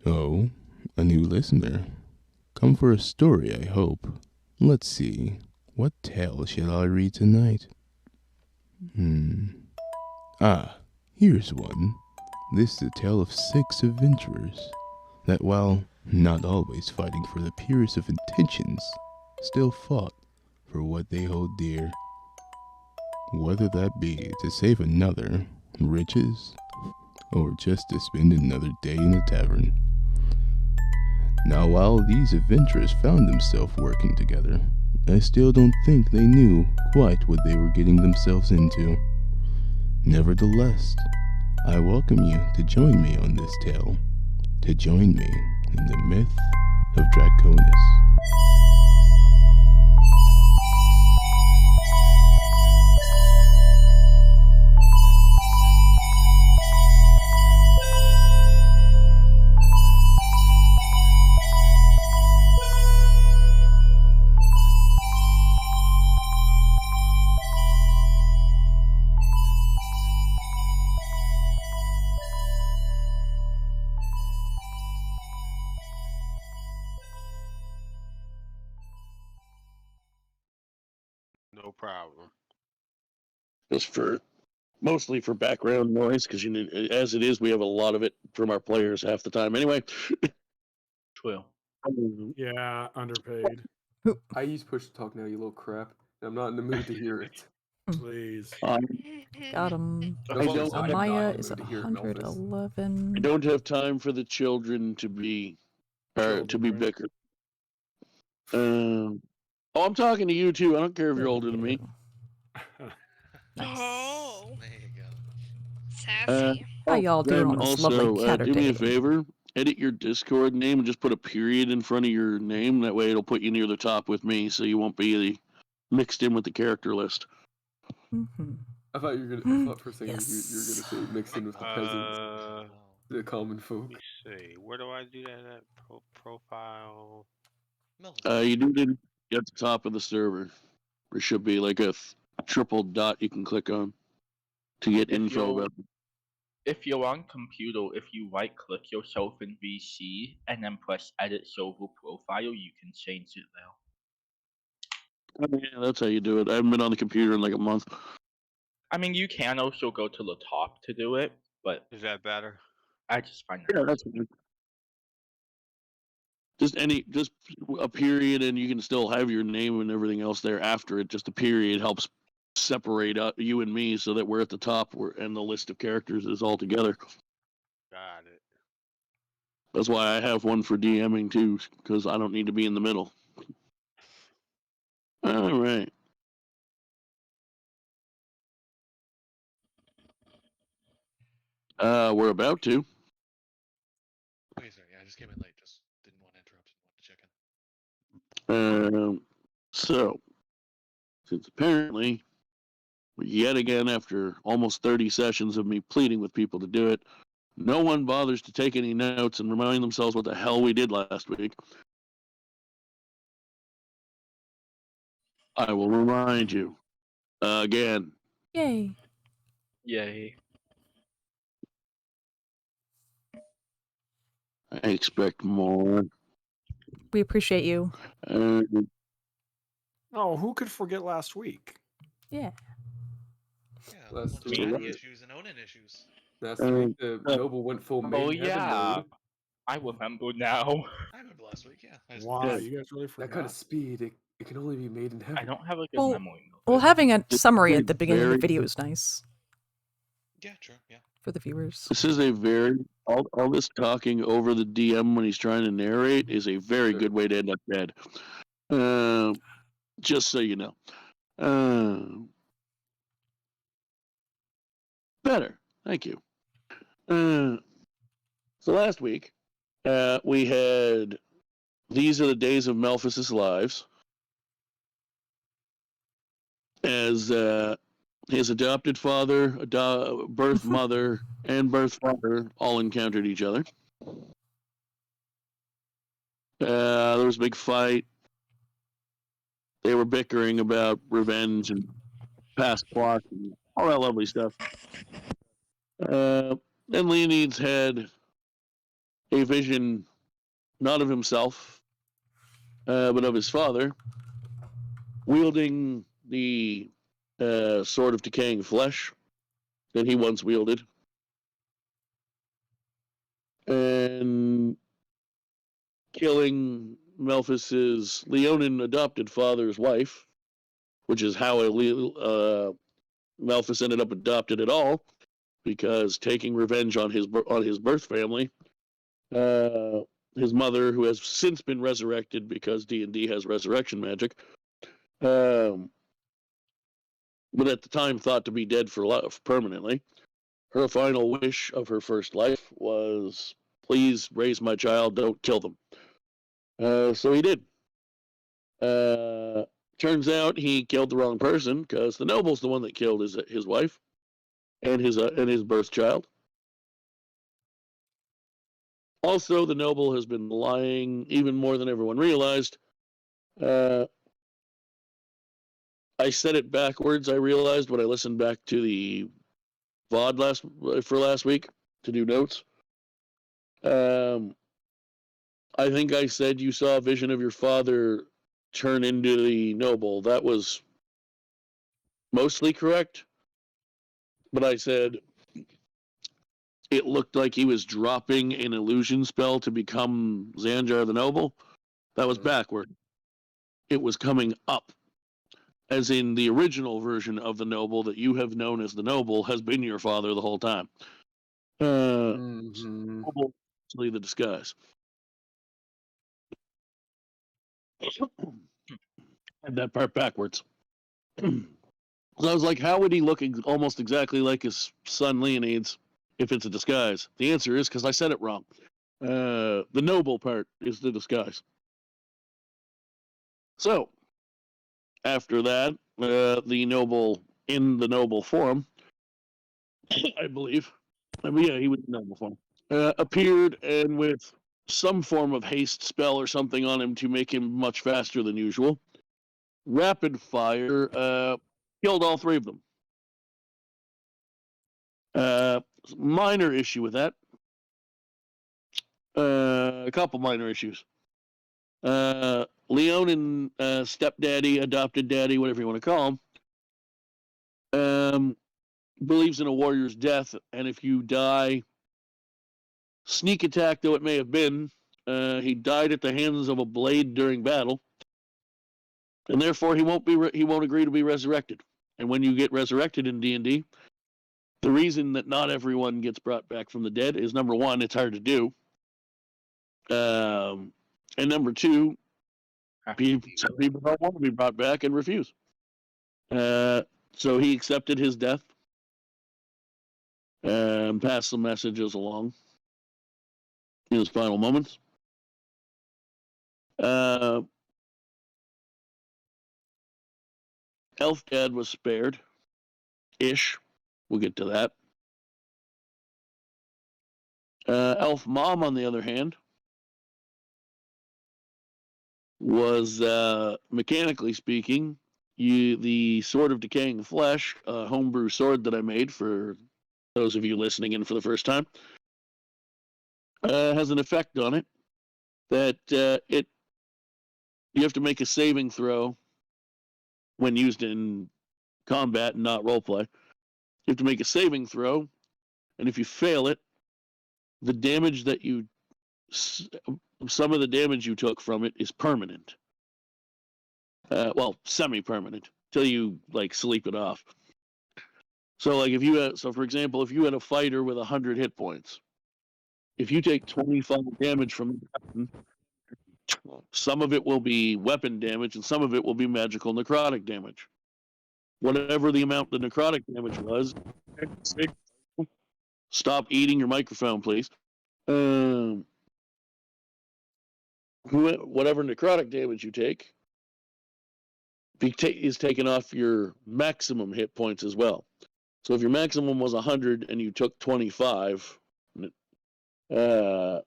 Oh, a new listener. Come for a story, I hope. Let's see. What tale shall I read tonight? Ah, here's one. This is a tale of 6 adventurers that, while not always fighting for the purest of intentions, still fought for what they hold dear. Whether that be to save another, riches, or just to spend another day in a tavern. Now, while these adventurers found themselves working together, I still don't think they knew quite what they were getting themselves into. Nevertheless, I welcome you to join me on this tale, to join me in the myth of Draconis. No problem. Just mostly for background noise, because as it is, we have a lot of it from our players half the time. Anyway. True. Yeah, underpaid. I use push to talk now, you little crap. I'm not in the mood to hear it. Please. Got him. I don't- I'm not Maya in the is mood at to hear it, Melfice. 111. I don't have time for the children to be bickered. I'm talking to you too. I don't care if you're older than me. Oh, There you go. sassy. How y'all doing on this lovely Also, do me a Catterday? favor. Edit your Discord name and just put a period in front of your name. That way it'll put you near the top with me, so you won't be mixed in with the character list. I thought you were gonna. I thought for a second you were gonna say mixed in with the peasants, the common folk. Let me see. Where do I do that at? Profile. You do it at the top of the server. There should be like a triple dot you can click on to get info about. If you're on computer, if you right click yourself in VC and then press edit server profile, you can change it there. Yeah, that's how you do it. I haven't been on the computer in like a month. I mean, you can also go to the top to do it, but is that better? I just find that. Yeah, that's good. Just a period, and you can still have your name and everything else there after it. Just a period helps separate you and me, so that we're at the top, and the list of characters is all together. Got it. That's why I have one for DMing too, because I don't need to be in the middle. All right. We're about to. Wait, sorry. Yeah, I just came in late. Just didn't want to interrupt. Want to check in. So, since apparently, yet again, after almost 30 sessions of me pleading with people to do it, no one bothers to take any notes and remind themselves what the hell we did last week. I will remind you again. Yay. Yay. I expect more. We appreciate you. Oh, who could forget last week? Yeah. Last week. week, issues and owning issues. last week the Noble went full main heaven mode. I remember now. I remember last week, yeah. Wow, you guys really forgot. That kind of speed, it can only be made in heaven. I don't have a good memory. Well, having a summary at the beginning of the video is nice. Yeah, true, yeah. For the viewers. This is a all this talking over the DM when he's trying to narrate is a very good way to end up dead. Just so you know. Better. Thank you. So last week, we had These Are the Days of Melfice's Lives, as his adopted father, birth mother, and birth father all encountered each other. There was a big fight. They were bickering about revenge and past plots and all that lovely stuff. Then Leonin's head a vision not of himself, but of his father, wielding the sword of decaying flesh that he once wielded, and killing Melfice's Leonin adopted father's wife, which is how Melfice ended up adopted at all, because taking revenge on his birth family, his mother, who has since been resurrected because D&D has resurrection magic, but at the time thought to be dead for life permanently. Her final wish of her first life was, please raise my child, don't kill them. So he did. Turns out he killed the wrong person, because the noble's the one that killed his wife and his birth child. Also, the noble has been lying even more than everyone realized. I said it backwards, I realized, when I listened back to the VOD last week to do notes. I think I said you saw a vision of your father turn into the noble. That was mostly correct. But I said it looked like he was dropping an illusion spell to become Xanjar the Noble. That was backward. It was coming up. As in the original version of the Noble that you have known as the Noble has been your father the whole time. Noble, actually the disguise. Had that part backwards. So I was like, how would he look almost exactly like his son Leonid's if it's a disguise? The answer is because I said it wrong. The noble part is the disguise. So, after that, the noble, in the noble form, I believe, yeah, he was in noble form, appeared, and with some form of haste spell or something on him to make him much faster than usual, rapid fire, killed all three of them. Minor issue with that. A couple minor issues. Leonin, stepdaddy, adopted daddy, whatever you want to call him, believes in a warrior's death, and if you die, sneak attack though it may have been, he died at the hands of a blade during battle, and therefore he won't agree to be resurrected. And when you get resurrected in D&D, the reason that not everyone gets brought back from the dead is, number one, it's hard to do, and number two, some people don't want to be brought back and refuse. So he accepted his death and passed the messages along in his final moments. Elf Dad was spared. Ish. We'll get to that. Elf Mom, on the other hand, was, mechanically speaking, the Sword of Decaying Flesh, homebrew sword that I made for those of you listening in for the first time, has an effect on it that you have to make a saving throw when used in combat and not roleplay. You have to make a saving throw, and if you fail it, the damage that some of the damage you took from it is permanent. Well, semi-permanent, till you, sleep it off. So, for example, if you had a fighter with 100 hit points, if you take 25 damage from the weapon, some of it will be weapon damage, and some of it will be magical necrotic damage. Whatever the amount the necrotic damage was, stop eating your microphone, please. Whatever necrotic damage you take is taken off your maximum hit points as well. So if your maximum was 100 and you took 25, let's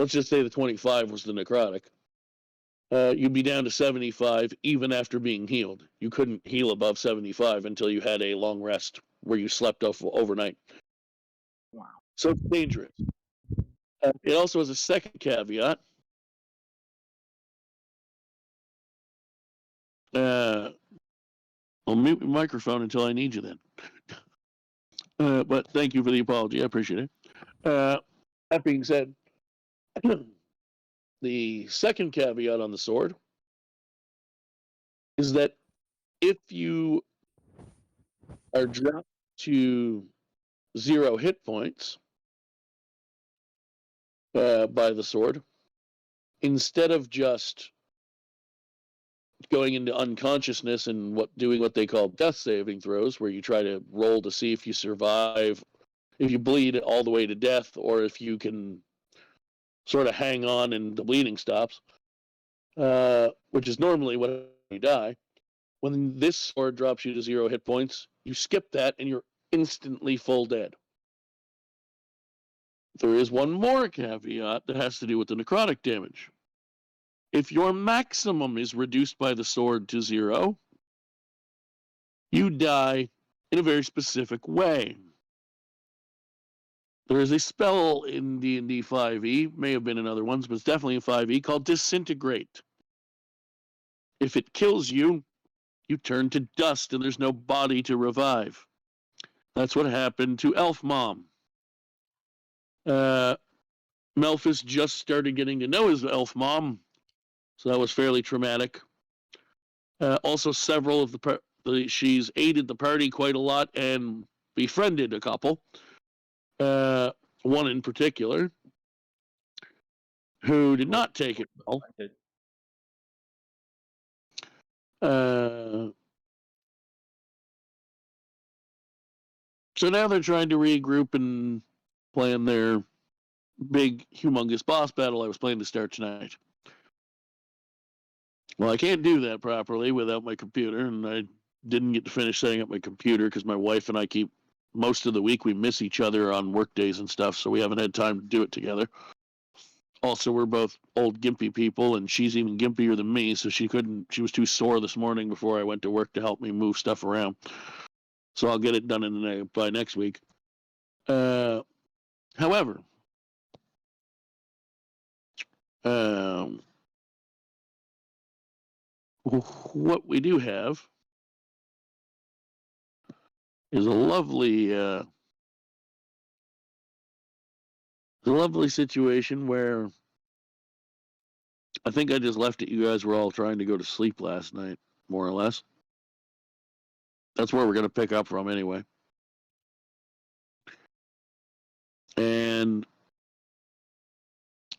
just say the 25 was the necrotic, you'd be down to 75 even after being healed. You couldn't heal above 75 until you had a long rest where you slept off overnight. Wow. So it's dangerous. It also has a second caveat. I'll mute my microphone until I need you then. But thank you for the apology. I appreciate it. That being said, the second caveat on the sword is that if you are dropped to 0 hit points by the sword, instead of just going into unconsciousness and doing what they call death saving throws, where you try to roll to see if you survive, if you bleed all the way to death, or if you can sort of hang on and the bleeding stops, which is normally when you die. When this sword drops you to 0 hit points, you skip that and you're instantly full dead. There is one more caveat that has to do with the necrotic damage. If your maximum is reduced by the sword to 0, you die in a very specific way. There is a spell in D&D 5e, may have been in other ones, but it's definitely in 5e, called Disintegrate. If it kills you, you turn to dust and there's no body to revive. That's what happened to Elf Mom. Melfice just started getting to know his Elf Mom, so that was fairly traumatic. Also, several of she's aided the party quite a lot and befriended a couple. One in particular, who did not take it well. So now they're trying to regroup and plan their big, humongous boss battle I was planning to start tonight. Well, I can't do that properly without my computer, and I didn't get to finish setting up my computer because my wife and I keep most of the week we miss each other on work days and stuff, so we haven't had time to do it together. Also, we're both old gimpy people, and she's even gimpier than me, so she was too sore this morning before I went to work to help me move stuff around. So I'll get it done by next week. However, what we do have is a lovely situation where I think I just left it. You guys were all trying to go to sleep last night, more or less. That's where we're going to pick up from anyway. And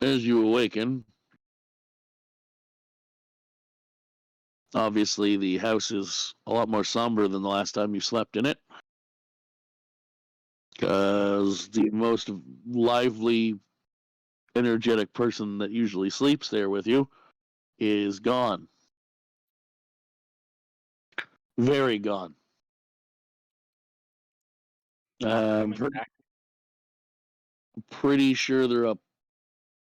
as you awaken, obviously the house is a lot more somber than the last time you slept in it. Because the most lively, energetic person that usually sleeps there with you is gone. Very gone. Pretty sure they're a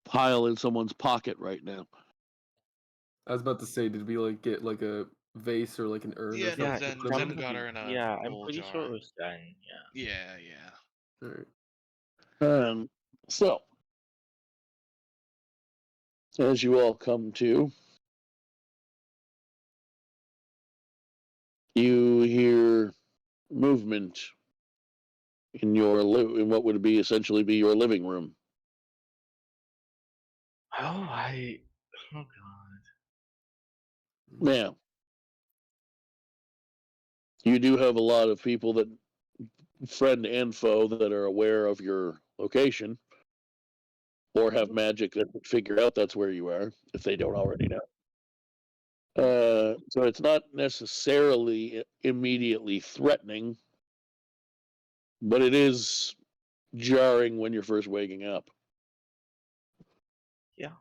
pile in someone's pocket right now. I was about to say, did we get a vase or an urn or something? Zen got her in a I'm pretty jar. sure it was Zen. Yeah. All right. So, as you all come to, you hear movement in in what would essentially be your living room. Oh God. Now, you do have a lot of people that, friend and foe, that are aware of your location or have magic that would figure out that's where you are if they don't already know. So it's not necessarily immediately threatening, but it is jarring when you're first waking up. Yeah.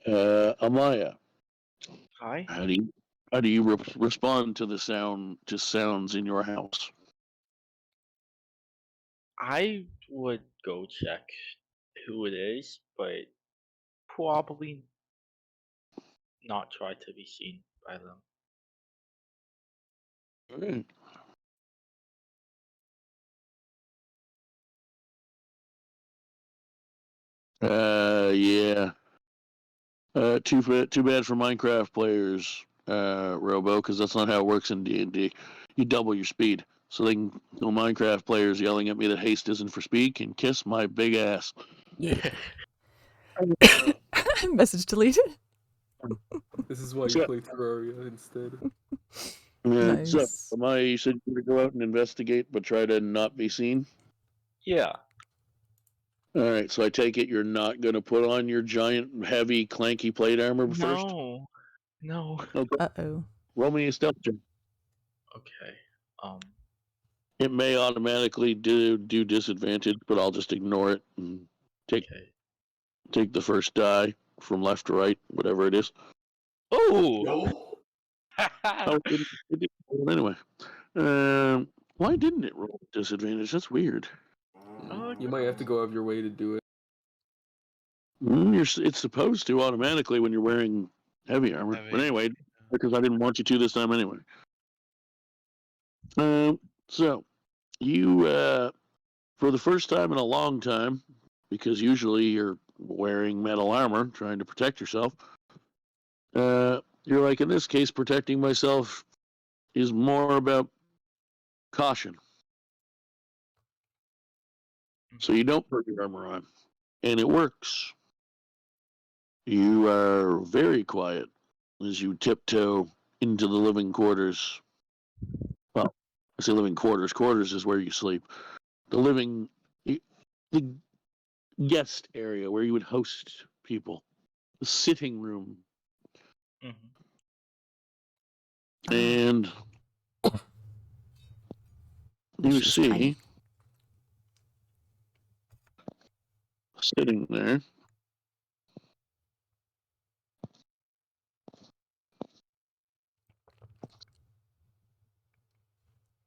Amaya. Hi. How do you respond to sounds in your house? I would go check who it is, but probably not try to be seen by them. All right. Yeah. Too bad for Minecraft players, Robo, because that's not how it works in D&D. You double your speed. So no Minecraft players yelling at me that haste isn't for speed can kiss my big ass. Yeah. Message deleted. This is why you play Terraria instead. So, Nice. you said you were going to go out and investigate, but try to not be seen? Yeah. All right, so I take it you're not going to put on your giant, heavy, clanky plate armor first? No. Okay. Uh-oh. Roll me a stealth check. Okay. It may automatically do disadvantage, but I'll just ignore it and take the first die from left to right, whatever it is. Oh! It didn't roll anyway. Why didn't it roll disadvantage? That's weird. You might have to go out of your way to do it. It's supposed to automatically when you're wearing heavy armor. But anyway, because I didn't want you to this time anyway. So, you, for the first time in a long time, because usually you're wearing metal armor trying to protect yourself, you're like, in this case, protecting myself is more about caution. So you don't put your armor on, and it works. You are very quiet as you tiptoe into the living quarters. Well, I say living quarters. Quarters is where you sleep. The guest area where you would host people. The sitting room. And you see tiny. sitting there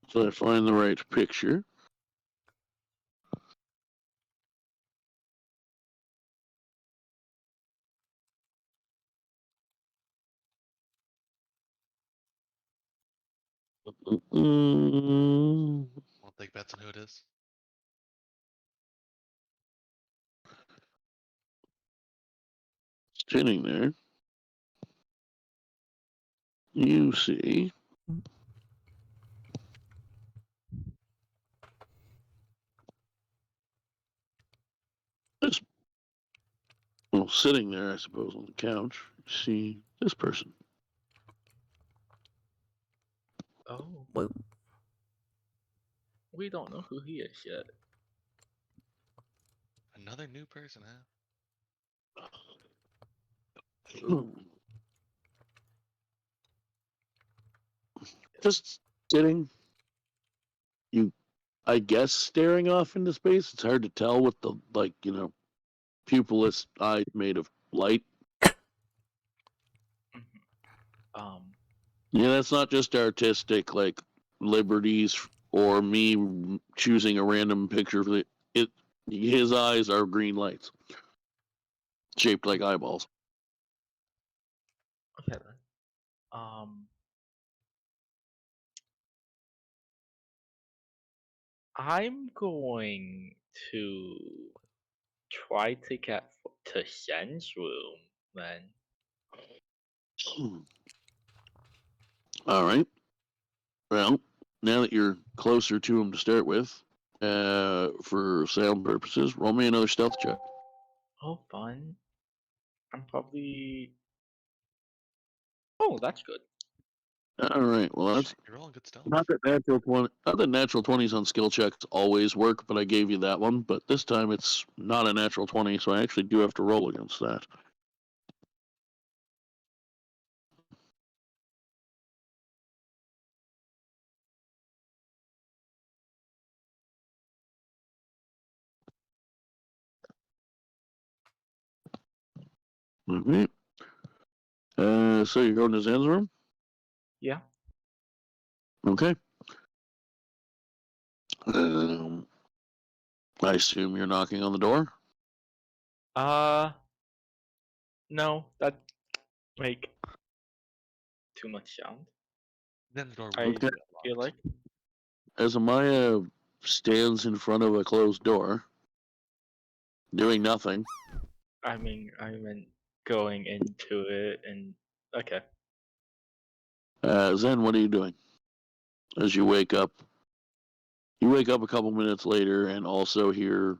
so I find the right picture. Won't take bets on who it is. Sitting there, you see this. Well, sitting there, I suppose, on the couch. You see this person. Oh. Whoa. We don't know who he is yet. Another new person, huh? Just sitting. I guess, staring off into space. It's hard to tell with the, pupilless eyes made of light. Yeah, that's not just artistic, liberties or me choosing a random picture. His eyes are green lights, shaped like eyeballs. Okay then. I'm going to try to get to Shen's room then. All right. Well, now that you're closer to him to start with, for sound purposes, roll me another stealth check. Oh, fun. I'm probably. Oh, that's good. All right. Well, that's You're rolling good stuff. not that natural 20. Not that natural 20s on skill checks always work, but I gave you that one. But this time it's not a natural 20, so I actually do have to roll against that. Mm-hmm. So you're going to Zan's room? Yeah. Okay. I assume you're knocking on the door? No, that make too much sound. Then the door I will be feel like. As Amaya stands in front of a closed door, doing nothing, I mean, I meant going into it and okay. Zen, what are you doing? As you wake up a couple minutes later and also hear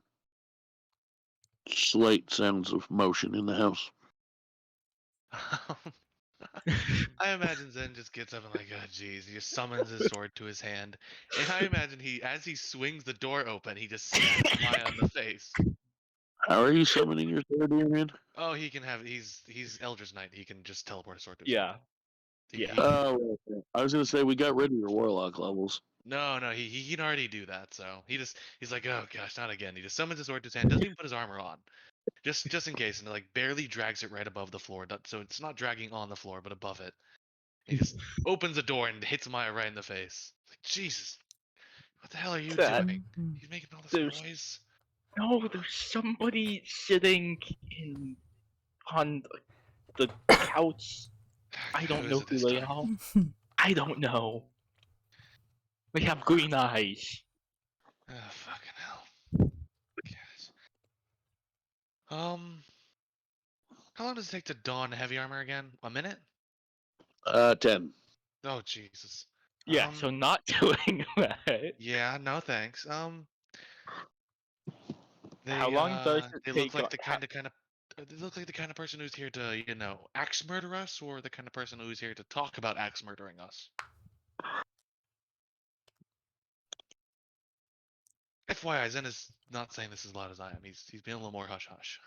slight sounds of motion in the house. I imagine Zen just gets up and like, oh jeez, he just summons his sword to his hand, and I imagine as he swings the door open, he just smacks Maya on the face. How are you summoning your sword to your hand? Oh, he's Eldritch Knight. He can just teleport a sword to his Yeah. hand. Yeah. Oh, okay. I was gonna say we got rid of your warlock levels. No, he can already do that. So he's like, oh gosh, not again. He just summons his sword to his hand. Doesn't even put his armor on, just in case, and like barely drags it right above the floor. So it's not dragging on the floor, but above it. He just opens the door and hits Maya right in the face. Like, Jesus, what the hell are you doing? He's making all this noise. No, there's somebody sitting on the couch. I don't know who they are. I don't know. They have green eyes. Oh, fucking hell. Gosh. How long does it take to don heavy armor again? A minute? 10. Oh, Jesus. Yeah, so not doing that. Yeah, no thanks. How long does it they take? look like the kind of they look like the kind of person who's here to, axe murder us, or the kind of person who's here to talk about axe murdering us. FYI, Zen is not saying this as loud as I am. He's being a little more hush hush.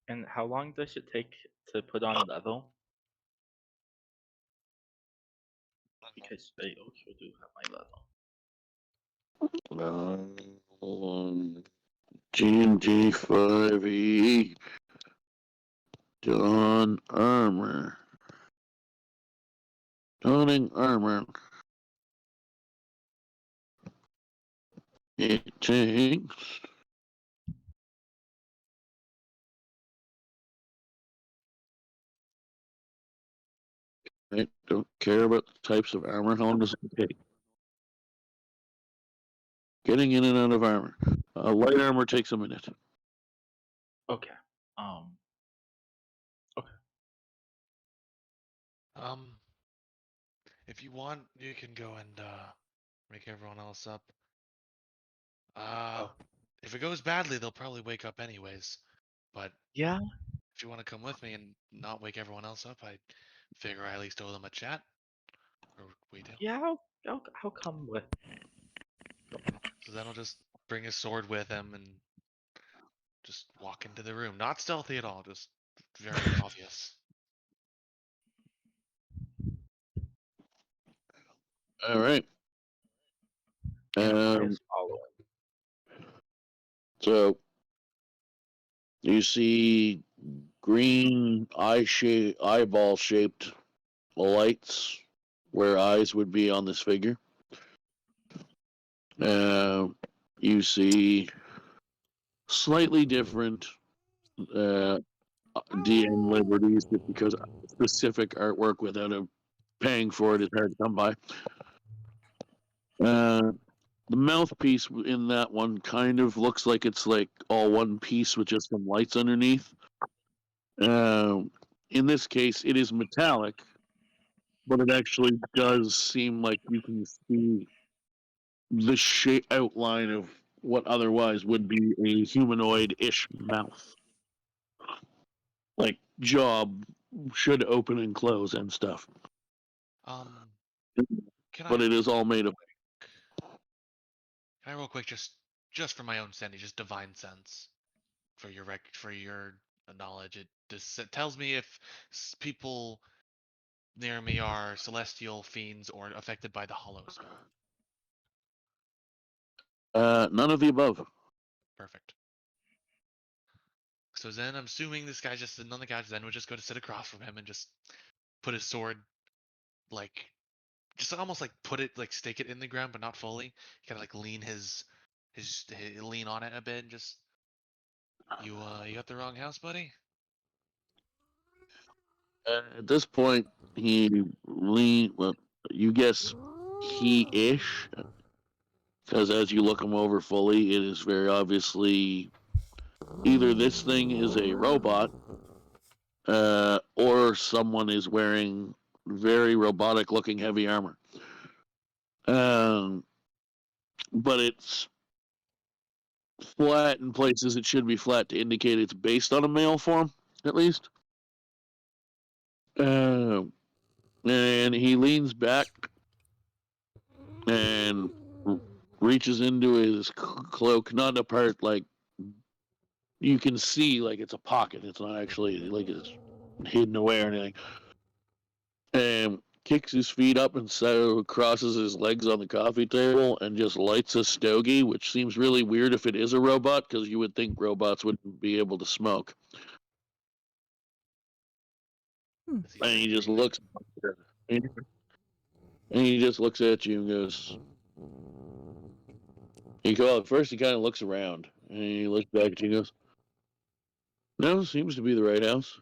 And how long does it take to put on level? Because I also do have my level. D&D 5e. Don armor. Donning armor. It takes. I don't care about the types of armor. How long does it take? Getting in and out of armor. Light armor takes a minute. Okay. If you want, you can go and make everyone else up. If it goes badly, they'll probably wake up anyways. But yeah, if you want to come with me and not wake everyone else up, I figure I at least owe them a chat. Or we do. Yeah, I'll come with. So then I'll just bring his sword with him and just walk into the room. Not stealthy at all, just very obvious. All right. So you see green eyeball shaped lights where eyes would be on this figure. You see slightly different DM liberties just because specific artwork without paying for it is hard to come by. The mouthpiece in that one kind of looks like it's like all one piece with just some lights underneath. In this case, it is metallic, but it actually does seem like you can see the shape outline of what otherwise would be a humanoid-ish mouth. Like jaw should open and close and stuff. But it is all made of. Can I real quick, just for my own sanity, just divine sense, for your knowledge, it tells me if people near me are celestial fiends or affected by the hollow spell. None of the above. Perfect. So Zen, I'm assuming this guy just sitting on the couch. Zen would just go to sit across from him and just put his sword, like, just almost like put it, like stake it in the ground, but not fully. Kind of like lean lean on it a bit. And just you got the wrong house, buddy. At this point, he well, you guess he-ish, because as you look him over fully, it is very obviously either this thing is a robot, or someone is wearing very robotic-looking heavy armor. But it's flat in places it should be flat to indicate it's based on a male form, at least. And he leans back and reaches into his cloak, not a part like you can see, like it's a pocket. It's not actually like it's hidden away or anything. And kicks his feet up and so crosses his legs on the coffee table and just lights a stogie, which seems really weird if it is a robot, because you would think robots wouldn't be able to smoke. And he just looks, and he just looks at you and goes. At first he kind of looks around and he looks back at you and goes, "No, seems to be the right house."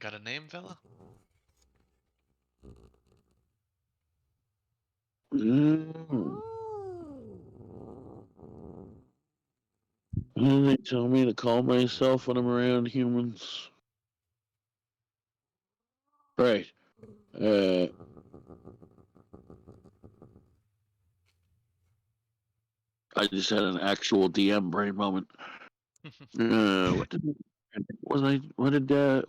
Got a name, fella? They tell me to call myself when I'm around humans. Right. I just had an actual DM brain moment. What did Dad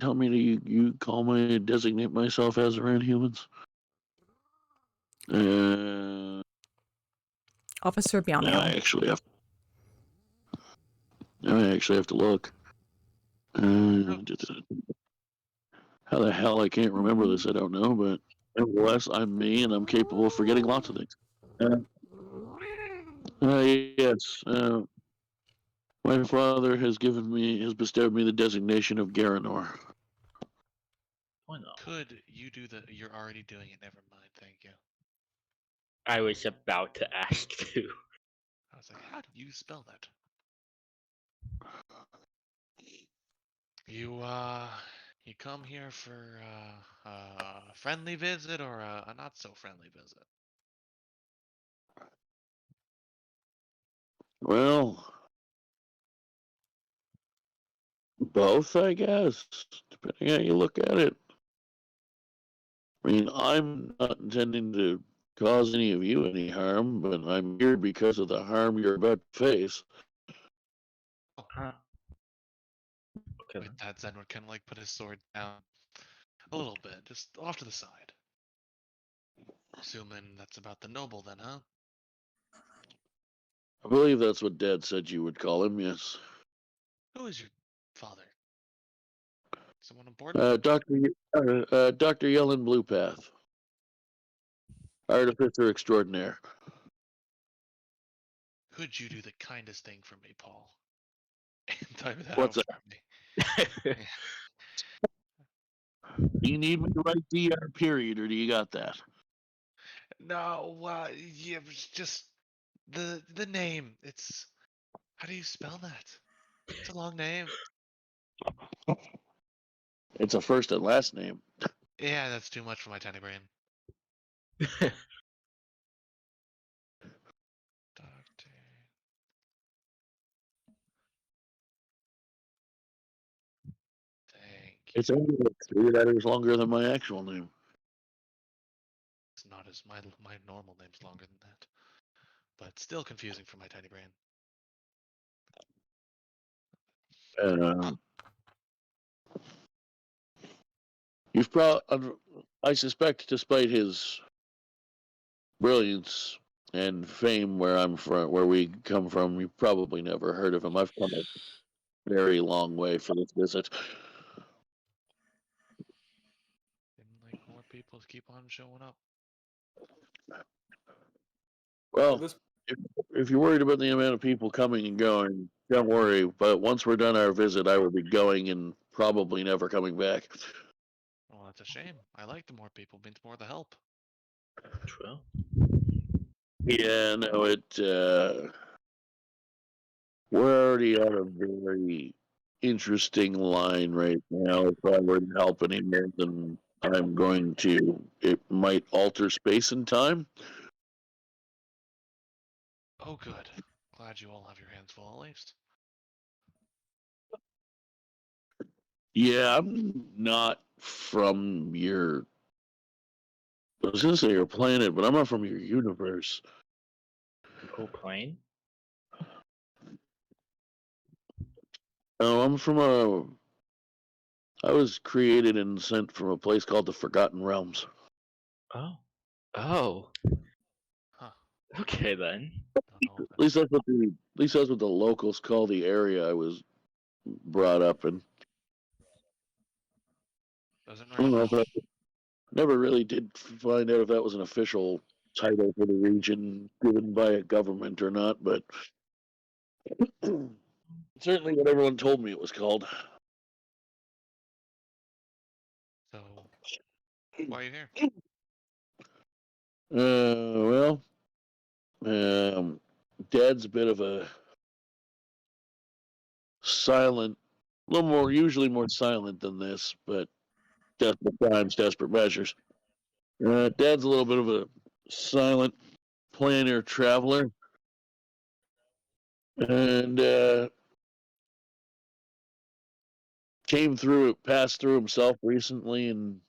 tell me to you call me designate myself as around humans? Officer Now Bianco. I actually have to look. How the hell I can't remember this, I don't know, but nevertheless, I'm me and I'm capable of forgetting lots of things. Yes. My father has bestowed me the designation of Garanor. Why not? Could you do the? You're already doing it. Never mind. Thank you. I was about to ask too. I was like, how do you spell that? You come here for a friendly visit or a not so friendly visit? Well, both, I guess, depending how you look at it. I mean, I'm not intending to cause any of you any harm, but I'm here because of the harm you're about to face. Huh. Okay. With that, Zen would kind of like put his sword down a little bit, just off to the side. Assuming that's about the noble, then, huh? I believe that's what Dad said you would call him, yes. Who is your father? Someone important? Dr. Yellen Bluepath. Artificer extraordinaire. Could you do the kindest thing for me, Paul? And type that What's out that? for me. Do you need me to write DR period, or do you got that? No, yeah, it's just the name. It's how do you spell that? It's a long name. It's a first and last name. Yeah, that's too much for my tiny brain. Doctor. Thank you. It's only like 3 letters longer than my actual name. It's not as my normal name's longer than that, but still confusing for my tiny brain. You've I suspect, despite his brilliance and fame where we come from, you've probably never heard of him. I've come a very long way for this visit. Didn't like more people keep on showing up. Well, if you're worried about the amount of people coming and going, don't worry. But once we're done our visit, I will be going and probably never coming back. Well, that's a shame. I like the more people, means more the help. True. Yeah, no, we're already on a very interesting line right now. If I were to help anyone, then it might alter space and time. Oh, good. Glad you all have your hands full, at least. Yeah, I'm not from your. I was gonna say your planet, but I'm not from your universe. Equal plane? No, I'm from a. I was created and sent from a place called the Forgotten Realms. Oh. Oh. Huh. Okay then. Don't know At least that's what the locals call the area I was brought up in. Doesn't I don't ring a know if bell. that never really did find out if that was an official title for the region given by a government or not, but certainly what everyone told me it was called. So, why are you here? Well, Dad's a bit of a silent, a little more, usually more silent than this, but desperate times, desperate measures. Dad's a little bit of a silent planner traveler, and passed through himself recently, and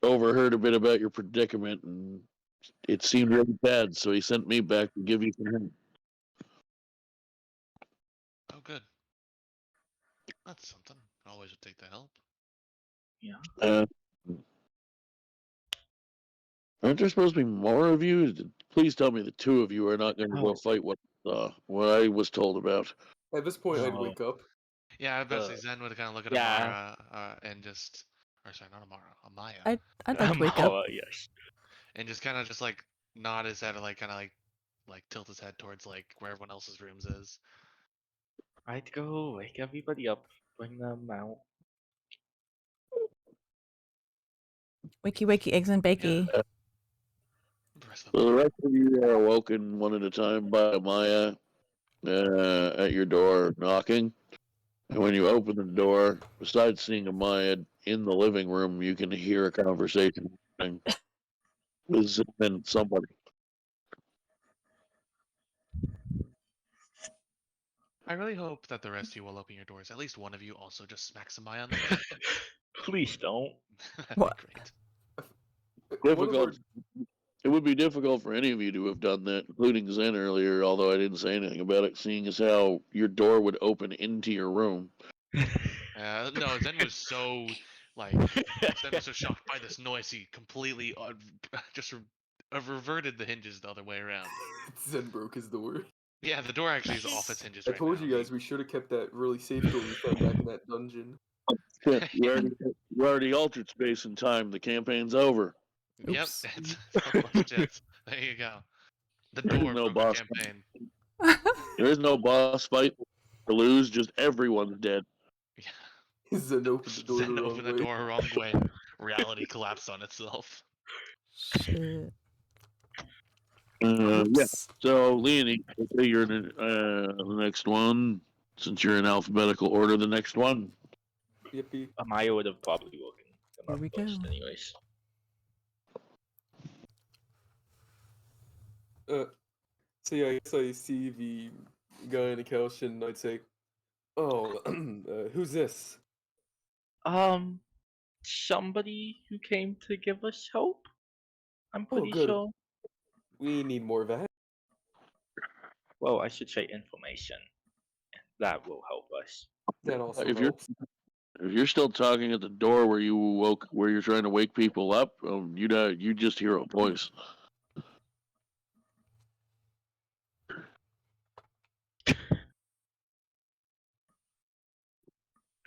overheard a bit about your predicament, and it seemed really bad, so he sent me back to give you some help. Oh, good. That's something. Always would take the help. Yeah. Aren't there supposed to be more of you? Please tell me the two of you are not going to go Oh. fight what I was told about. At this point, I'd No. wake up. Yeah, I bet Zen would kind of look at Yeah. Amara and just, or sorry, not Amara, Amaya, I'd like to wake up. Yes. and just kind of just like nod his head, or like kind of like tilt his head towards like where everyone else's rooms is. I'd go wake everybody up, bring them out. Wakey, wakey, eggs and bakey. So the rest of you are awoken one at a time by Amaya at your door knocking. And when you open the door, besides seeing Amaya in the living room, you can hear a conversation with Zip and somebody. I really hope that the rest of you will open your doors. At least one of you also just smacks Amaya on the head. Please don't. That'd What? be great. Difficult. It would be difficult for any of you to have done that, including Zen earlier, although I didn't say anything about it, seeing as how your door would open into your room. No, Zen was so shocked by this noise, he completely just reverted the hinges the other way around. Zen broke his door. Yeah, the door actually is off its hinges I right told now. you guys we should have kept that really safe door we found back in that dungeon. Shit, you already altered space and time. The campaign's over. Yep, Oops. it's legit. There you go. The door No broke boss. the campaign. There is no boss fight to lose. Just everyone's dead. Yeah. Zen opened the door Zen the wrong opened the way. door the wrong way. Reality collapsed on itself. Shit. Yeah. Oops. So, Leonin, you're the next one. Since you're in alphabetical order, the next one. Yippee. Amaya would have probably woken them Here up we first, go. anyways. So yeah, I guess I see the guy on the couch and I'd say, "Oh, who's this?" Somebody who came to give us hope. I'm Oh, pretty good. sure. We need more of that. Well, I should say information. That will help us. That also If helps. you're still talking at the door where you're trying to wake people up, you just hear a voice.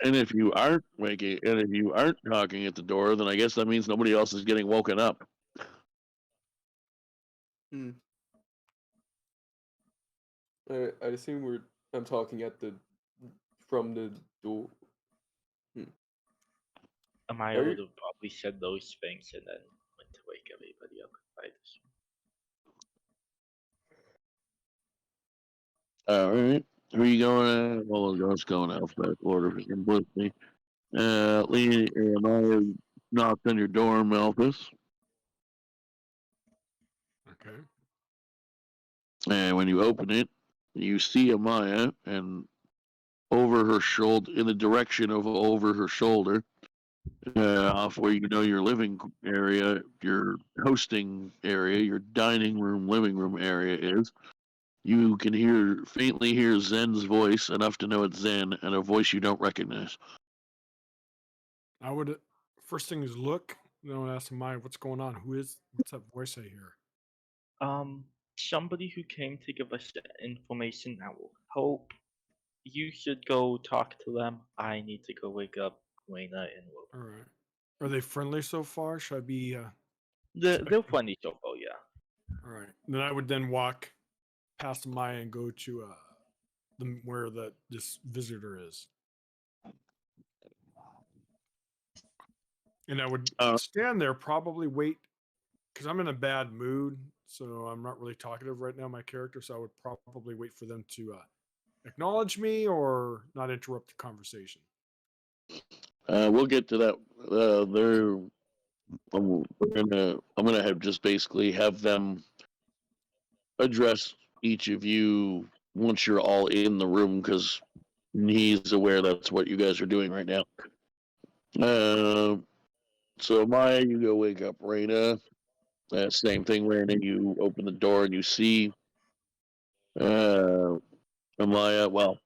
And if you aren't talking at the door, then I guess that means nobody else is getting woken up. I'd assume I'm talking from the door. Amaya would have probably said those things and then went to wake everybody up. All right. Who are you going? Well, let's go in alphabetical order for simplicity. Lee and I knocked on your door, Melfice. Okay. And when you open it, you see Amaya, and over her shoulder, in the direction of over her shoulder, off where you know your living area, your hosting area, your dining room, living room area is. You can faintly hear Zen's voice, enough to know it's Zen, and a voice you don't recognize. I would first thing is look. Then I would ask Maya, "What's going on? What's that voice I hear?" Somebody who came to give us the information. I will hope you should go talk to them. I need to go wake up Reina and Will. All right. Are they friendly so far? Should I be? They're funny so far, yeah. All right. Then I would then walk past Maya and go to where this visitor is. And I would stand there, probably wait, because I'm in a bad mood, so I'm not really talkative right now, my character, so I would probably wait for them to acknowledge me or not interrupt the conversation. We'll get to that. I'm gonna have just basically have them address each of you once you're all in the room, because he's aware that's what you guys are doing right now. So Maya, you go wake up Reina. Same thing, Reina. You open the door and you see Amaya. Well,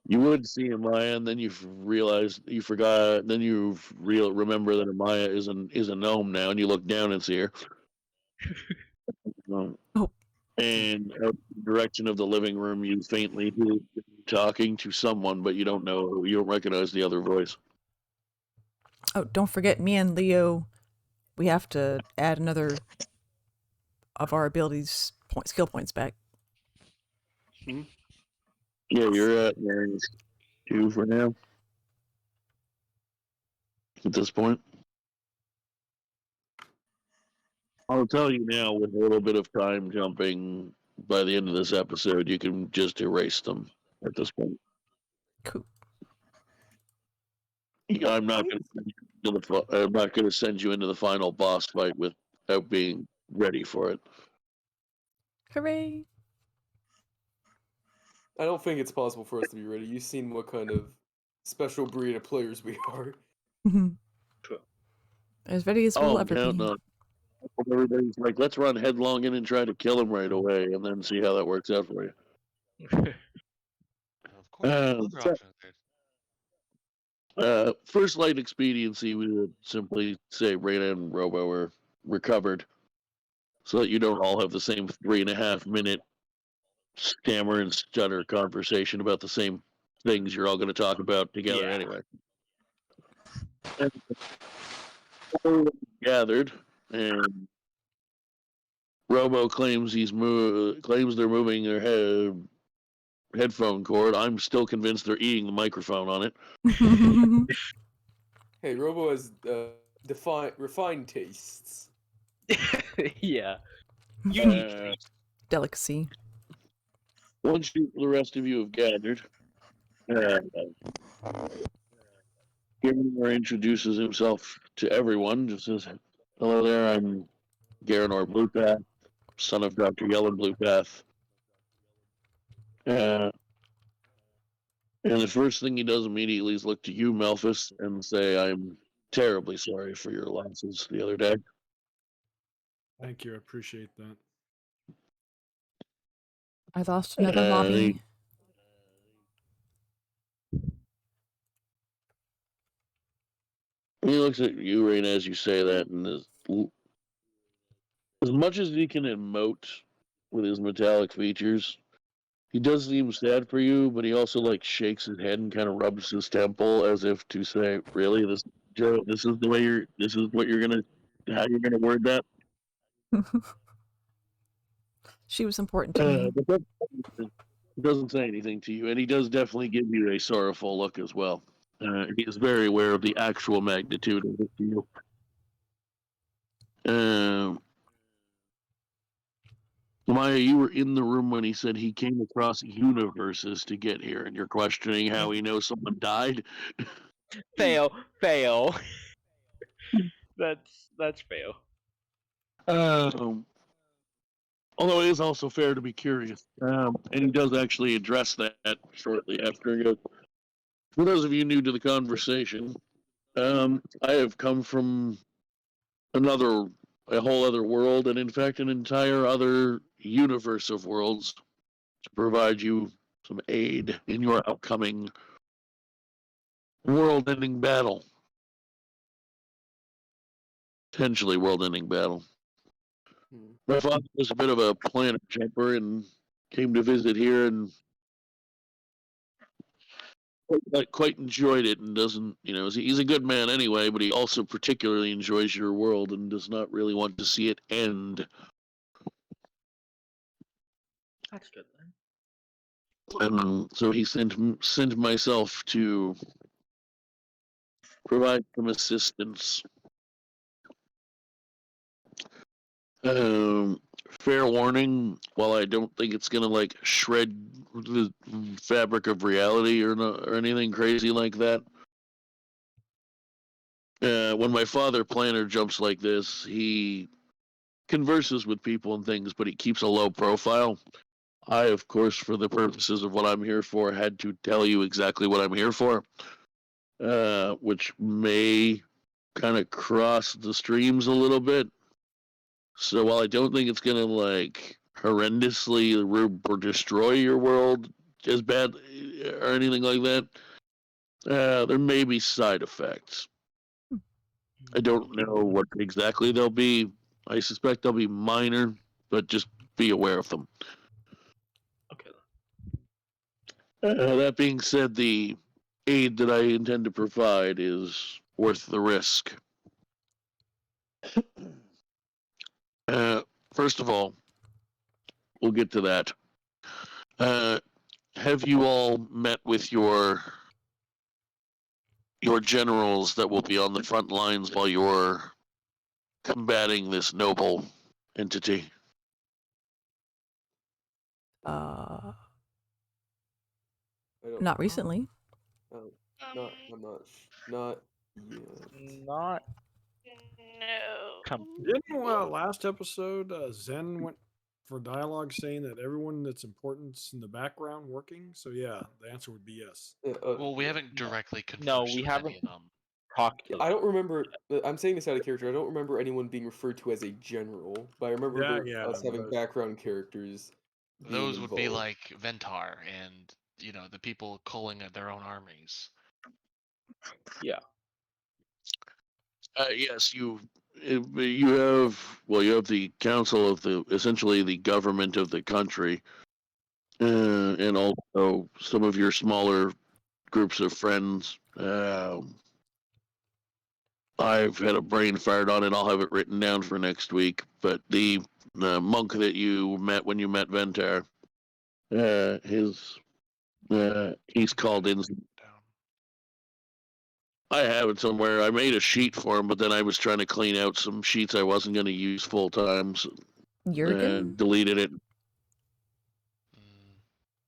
you would see Amaya, and then you realize you forgot. Then you remember that Amaya is a gnome now, and you look down and see her. Oh. And out the direction of the living room, you faintly hear talking to someone, but you don't know who. You don't recognize the other voice. Oh, don't forget, me and Leo, we have to add another of our abilities skill points back. Yeah, you're at minus 2 for now. At this point, I'll tell you now, with a little bit of time jumping, by the end of this episode, you can just erase them at this point. Cool. I'm not going to send you into the final boss fight without being ready for it. Hooray! I don't think it's possible for us to be ready. You've seen what kind of special breed of players we are. As ready as we'll ever be. No. Everybody's like, let's run headlong in and try to kill him right away, and then see how that works out for you. Of course, other options. First light expediency, we would simply say Reina and Robo are recovered, so that you don't all have the same 3.5 minute stammer and stutter conversation about the same things you're all going to talk about together anyway. And gathered, and Robo claims they're moving their headphone cord. I'm still convinced they're eating the microphone on it. Hey, Robo has refined tastes. Yeah. Unique taste. Delicacy. Once the rest of you have gathered, Garanor introduces himself to everyone. Just says, "Hello there, I'm Garanor Bluepath, son of Dr. Yellen Bluepath." And the first thing he does immediately is look to you, Melfice, and say, "I'm terribly sorry for your losses the other day." Thank you. I appreciate that. I lost another hobby. He looks at you, Reina, as you say that, and as much as he can emote with his metallic features, he does seem sad for you, but he also shakes his head and kind of rubs his temple as if to say, "Really, this is the way how you're gonna word that?" She was important to me. But he doesn't say anything to you, and he does definitely give you a sorrowful look as well. He is very aware of the actual magnitude of it to you. Maya, you were in the room when he said he came across universes to get here, and you're questioning how he knows someone died. Fail. That's fail. Although it is also fair to be curious. And he does actually address that shortly after. He goes, for those of you new to the conversation, I have come from a whole other world, and in fact, an entire other universe of worlds to provide you some aid in your upcoming world-ending battle. Potentially world-ending battle. My father was a bit of a planet jumper and came to visit here and quite enjoyed it, and doesn't, he's a good man anyway, but he also particularly enjoys your world and does not really want to see it end. That's good then. And so he sent myself to provide some assistance. Fair warning, while I don't think it's gonna like shred the fabric of reality or anything crazy like that. When my father planner jumps like this, he converses with people and things, but he keeps a low profile. I, of course, for the purposes of what I'm here for, had to tell you exactly what I'm here for, which may kind of cross the streams a little bit. So while I don't think it's gonna like horrendously destroy your world as bad or anything like that, there may be side effects. I don't know what exactly they'll be. I suspect they'll be minor, but just be aware of them. Okay. That being said, the aid that I intend to provide is worth the risk. First of all, we'll get to that. Have you all met with your generals that will be on the front lines while you're combating this noble entity? I don't Not recently. Oh, not not yet. Not. No. Come. Didn't last episode Zen went for dialogue saying that everyone that's important is in the background working? So yeah, the answer would be yes. Well, we haven't directly conversed No, we with haven't. any of them. Talked. I don't remember. I'm saying this out of character. I don't remember anyone being referred to as a general, but I remember us having but- background characters. being Those would be involved. like Ventar and the people culling at their own armies. Yeah. Yes, you have the council of essentially the government of the country, and also some of your smaller groups of friends. I've had a brain fart on it. I'll have it written down for next week. But the monk that you met when you met Ventar, he's called in. I have it somewhere. I made a sheet for him, but then I was trying to clean out some sheets I wasn't going to use full time. So, Jurgen? deleted it.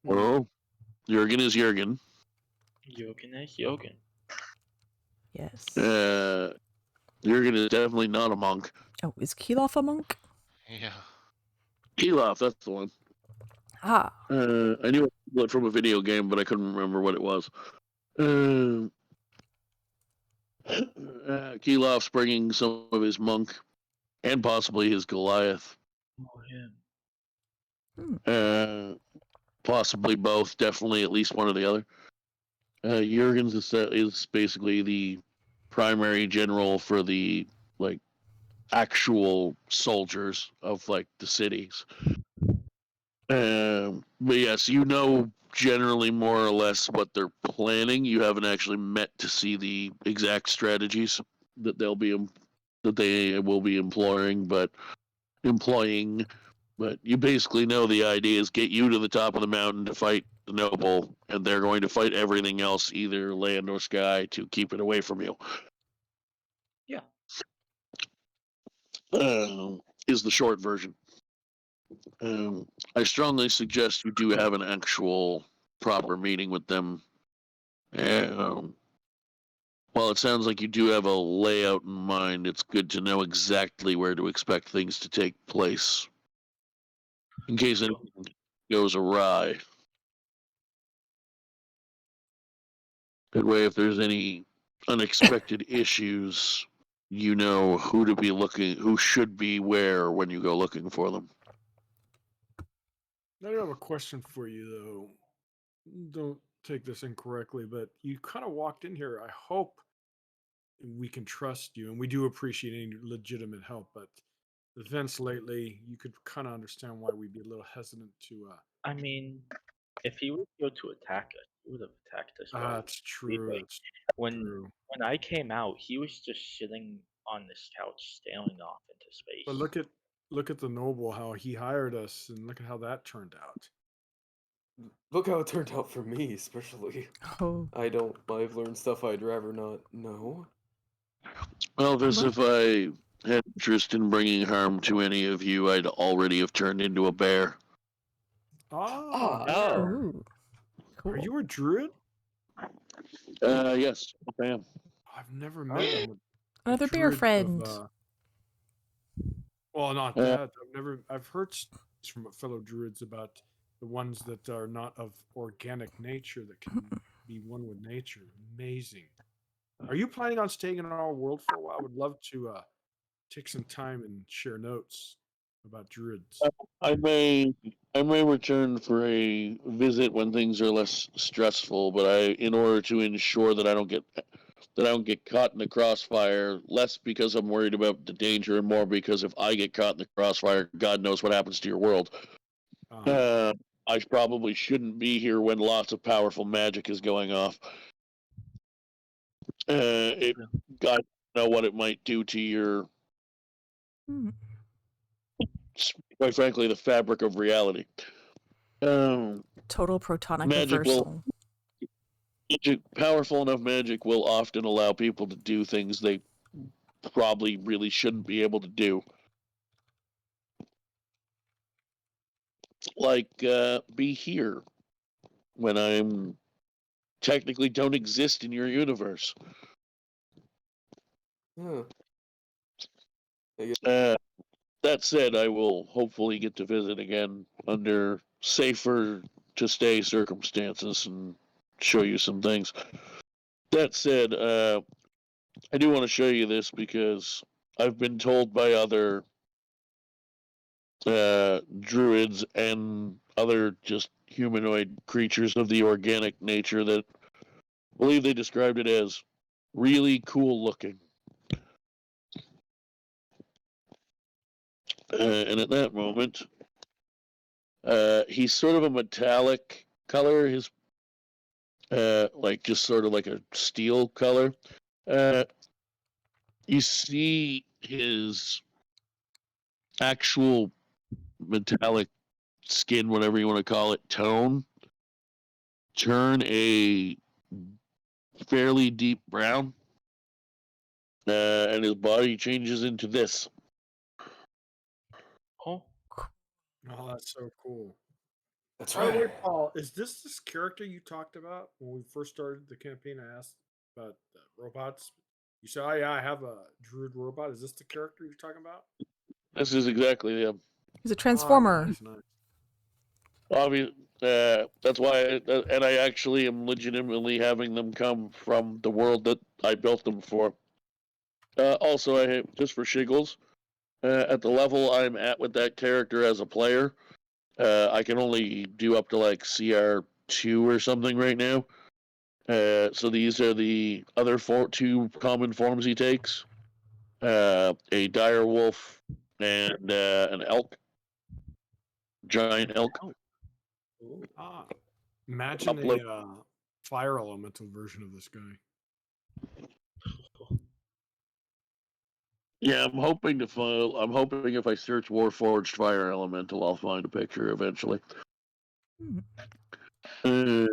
Oh, Jurgen is Jurgen. Jurgen is Jurgen. Yes. Jurgen is definitely not a monk. Oh, is Keloff a monk? Yeah. Elof, that's the one. Ah. I knew it from a video game, but I couldn't remember what it was. Kelof's bringing some of his monk and possibly his Goliath. Oh, yeah. Possibly both. Definitely at least one or the other. Jurgens is basically the primary general for the actual soldiers of the cities. But yes, generally more or less what they're planning. You haven't actually met to see the exact strategies that they will be employing, but you basically know the idea is get you to the top of the mountain to fight the noble, and they're going to fight everything else, either land or sky, to keep it away from you. Yeah. Is the short version. I strongly suggest you do have an actual proper meeting with them. While it sounds like you do have a layout in mind, it's good to know exactly where to expect things to take place. in case anything goes awry. That way, if there's any unexpected issues, you know who to be looking, who should be where when you go looking for them. I do have a question for you, though. Don't take this incorrectly, but you kind of walked in here. I hope we can trust you, and we do appreciate any legitimate help. But the events lately, you could kind of understand why we'd be a little hesitant to. I mean, if he would go to attack us, he would have attacked us. Right? That's true. Like, That's when true. when I came out, he was just sitting on this couch, staring off into space. But look at the noble, how he hired us, and look at how that turned out. Look how it turned out for me, especially. Oh, I've learned stuff I'd rather not know. Well, this if I had interest in bringing harm to any of you, I'd already have turned into a bear. Oh, Oh. ooh, cool. are you a druid? Yes, I am. I've never met him. Another bear druid friend. Well, not that. I've heard from fellow druids about the ones that are not of organic nature that can be one with nature. Amazing. Are you planning on staying in our world for a while? I would love to take some time and share notes about druids. I may return for a visit when things are less stressful, but in order to ensure that I don't get caught in the crossfire, less because I'm worried about the danger and more because if I get caught in the crossfire, God knows what happens to your world. I probably shouldn't be here when lots of powerful magic is going off. God know what it might do to your, quite frankly, the fabric of reality. Total protonic magic reversal. Powerful enough magic will often allow people to do things they probably really shouldn't be able to do. Like be here when I'm technically don't exist in your universe. That said, I will hopefully get to visit again under safer to stay circumstances and show you some things. That said, I do want to show you this because I've been told by other druids and other just humanoid creatures of the organic nature that I believe they described it as really cool looking. And at that moment, he's sort of a metallic color. His like just sort of like a steel color. You see his actual metallic skin, whatever you want to call it, tone, turn a fairly deep brown, and his body changes into this. Oh, that's so cool. That's By the way, right. Paul, is this character you talked about when we first started the campaign? I asked about robots. You said, "Oh yeah, I have a druid robot." Is this the character you're talking about? This is exactly him. He's a transformer. Nice, nice. Obviously, that's why, and I actually am legitimately having them come from the world that I built them for. Also, I have, just for shiggles, at the level I'm at with that character as a player, I can only do up to like CR2 or something right now. So these are the other two common forms he takes: a dire wolf and an elk, giant elk. Imagine a fire elemental version of this guy. Yeah, I'm hoping if I search Warforged Fire Elemental, I'll find a picture eventually. Yeah.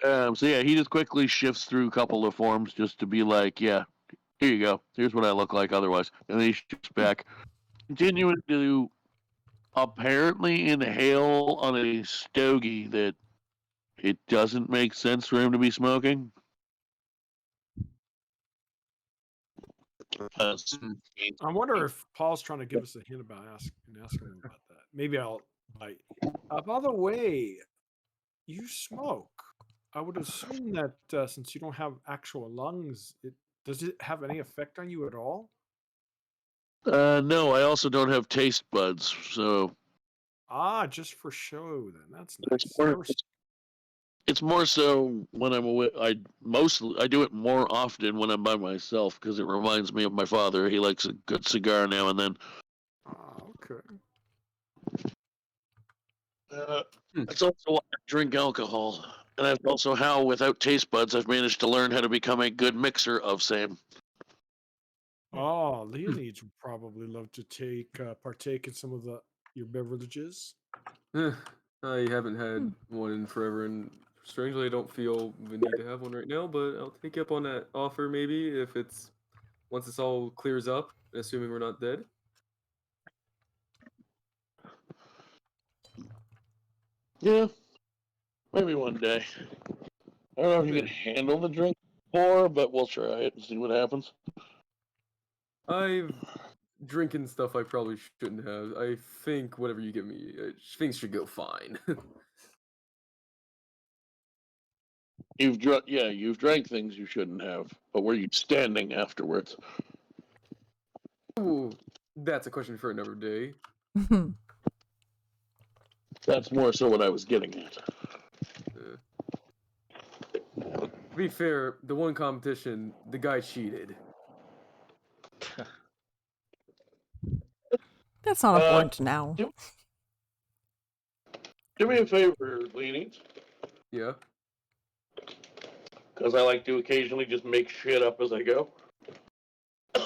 So yeah, he just quickly shifts through a couple of forms just to be like, yeah, here you go. Here's what I look like otherwise. And then he shifts back, continuing to apparently inhale on a stogie that it doesn't make sense for him to be smoking. I wonder if Paul's trying to give us a hint about asking him about that. Maybe I'll bite. By the way, you smoke. I would assume that since you don't have actual lungs, does it have any effect on you at all? No, I also don't have taste buds, so Just for show then. That's it's nice. more, it's more so when I'm away. I do it more often when I'm by myself because it reminds me of my father. He likes a good cigar now and then. Okay. That's also why I drink alcohol, and that's also how, without taste buds, I've managed to learn how to become a good mixer of same. Oh, Leonids would probably love to partake in some of your beverages. I haven't had one in forever, and strangely, I don't feel the need to have one right now. But I'll take you up on that offer, maybe if it's once this all clears up, assuming we're not dead. Yeah, maybe one day. I don't know if you can handle the drink more, but we'll try it and see what happens. I've drinking stuff I probably shouldn't have. I think whatever you give me, things should go fine. You've drank things you shouldn't have, but were you standing afterwards? Ooh, that's a question for another day. That's more so what I was getting at. To be fair, the one competition, the guy cheated. That's not important now. Do me a favor, Leonin. Yeah. Because I like to occasionally just make shit up as I go.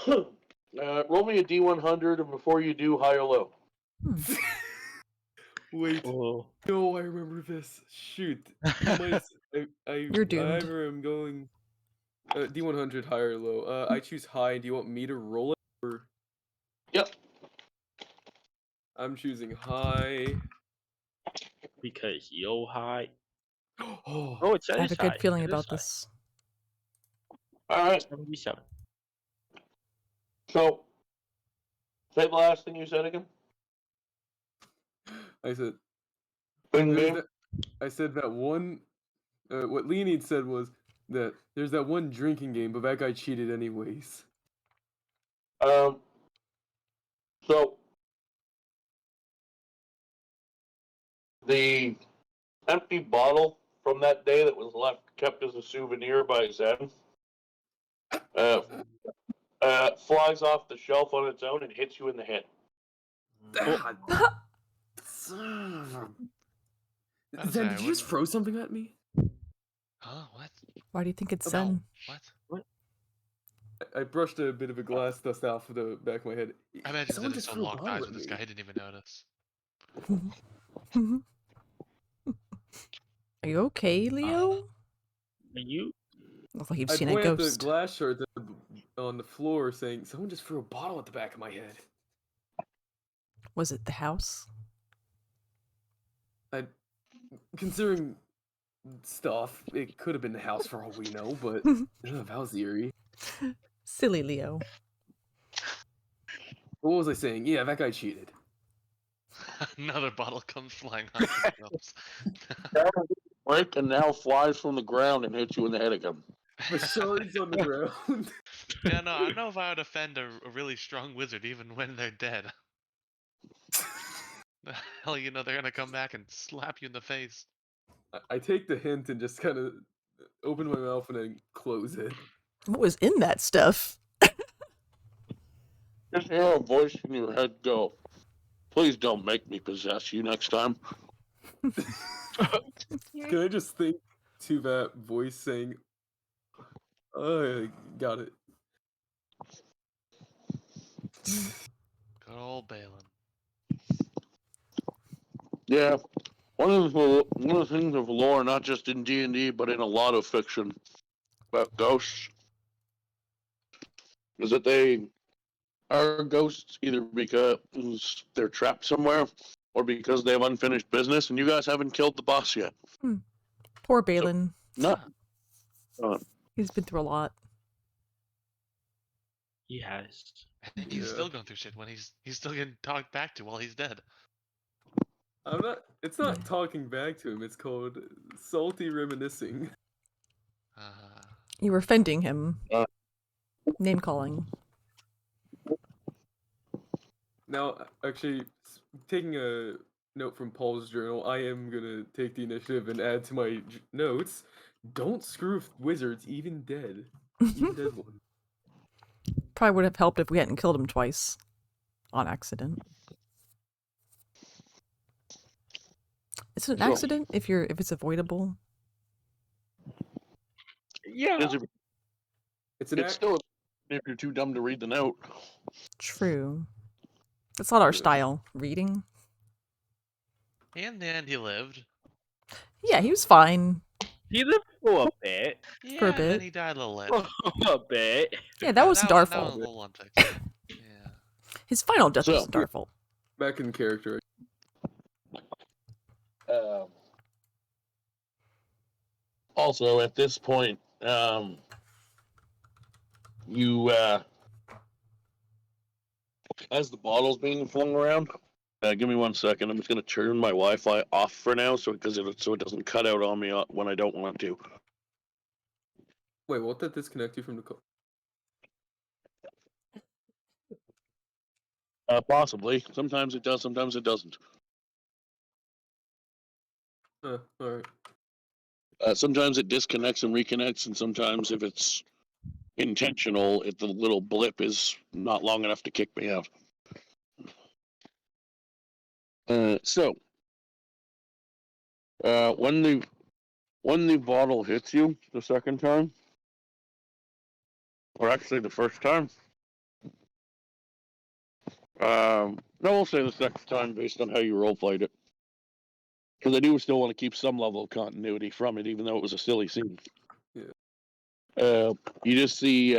Roll me a D100, and before you do, high or low. Wait. Oh. No, I remember this. Shoot. You're doomed. I ever am going D100 high or low. I choose high. Do you want me to roll it? Or... Yep. I'm choosing high. Because yo high. Oh, It's I have a good feeling about this. All right. 77. So, say the last thing you said again. I said. Name? I said that one. What Leonid said was that there's that one drinking game, but that guy cheated anyways. So the empty bottle from that day that was kept as a souvenir by Zen, flies off the shelf on its own and hits you in the head. Zen, did you just throw something at me? Huh? What? Why do you think it's Zen? What? I brushed a bit of a glass dust off of the back of my head. I imagine Someone that it's just so threw a locked bottle eyes at with this me. guy. I didn't even notice. Are you okay, Leo? Are you? Looks like you've I seen a point at the ghost. glass shards on the floor saying, someone just threw a bottle at the back of my head. Was it the house? Considering stuff, it could have been the house for all we know, but that was eerie. Silly Leo. What was I saying? Yeah, that guy cheated. Another bottle comes flying off the shelves. Break and now flies from the ground and hits you in the head again. The shards on the ground. Yeah, no, I don't know if I would offend a really strong wizard even when they're dead. The hell, you know they're gonna come back and slap you in the face. I take the hint and just kind of open my mouth and then close it. What was in that stuff? Just hear a voice in your head go, please don't make me possess you next time. Can I just think to that voice saying, oh, I got it. Good old Balin. Yeah, one of the things of lore, not just in D&D, but in a lot of fiction about ghosts, is that they are ghosts either because they're trapped somewhere or because they have unfinished business, and you guys haven't killed the boss yet. Poor Balin. No. He's been through a lot. He has. And he's Yeah. still going through shit when he's still getting talked back to while he's dead. I'm not. It's not talking back to him. It's called salty reminiscing. You were offending him. Uh. Name calling. Now, actually, taking a note from Paul's journal, I am gonna take the initiative and add to my notes. Don't screw with wizards, even dead. Even dead one. Probably would have helped if we hadn't killed him twice. On accident. Is it an So- accident if it's avoidable? Yeah. It's an It's still if you're too dumb to read the note. True. That's not our Yeah. style. Reading. And then he lived. Yeah, he was fine. He lived for a bit. Yeah, For a and then bit. he died a little later. For a bit. Yeah, that wasn't our That was fault. a little unfixed. Yeah. His final death So- wasn't our fault. back in character. Also, at this point, you as the bottle's being flung around. Give me 1 second. I'm just gonna turn my Wi-Fi off for now, so it doesn't cut out on me when I don't want to. Wait, won't that disconnect you from the call? Possibly. Sometimes it does. Sometimes it doesn't. Alright. Sometimes it disconnects and reconnects, and sometimes if it's intentional, the little blip is not long enough to kick me out. So, when the bottle hits you the second time, or actually the first time, no, we'll say the second time based on how you roleplayed it, because I do still want to keep some level of continuity from it, even though it was a silly scene. Yeah. You just see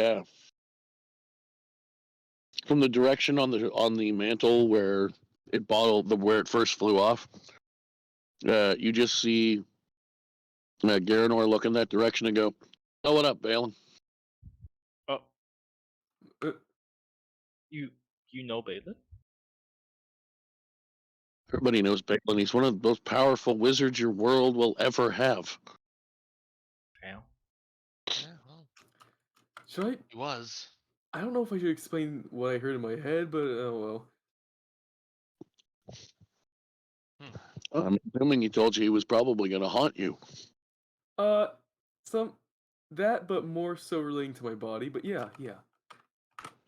from the direction on the mantle where where it first flew off. You just see Garanor look in that direction and go, "Oh, what up, Balin?" Oh. You know Balin? Everybody knows Balin. He's one of the most powerful wizards your world will ever have. Now. Yeah, well, Should I? he was. I don't know if I should explain what I heard in my head, but oh well. I'm assuming he told you he was probably going to haunt you. Some that, but more so relating to my body. But yeah.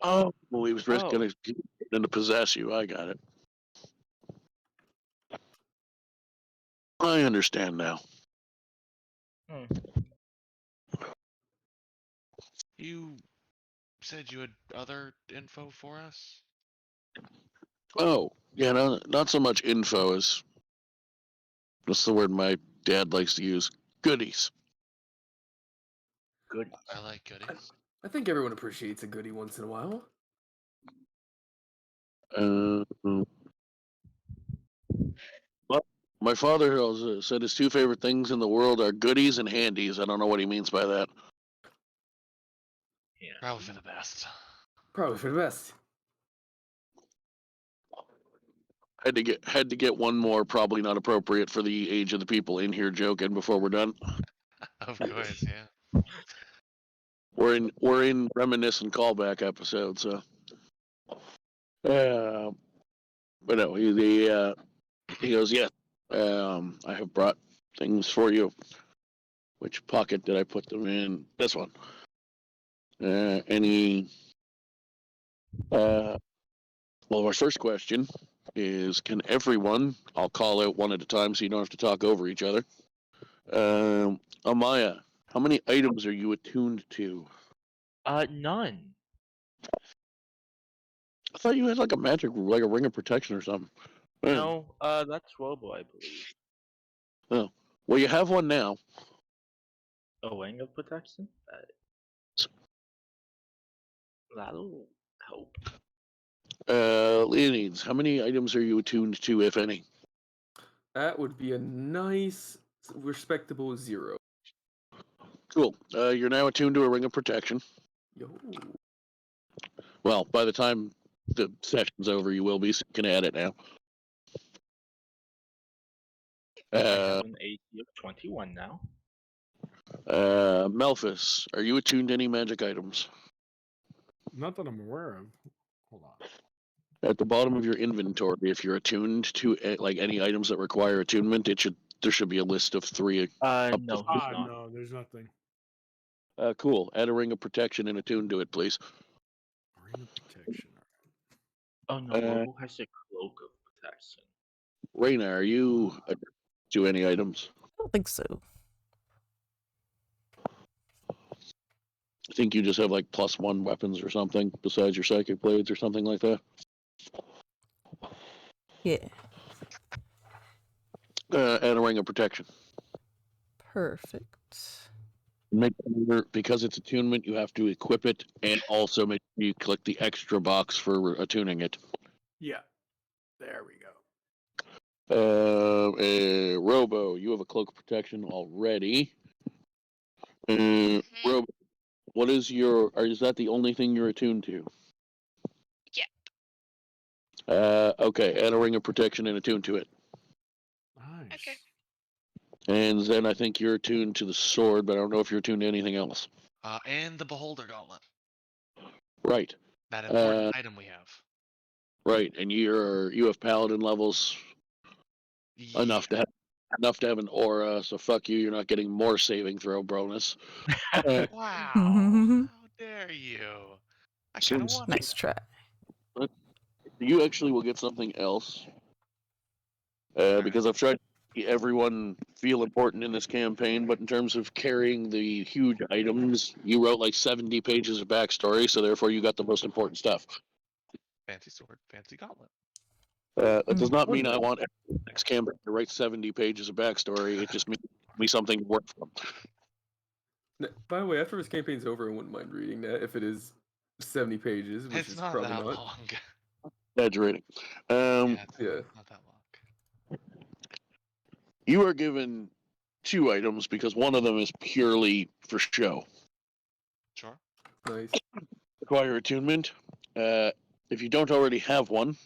Oh, well, he was Oh. going to possess you. I got it. I understand now. You said you had other info for us? Oh, yeah, no, not so much info as that's the word my dad likes to use. Goodies. Good. I like goodies. I think everyone appreciates a goodie once in a while. Well, my father said his two favorite things in the world are goodies and handies. I don't know what he means by that. Yeah. Probably for the best. Probably for the best. Had to get one more, probably not appropriate for the age of the people in here joking before we're done. Of course, yeah. We're in reminiscent callback episode, so. But no, he goes, yeah. I have brought things for you. Which pocket did I put them in? This one. Well, our first question is, can everyone, I'll call out one at a time so you don't have to talk over each other. Amaya, how many items are you attuned to? None. I thought you had like a magic, like a ring of protection or something. No, that's Robo, I believe. Oh, well, you have one now. A wing of protection? That'll help. Leonines, how many items are you attuned to, if any? That would be a nice, respectable 0. Cool. You're now attuned to a ring of protection. Yo. Well, by the time the session's over, you will be. So you can add it now. I have an AC of 21 now. Melfice, are you attuned to any magic items? Not that I'm aware of. Hold on. At the bottom of your inventory, if you're attuned to like any items that require attunement, there should be a list of 3. No, to- he's not. No, there's nothing. Cool. Add a ring of protection and attune to it, please. Ring of protection. Oh no, Robo has a cloak of protection. Reina, are you attuned to any items? I don't think so. I think you just have like +1 weapons or something besides your psychic blades or something like that. Yeah. Add a ring of protection. Perfect. Make sure, because it's attunement, you have to equip it and also make sure you click the extra box for attuning it. Yeah. There we go. Robo, you have a cloak of protection already. Robo, what is your? Is that the only thing you're attuned to? Yeah. Okay. Add a ring of protection and attune to it. Nice. Okay. And then I think you're attuned to the sword, but I don't know if you're attuned to anything else. And the Beholder Gauntlet. Right. That important item we have. Right. And you have paladin levels enough to have an aura. So fuck you. You're not getting more saving throw bonus. Wow. How dare you? I kind of Since- want Nice try. You actually will get something else. Because I've tried to make everyone feel important in this campaign, but in terms of carrying the huge items, you wrote like 70 pages of backstory, so therefore you got the most important stuff. fancy sword, fancy gauntlet. That does not mean I want every next campaign to write 70 pages of backstory. It just means me something to work from. By the way, after this campaign's over, I wouldn't mind reading that if it is 70 pages, which It's is not probably that not. long. Exaggerating. Yeah, it's Yeah. not that long. You are given 2 items because one of them is purely for show. Sure. Nice. Require attunement. If you don't already have one,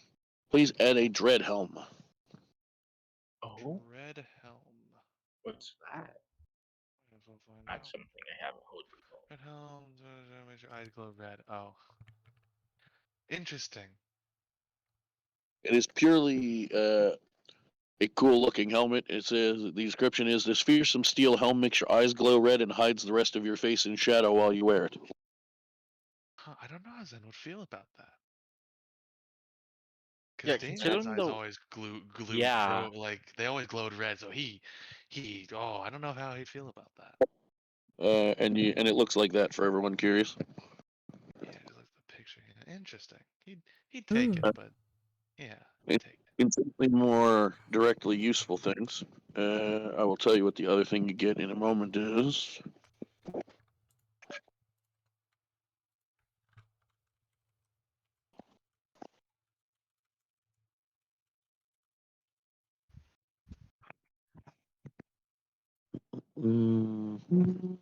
please add a dread helm. Oh, Red helm. what's that? That's something I haven't heard before. Red helm. Make sure eyes glow red. Oh. Interesting. It is purely a cool looking helmet. It says the description is this fearsome steel helm makes your eyes glow red and hides the rest of your face in shadow while you wear it. Huh, I don't know how Zen would feel about that. Yeah, Because Dane's considering eyes the- always Yeah. like they always glowed red, so I don't know how he'd feel about that. And it looks like that for everyone curious. Yeah, just like the picture. Yeah, interesting. He'd take it, but yeah, he'd take it. In something more directly useful things, I will tell you what the other thing you get in a moment is. Mhm.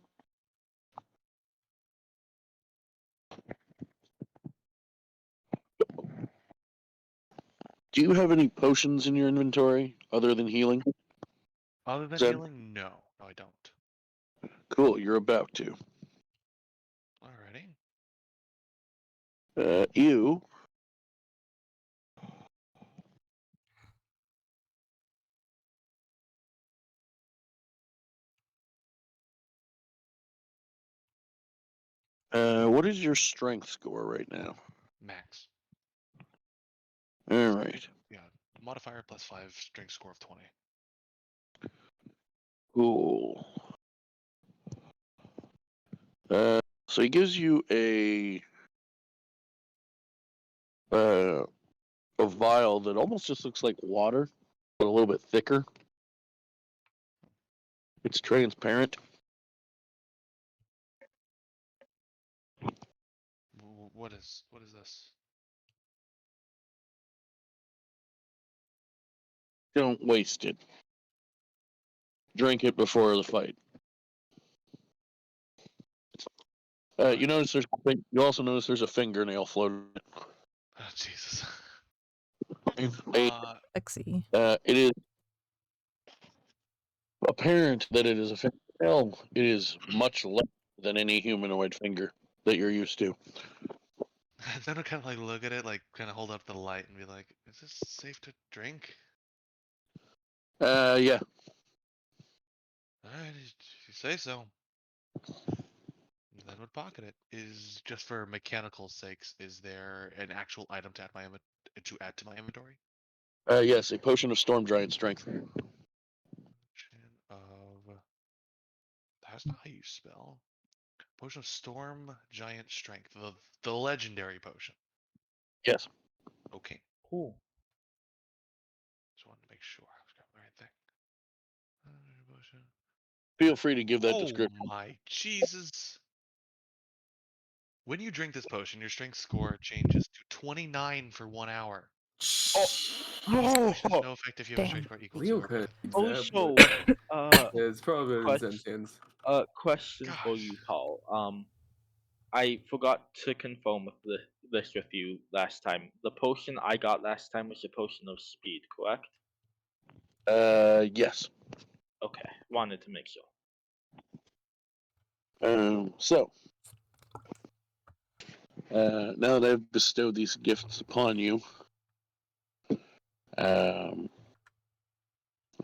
Do you have any potions in your inventory other than healing? Other than Zen? healing, no, I don't. Cool, you're about to. Alrighty. You what is your strength score right now? Max. All right. Yeah. Modifier +5, strength score of 20. Cool. So he gives you a vial that almost just looks like water, but a little bit thicker. It's transparent. What is this? Don't waste it. Drink it before the fight. You notice you also notice there's a fingernail floating. Oh, Jesus. Sexy. It is apparent that it is a fingernail. It is much less than any humanoid finger that you're used to. Then I kind of like look at it, like kind of hold up the light and be like, "Is this safe to drink?" Yeah. All right, if you say so. Then would pocket it. Is just for mechanical sakes. Is there an actual item to add to my inventory? Yes, a potion of storm giant strength. Potion of. That's not how you spell. Potion of storm giant strength. The legendary potion. Yes. Okay. Cool. Just wanted to make sure I was got the right thing. Potion. Feel free to give that Oh description. my Jesus! When you drink this potion, your strength score changes to 29 for 1 hour. This potion has no effect if you have a strength score equal Leo to or kind better. of Also, yeah, it's probably better than quest- Zentan's. question for you, Paul. I forgot to confirm with this with you last time. The potion I got last time was a potion of speed, correct? Yes. Okay, wanted to make sure. So, now that I've bestowed these gifts upon you, I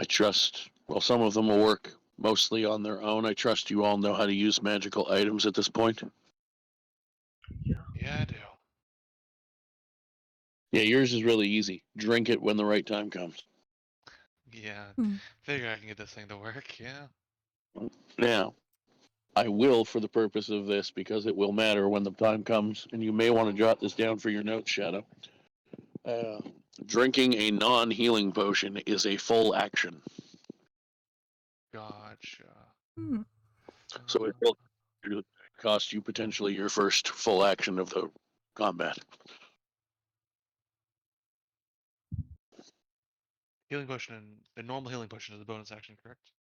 trust, well, some of them will work mostly on their own. I trust you all know how to use magical items at this point. Yeah, I do. Yeah, yours is really easy. Drink it when the right time comes. Yeah, figure I can get this thing to work. Yeah. Now, I will for the purpose of this because it will matter when the time comes, and you may want to jot this down for your notes, Shadow. Drinking a non-healing potion is a full action. Gotcha. So it will cost you potentially your first full action of the combat. Healing potion and a normal healing potion is a bonus action, correct?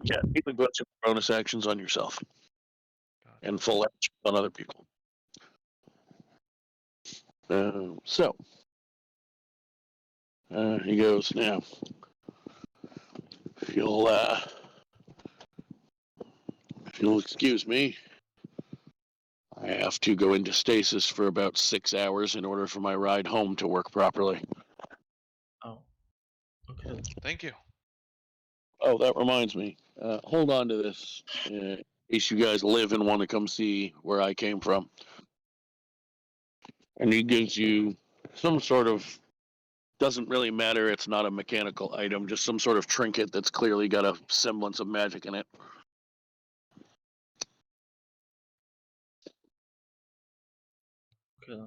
Yeah, healing potion bonus actions on yourself and full action on other people. He goes, now, if you'll excuse me, I have to go into stasis for about 6 hours in order for my ride home to work properly. Oh. Okay. Thank you. Oh, that reminds me. Hold on to this in case you guys live and want to come see where I came from. And he gives you some sort of, doesn't really matter, it's not a mechanical item, just some sort of trinket that's clearly got a semblance of magic in it. Okay.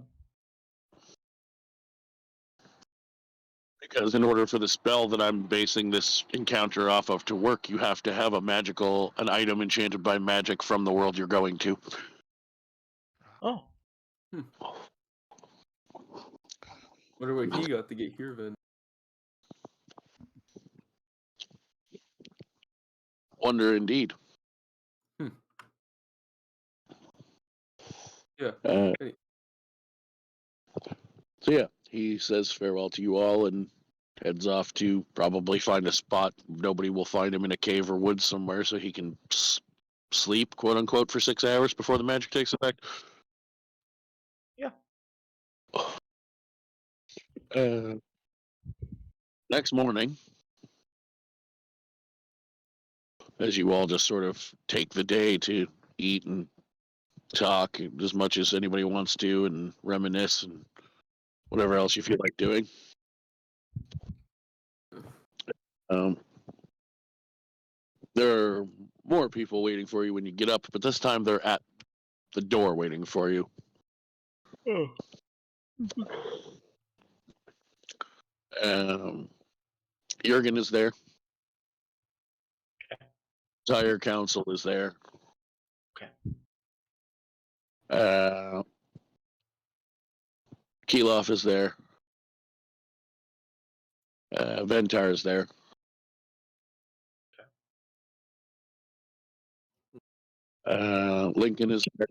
Because in order for the spell that I'm basing this encounter off of to work, you have to have an item enchanted by magic from the world you're going to. Oh. Wonder what he got to get here then. Wonder indeed. Yeah. So yeah, he says farewell to you all and heads off to probably find a spot. Nobody will find him in a cave or woods somewhere, so he can sleep, quote unquote, for 6 hours before the magic takes effect. Yeah. Next morning, as you all just sort of take the day to eat and talk as much as anybody wants to and reminisce and whatever else you feel like doing. There are more people waiting for you when you get up, but this time they're at the door waiting for you. Oh. Jurgen is there. Entire council is there. Okay. Keeloff is there. Ventar is there. Lincoln is there.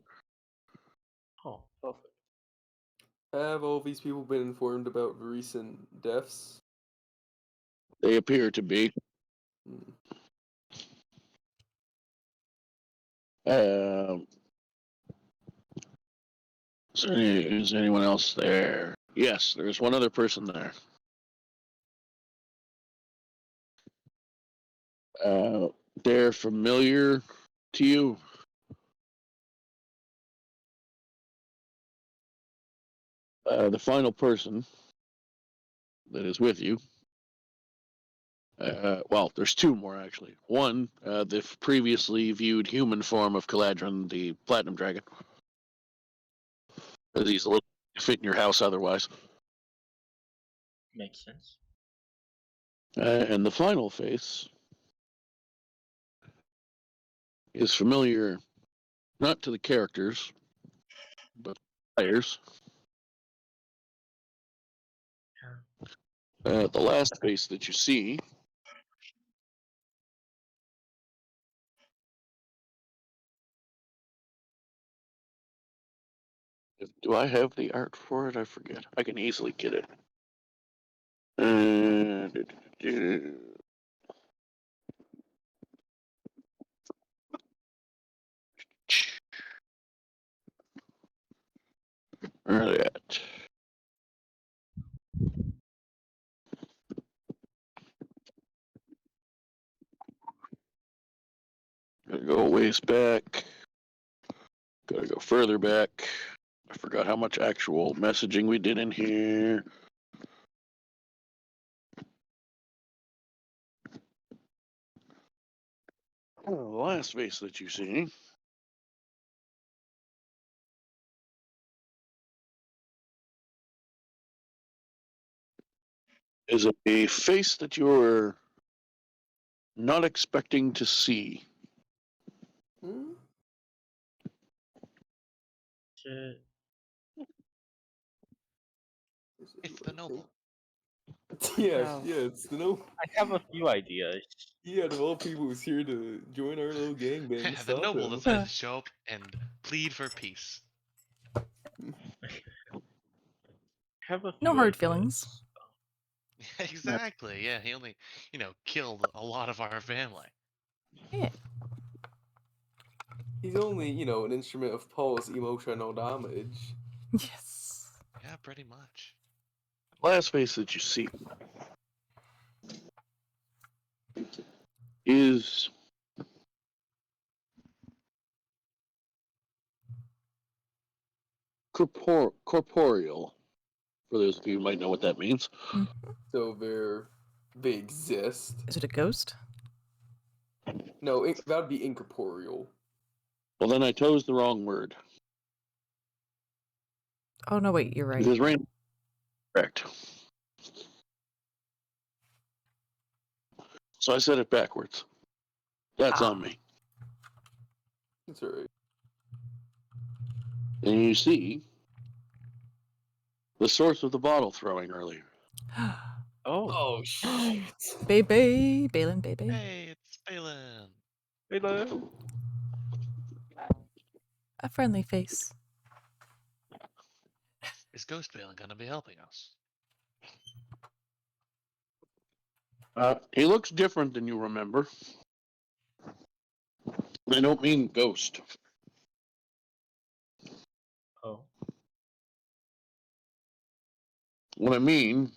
Have all these people been informed about recent deaths? They appear to be. Hmm. Is anyone else there? Yes, there's one other person there. They're familiar to you. The final person that is with you. Well, there's two more actually. One, the previously viewed human form of Caladron, the Platinum Dragon. Because he's a little fit in your house otherwise. Makes sense. And the final face is familiar not to the characters, but players. The last face that you see do I have the art for it? I forget. I can easily get it. Where are they at? Gotta go a ways back. Gotta go further back. I forgot how much actual messaging we did in here. The last face that you see is a face that you're not expecting to see. Hmm? Shit. It's the noble. Yeah, it's the no. I have a few ideas. He out of all people who's here to join our little gangbang to The stop noble him. decided to show up and plead for peace. Have a few No hard ideas. feelings. Exactly. Yeah, he only, killed a lot of our family. Yeah. He's only, an instrument of Paul's emotional damage. Yes. Yeah, pretty much. Last face that you see is corporeal. For those of you who might know what that means. So they exist. Is it a ghost? No, that would be incorporeal. Well, then I chose the wrong word. Oh no, wait, you're right. Because Reina, correct. So I said it backwards. That's on me. That's alright. And you see the source of the bottle throwing earlier. Oh shit! Baby, Balin, baby. Hey, it's Balin. Hello. A friendly face. Is Ghost Balin gonna be helping us? He looks different than you remember. I don't mean ghost. Oh. What I mean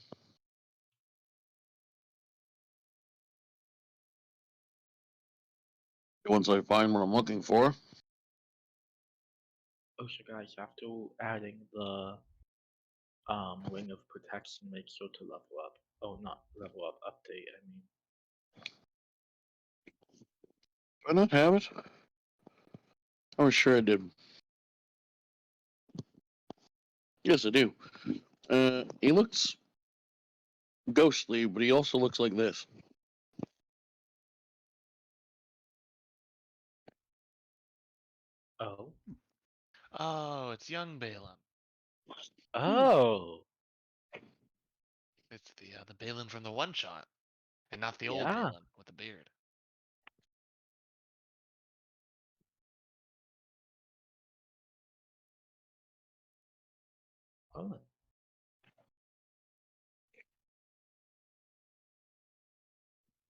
once I find what I'm looking for. Oh, so guys, after adding the ring of protection, make sure to level up. Oh, not level up, update. I mean, Do I not have it? I was sure I did. Yes, I do. He looks ghostly, but he also looks like this. oh, Oh, it's young Balin. oh, It's the Balin from the one shot, and not the old yeah. Balin with the beard. fun.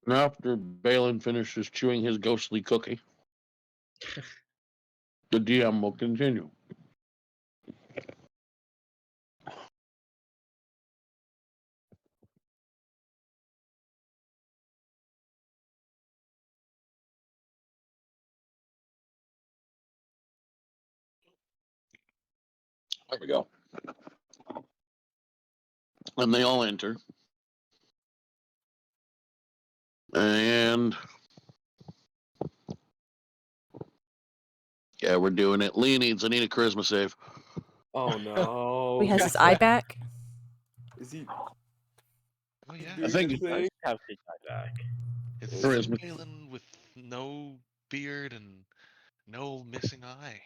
And after Balin finishes chewing his ghostly cookie, the DM will continue. There we go. And they all enter. And yeah, we're doing it. Leonins, I need a charisma save. Oh no. He has his eye back. Is he? Oh yeah. I think doing it's a thing? Have his eye back. It's Charisma. Balin with no beard and no missing eye.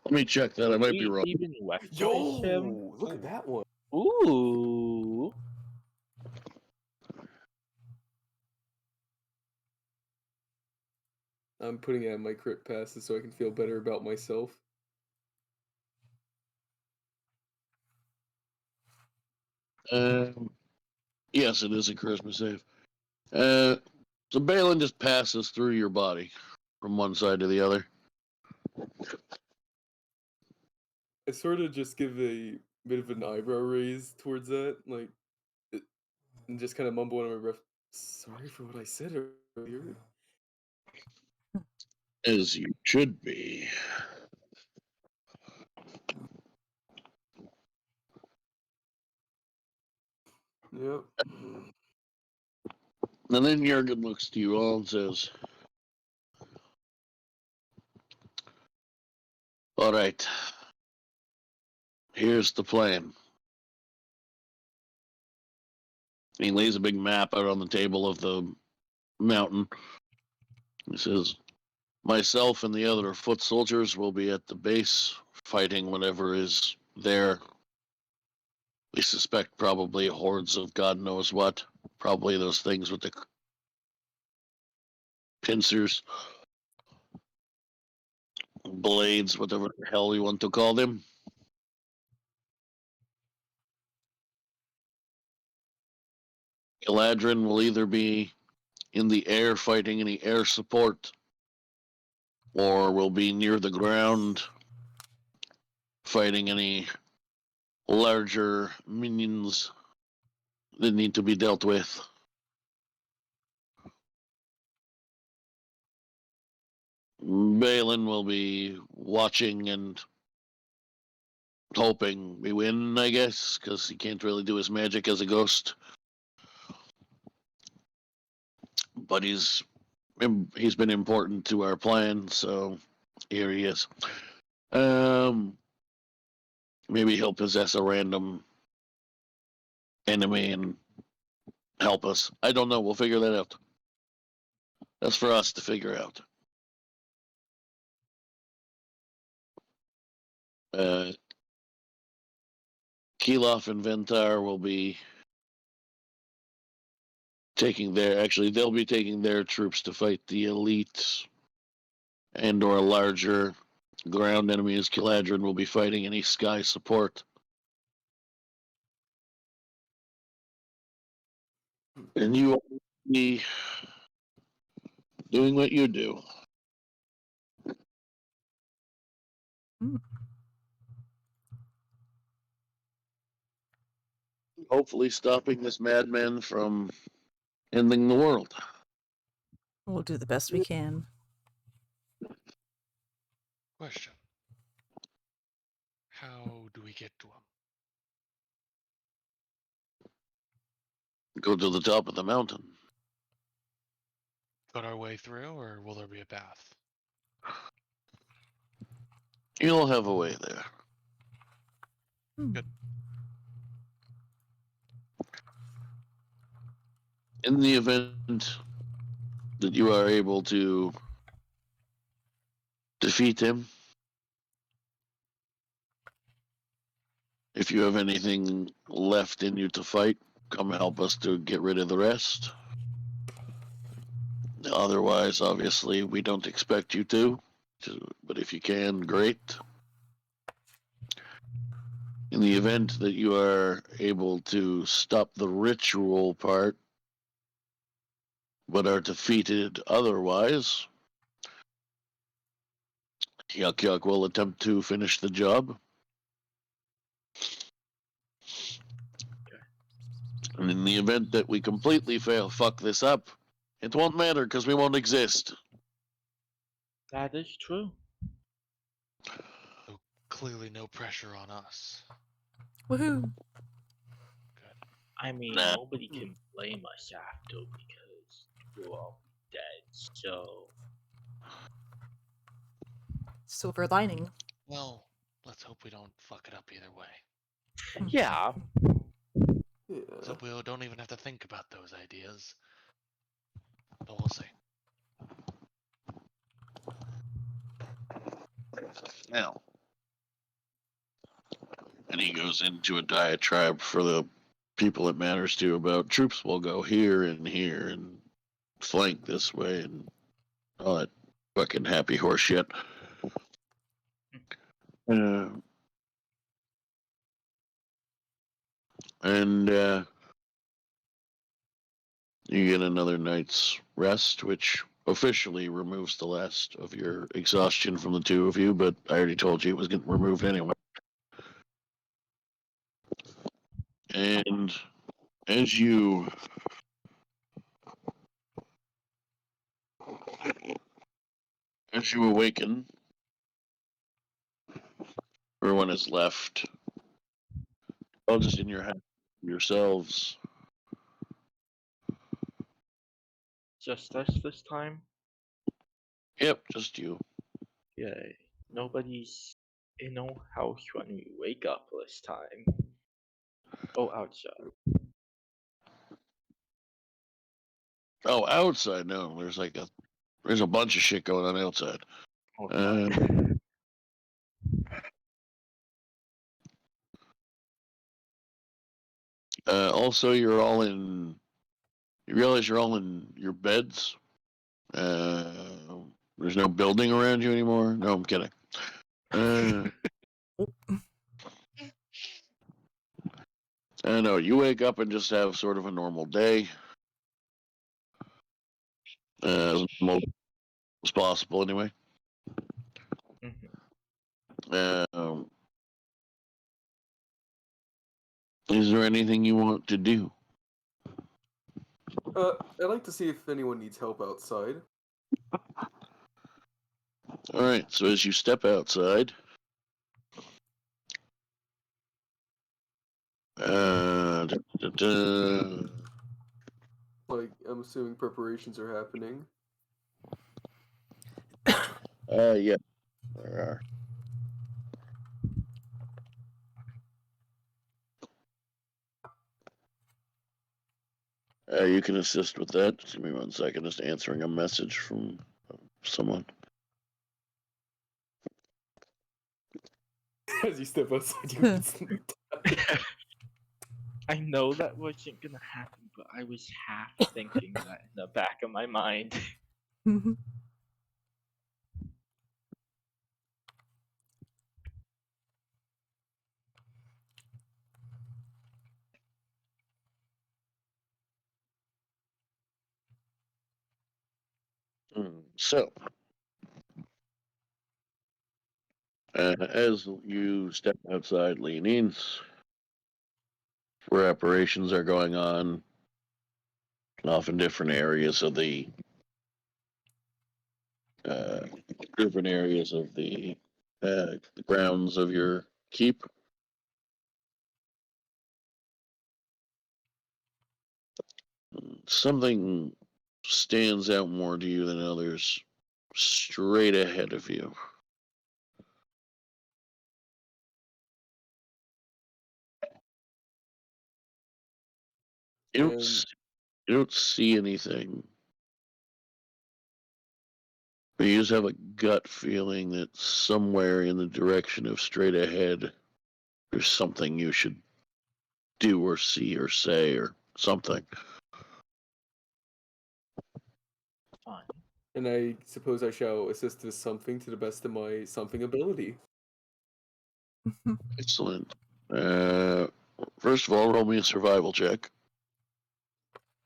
Let me check that. I might be We wrong. even weaponize Yo, him. look at that one. Ooh. I'm putting it on my crit passes so I can feel better about myself. Yes, it is a charisma save. So Balin just passes through your body from one side to the other. I sort of just give a bit of an eyebrow raise towards that, like, and just kind of mumble under my breath, sorry for what I said earlier. As you should be. Yep. And then Jurgen looks to you all and says, all right, here's the plan. He lays a big map out on the table of the mountain. He says, myself and the other foot soldiers will be at the base fighting whatever is there. We suspect probably hordes of God knows what. Probably those things with the pincers, blades, whatever the hell you want to call them. Galadrin will either be in the air fighting any air support, or will be near the ground fighting any larger minions that need to be dealt with. Balin will be watching and hoping we win, I guess, because he can't really do his magic as a ghost. But he's been important to our plan, so here he is. Maybe he'll possess a random enemy and help us. I don't know. We'll figure that out. That's for us to figure out. Keloff and Ventar will be they'll be taking their troops to fight the elite and or larger ground enemies. Galadrin will be fighting any sky support. And you will be doing what you do. Mm. Hopefully stopping this madman from ending the world. We'll do the best we can. Question. How do we get to him? Go to the top of the mountain. Cut our way through, or will there be a path? You'll have a way there. Good. In the event that you are able to defeat him, if you have anything left in you to fight, come help us to get rid of the rest. Otherwise, obviously, we don't expect you to, but if you can, great. In the event that you are able to stop the ritual part, but are defeated otherwise, Hyuck will attempt to finish the job. And in the event that we completely fuck this up, it won't matter because we won't exist. That is true. So clearly no pressure on us. Woohoo! I mean, Nah. nobody can blame us after because we're all dead, so... Silver lining. Well, let's hope we don't fuck it up either way. Yeah, Yeah. So we don't even have to think about those ideas. But we'll see. Now, and he goes into a diatribe for the people it matters to about troops will go here and flank this way and all that fucking happy horse shit. And you get another night's rest, which officially removes the last of your exhaustion from the two of you, but I already told you it was getting removed anyway. And as you awaken, everyone is left all just in your head yourselves. just us this time. Yep, just you. Yay. Nobody's in our house when we wake up this time. Oh, outside. Oh, outside, no. There's a bunch of shit going on outside. Oh, Uh, fine. Also, you realize you're all in your beds. There's no building around you anymore. No, I'm kidding. I know, you wake up and just have sort of a normal day. As normal as possible, anyway. Mhm. Is there anything you want to do? I'd like to see if anyone needs help outside. All right, so as you step outside, Like, I'm assuming preparations are happening. yeah, there are. You can assist with that. Just give me 1 second. Just answering a message from someone. As you step outside, you instantly die. I know that wasn't gonna happen, but I was half thinking that in the back of my mind. So, as you step outside Leonins, preparations are going on, often different areas of the grounds of your keep. Something stands out more to you than others straight ahead of you. You don't see anything, but you just have a gut feeling that somewhere in the direction of straight ahead, there's something you should do or see or say or something. Fine. And I suppose I shall assist with something to the best of my something ability. Excellent. First of all, roll me a survival check.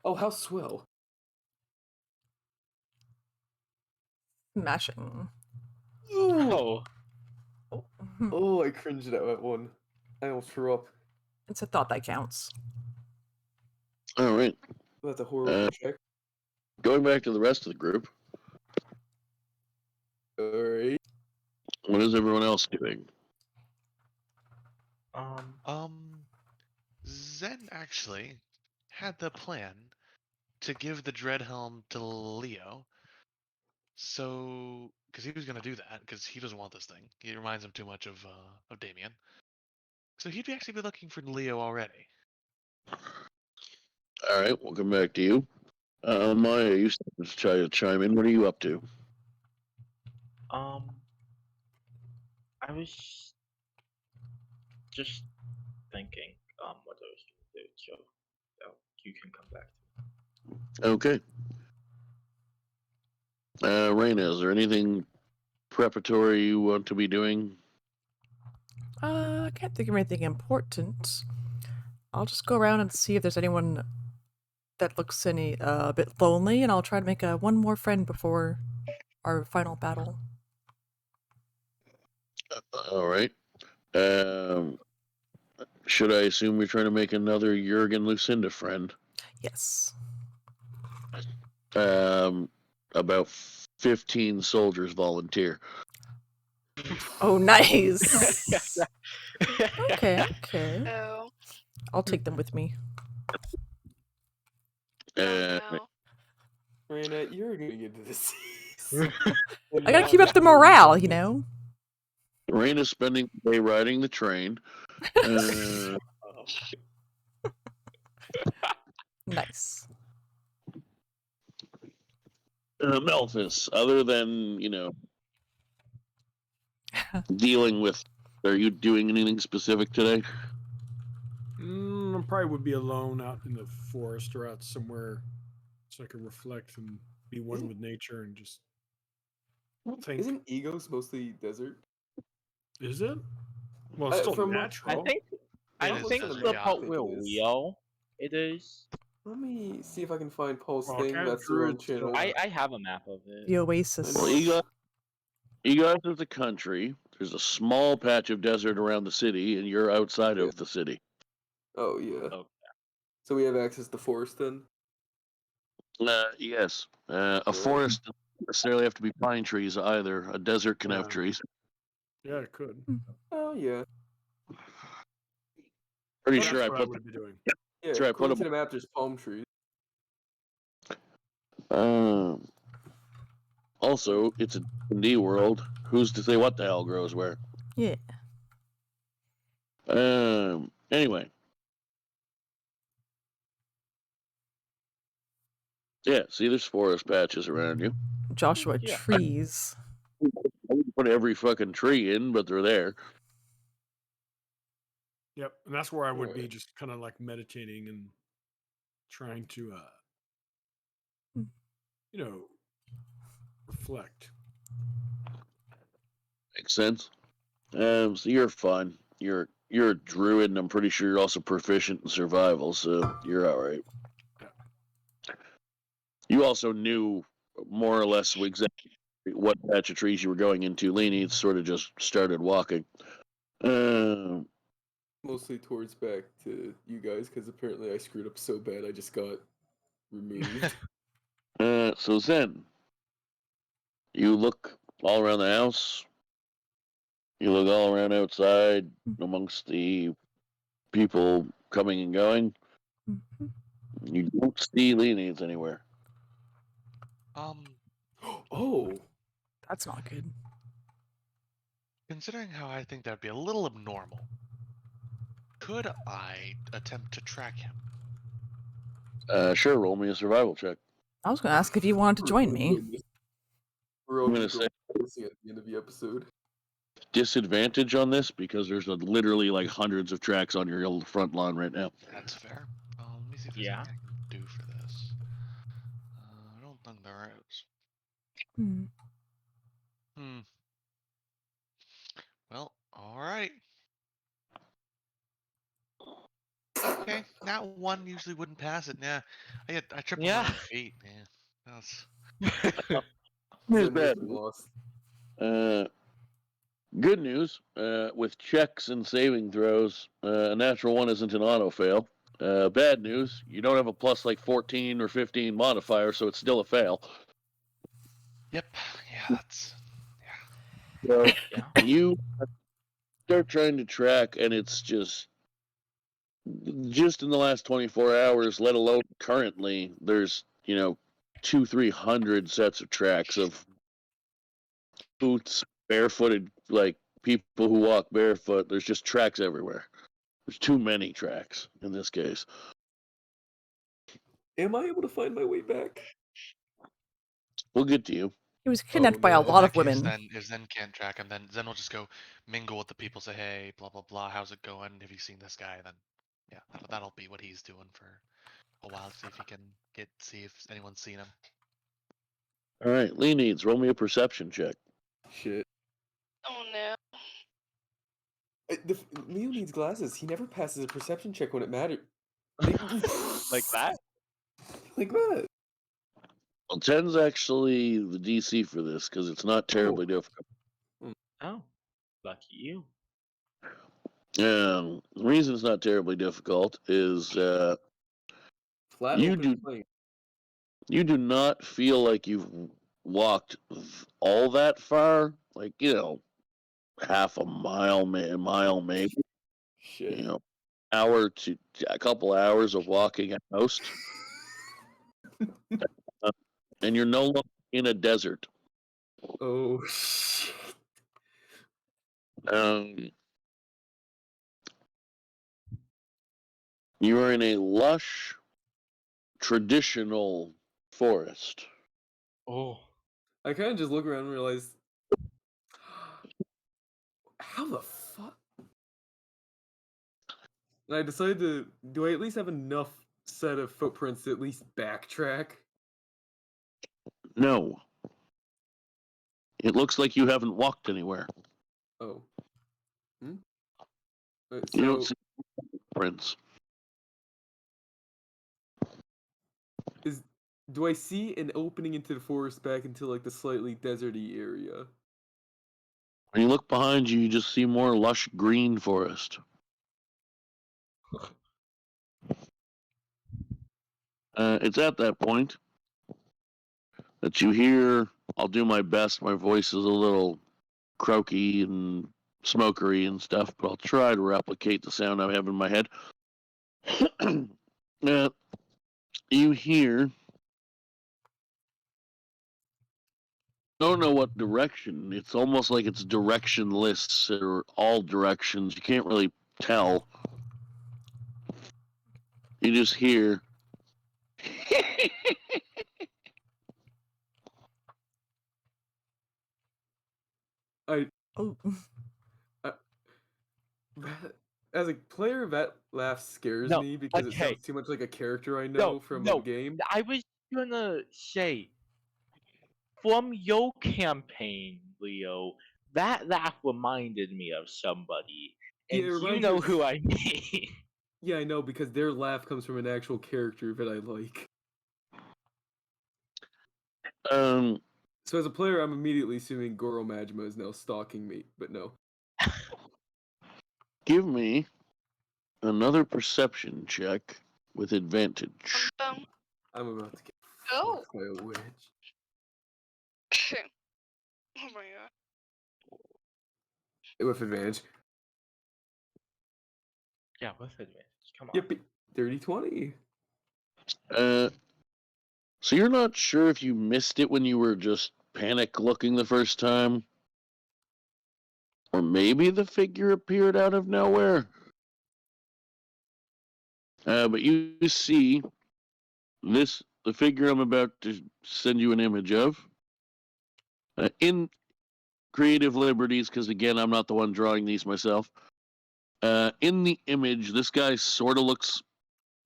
Oh, how swell. Smashing. Oh, Oh, Oh, I cringed at that one. I almost threw up. it's a thought that counts. All right. That's a horrible check. Going back to the rest of the group, Alright. what is everyone else doing? Zen actually had the plan to give the Dreadhelm to Leo. So, because he was gonna do that, because he doesn't want this thing. He reminds him too much of Damien. So he'd actually be looking for Leo already. All right, we'll come back to you. Maya, you try to chime in. What are you up to? I was just thinking, what I was gonna do, so you can come back to me. Okay. Reina, is there anything preparatory you want to be doing? I can't think of anything important. I'll just go around and see if there's anyone that looks a bit lonely, and I'll try to make one more friend before our final battle. All right. Should I assume you're trying to make another Jurgen Lucinda friend? Yes. About 15 soldiers volunteer. Oh, nice. Okay. Oh, I'll take them with me. oh no. Reina, you're gonna get to this. I gotta keep up the morale, you know? Reina's spending the day riding the train. Nice. Melfice, other than, dealing with, are you doing anything specific today? I probably would be alone out in the forest or out somewhere so I could reflect and be one with nature and just think. Isn't Egos mostly desert? Is it? Well, it's still from what- natural. I It is think desert, the yeah. part I think where it is. Leo it is. Let me see if I can find Paul's Well, thing. kind of That's their own druids, channel. I have a map of it. The Oasis. Well, Egos is the country. There's a small patch of desert around the city, and you're outside of the city. Oh yeah. Okay. So we have access to forest then. Yes. A Alright. forest doesn't necessarily have to be pine trees either. A desert can have Yeah. trees. Yeah, it could. Oh yeah. Pretty That's sure I what I put would be doing. Yeah. Sure, I put According to them- the map, there's palm trees. Also, it's a D&D world. Who's to say what the hell grows where? Yeah. Anyway. Yeah, see, there's forest patches around you. Joshua Yeah. trees. I wouldn't put every fucking tree in, but they're there. Yep, and that's where I would be, Alright. just kind of like meditating and trying to, reflect. Makes sense. So you're fine. You're a druid, and I'm pretty sure you're also proficient in survival, so you're all right. You also knew more or less exactly what patch of trees you were going into. Leonin sort of just started walking. Mostly towards back to you guys because apparently I screwed up so bad I just got removed. So Zen, you look all around the house. You look all around outside amongst the people coming and going. You don't see Leonines anywhere. Oh, That's not good. Considering how I think that'd be a little abnormal, could I attempt to track him? Sure, roll me a survival check. I was gonna ask if you wanted to join me. We're all I'm gonna just say- going at the end of the episode. Disadvantage on this because there's literally like hundreds of tracks on your front lawn right now. That's fair. Let me see if there's Yeah. anything I can do for this. I don't think there is. Well, alright. Okay, now one usually wouldn't pass it. Yeah, I tripped on Yeah. my own feet. Yeah, that's Here's Then bad mission news. lost. Good news. With checks and saving throws, a natural one isn't an auto fail. Bad news. You don't have a plus like 14 or 15 modifier, so it's still a fail. yep. Yeah, that's So Yeah. you start trying to track, and it's just in the last 24 hours, let alone currently, there's 200-300 sets of tracks of boots, barefooted, like people who walk barefoot. There's just tracks everywhere. There's too many tracks in this case. Am I able to find my way back? We'll get to you. He was kidnapped by a no. well, lot in of that case, women. if Zen can't track him, then Zen will just go mingle with the people. Say, hey, blah blah blah. How's it going? Have you seen this guy? Then, yeah, that'll be what he's doing for a while. See if he can see if anyone's seen him. All right, Lee needs roll me a perception check. Shit. Oh no. Leo needs glasses. He never passes a perception check when it matters. Like that? Like that. Well, 10's actually the DC for this because it's not terribly difficult. Oh, lucky you. The reason it's not terribly difficult is Flat You open do- flame. you do not feel like you've walked all that far. Like half a mile, mile maybe. Shit. Hour to a couple hours of walking at most, and you're no longer in a desert. Oh shit. You are in a lush, traditional forest. Oh. I kind of just look around and realize, how the fuck? And I decided to, do I at least have enough set of footprints to at least backtrack? No. It looks like you haven't walked anywhere. Oh. You So, don't see footprints. do I see an opening into the forest back into like the slightly deserty area? When you look behind you, you just see more lush green forest. It's at that point that you hear, I'll do my best, my voice is a little croaky and smokery and stuff, but I'll try to replicate the sound I have in my head. You hear, don't know what direction. It's almost like it's directionless or all directions. You can't really tell. You just hear. Oh, As a player, that laugh scares No, me because it okay. sounds too much like a character I know from a game. I was gonna say, from your campaign, Leo, that laugh reminded me of somebody. Yeah, And it you reminds know me of- who I mean. Yeah, I know, because their laugh comes from an actual character that I like. So as a player, I'm immediately assuming Goro Majima is now stalking me, but no. Give me another perception check with advantage. Bum, I'm about to get Oh. fucked by a witch. bum. Oh my god. With advantage. Yeah, with advantage. Come on. Yep, dirty 20. So you're not sure if you missed it when you were just panic looking the first time? Or maybe the figure appeared out of nowhere? But you see the figure I'm about to send you an image of. In creative liberties, because again, I'm not the one drawing these myself. In the image, this guy sort of looks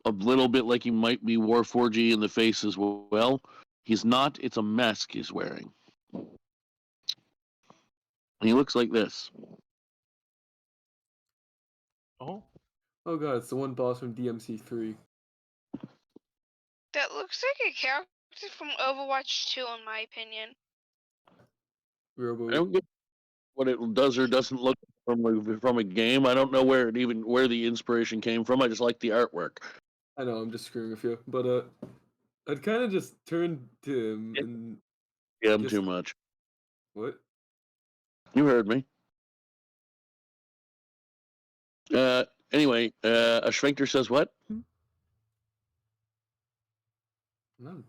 a little bit like he might be Warforged in the face as well. He's not. It's a mask he's wearing. He looks like this. Oh. Oh god, it's the one boss from DMC3. That looks like a character from Overwatch 2, in my opinion. I Robo. don't get what it does or doesn't look from a game. I don't know where the inspiration came from. I just like the artwork. I know, I'm just screwing with you, but I'd kind of just turned to him and Yeah, I'm just too much. what? You heard me. Anyway, a shrinker says what? I'm not a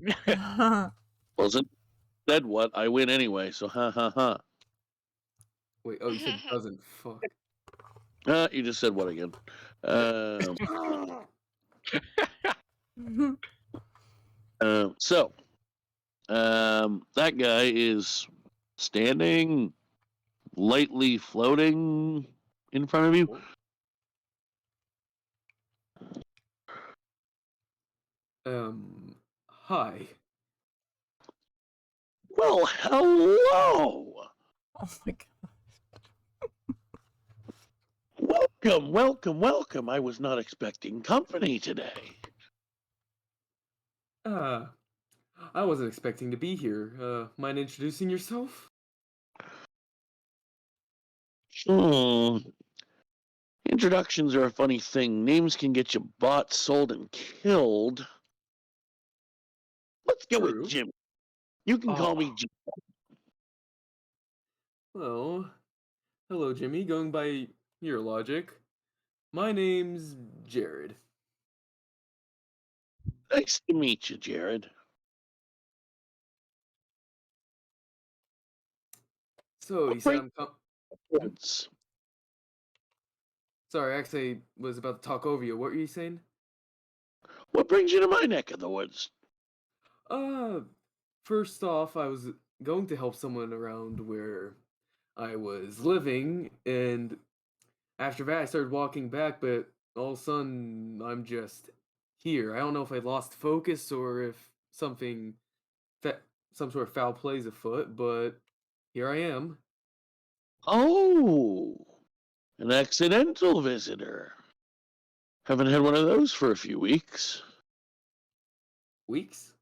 dumbass. Wasn't said what? I win anyway. So ha ha ha. Wait, oh, you said doesn't. Fuck. You just said what again? So, that guy is standing, lightly floating in front of you. Hi. Well, hello. Oh my god. Welcome, welcome, welcome. I was not expecting company today. I wasn't expecting to be here. Mind introducing yourself? Introductions are a funny thing. Names can get you bought, sold, and killed. Let's go True. with Jim. You can call me Oh. Jim. Well, hello, Jimmy. Going by your logic, my name's Jared. Nice to meet you, Jared. So, you said I'm Woods. Sorry, I actually was about to talk over you. What were you saying? What brings you to my neck of the woods? First off, I was going to help someone around where I was living, and after that, I started walking back, but all of a sudden, I'm just here. I don't know if I lost focus or if something, some sort of foul play's afoot, but here I am. Oh, an accidental visitor. Haven't had one of those for a few weeks. Weeks?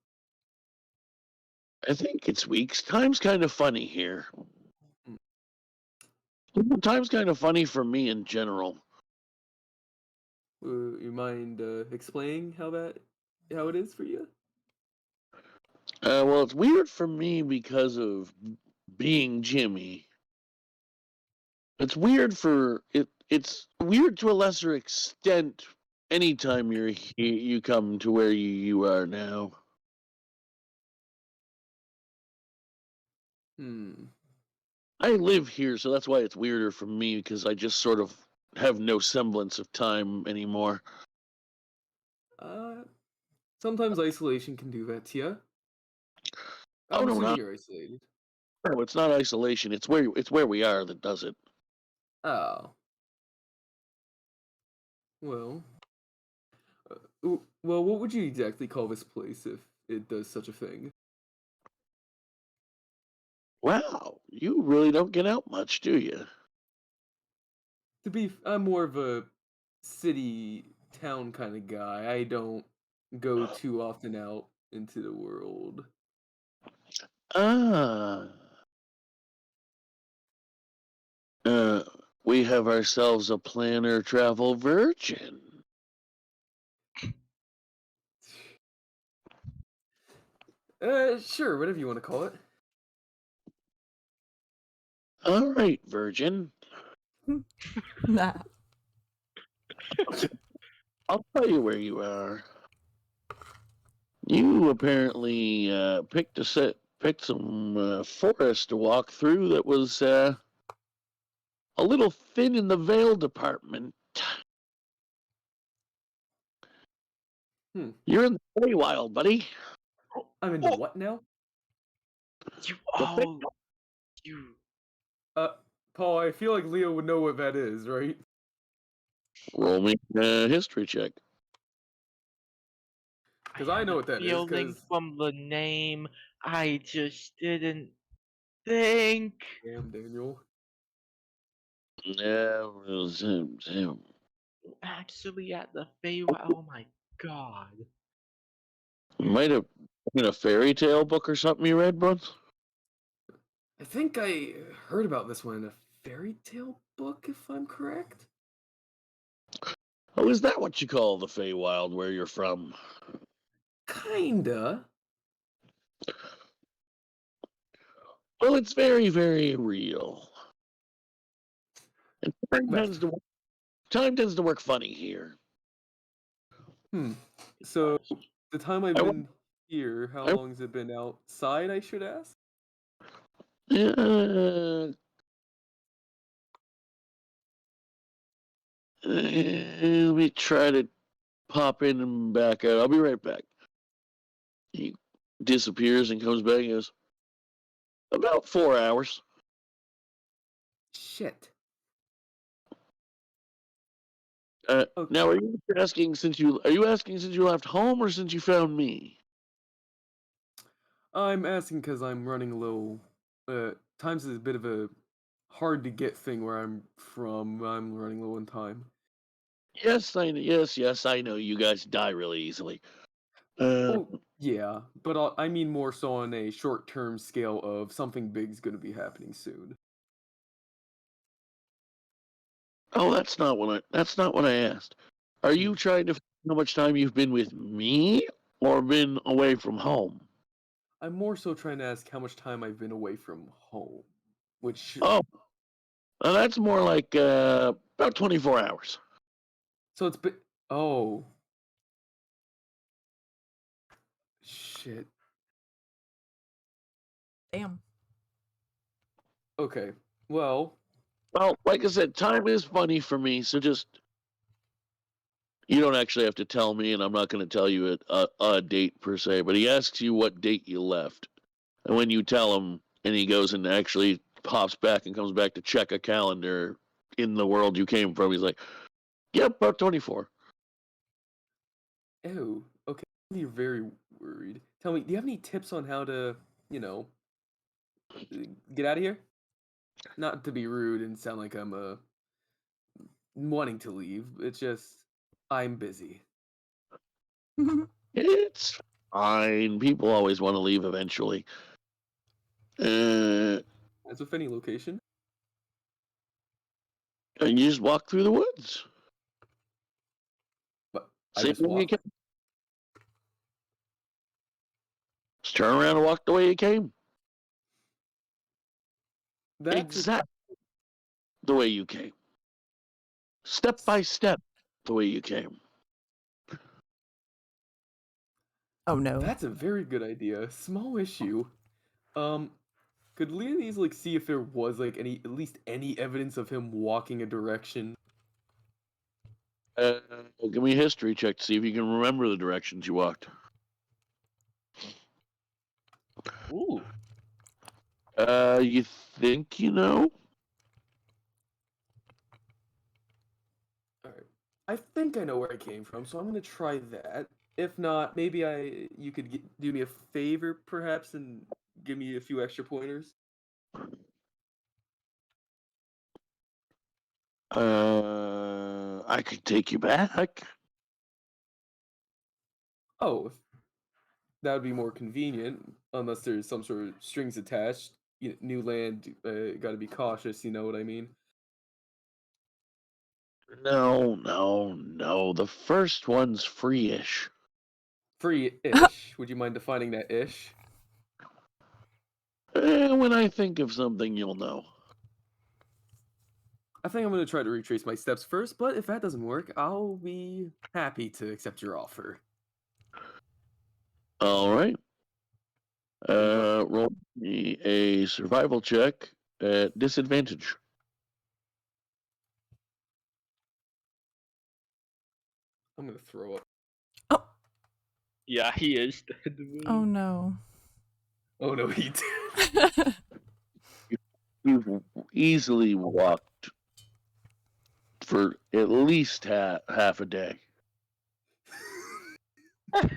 I think it's weeks. Time's kind of funny here. Time's kind of funny for me in general. You mind explaining how it is for you? Well, it's weird for me because of being Jimmy. It's weird for it. It's weird to a lesser extent. Anytime you come to where you are now. I live here, so that's why it's weirder for me because I just sort of have no semblance of time anymore. Sometimes isolation can do that to you. Oh, I'm no, assuming not. you're isolated. No, it's not isolation. It's where we are that does it. Oh. Well. Well, what would you exactly call this place if it does such a thing? Wow, you really don't get out much, do you? I'm more of a city town kind of guy. I don't go too often out into the world. Ah. We have ourselves a planner travel virgin. Sure, whatever you want to call it. All right, virgin. Nah. I'll tell you where you are. You apparently picked some forest to walk through that was a little thin in the veil department. You're in the Feywild, buddy. I'm in the what now? You. Paul, I feel like Leo would know what that is, right? Roll me a history check. Because I know what that is. Feeling from the name, I just didn't think. Damn, Daniel. actually at the Feywild? Oh my god. Might have been a fairy tale book or something you read once. I think I heard about this one in a fairy tale book, if I'm correct. Oh, is that what you call the Feywild where you're from? Kinda. Well, it's very, very real. And Well, time tends to work funny here. So the time I've I been here, how I- long has it been outside, I should ask? Let me try to pop in and back out. I'll be right back. He disappears and comes back and goes, about 4 hours. Shit. Now, Okay. are you asking since you left home or since you found me? I'm asking because I'm running a little. Times is a bit of a hard to get thing where I'm from. I'm running low on time. Yes, I know you guys die really easily. Oh, yeah, but I mean more so on a short-term scale of something big's going to be happening soon. Oh, that's not what I asked. Are you trying to find how much time you've been with me or been away from home? I'm more so trying to ask how much time I've been away from home, which Oh, that's more like about 24 hours. so it's been. Oh, shit. Damn. Okay. Well, Well, like I said, time is funny for me, so just you don't actually have to tell me, and I'm not going to tell you a date per se. But he asks you what date you left, and when you tell him, and he goes and actually pops back and comes back to check a calendar in the world you came from, he's like, "Yep, about 24." ew. Okay. You're very worried. Tell me, do you have any tips on how to, you know, get out of here? Not to be rude and sound like I'm wanting to leave. It's just I'm busy. It's fine. People always want to leave eventually. And As with any location. you just walk through the woods. But I Same just way you walk. came. Just turn around and walk the way you came. That's Exactly the way you came. Step by step, the way you came. Oh no. That's a very good idea. Small issue. Could Leonin like see if there was like at least any evidence of him walking a direction? Give me a history check to see if you can remember the directions you walked. Ooh. You think you know? All right. I think I know where I came from, so I'm gonna try that. If not, maybe you could do me a favor, perhaps, and give me a few extra pointers. I could take you back. Oh, that would be more convenient, unless there's some sort of strings attached. New land, got to be cautious. You know what I mean? No. The first one's free-ish. Free-ish. Would you mind defining that ish? When I think of something, you'll know. I think I'm gonna try to retrace my steps first, but if that doesn't work, I'll be happy to accept your offer. All right. Roll me a survival check at disadvantage. I'm gonna throw up. Oh. Yeah, he is. Oh no. Oh no, he did. You've easily walked for at least half a day.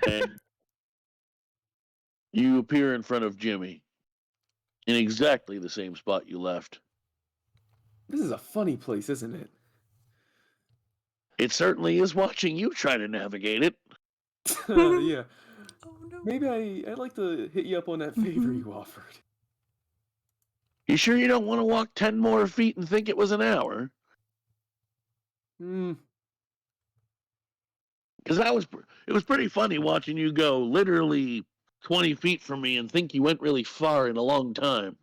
And you appear in front of Jimmy in exactly the same spot you left. This is a funny place, isn't it? It certainly is watching you try to navigate it. Yeah. Oh no. Maybe I'd like to hit you up on that favor you offered. You sure you don't want to walk 10 more feet and think it was an hour? Hmm. Because it was pretty funny watching you go literally 20 feet from me and think you went really far in a long time.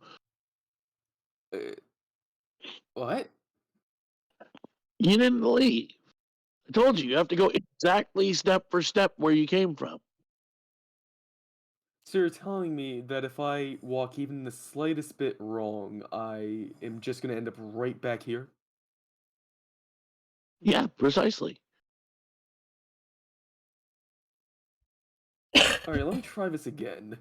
What? You didn't leave. I told you have to go exactly step for step where you came from. So you're telling me that if I walk even the slightest bit wrong, I am just gonna end up right back here? Yeah, precisely. Alright, let me try this again.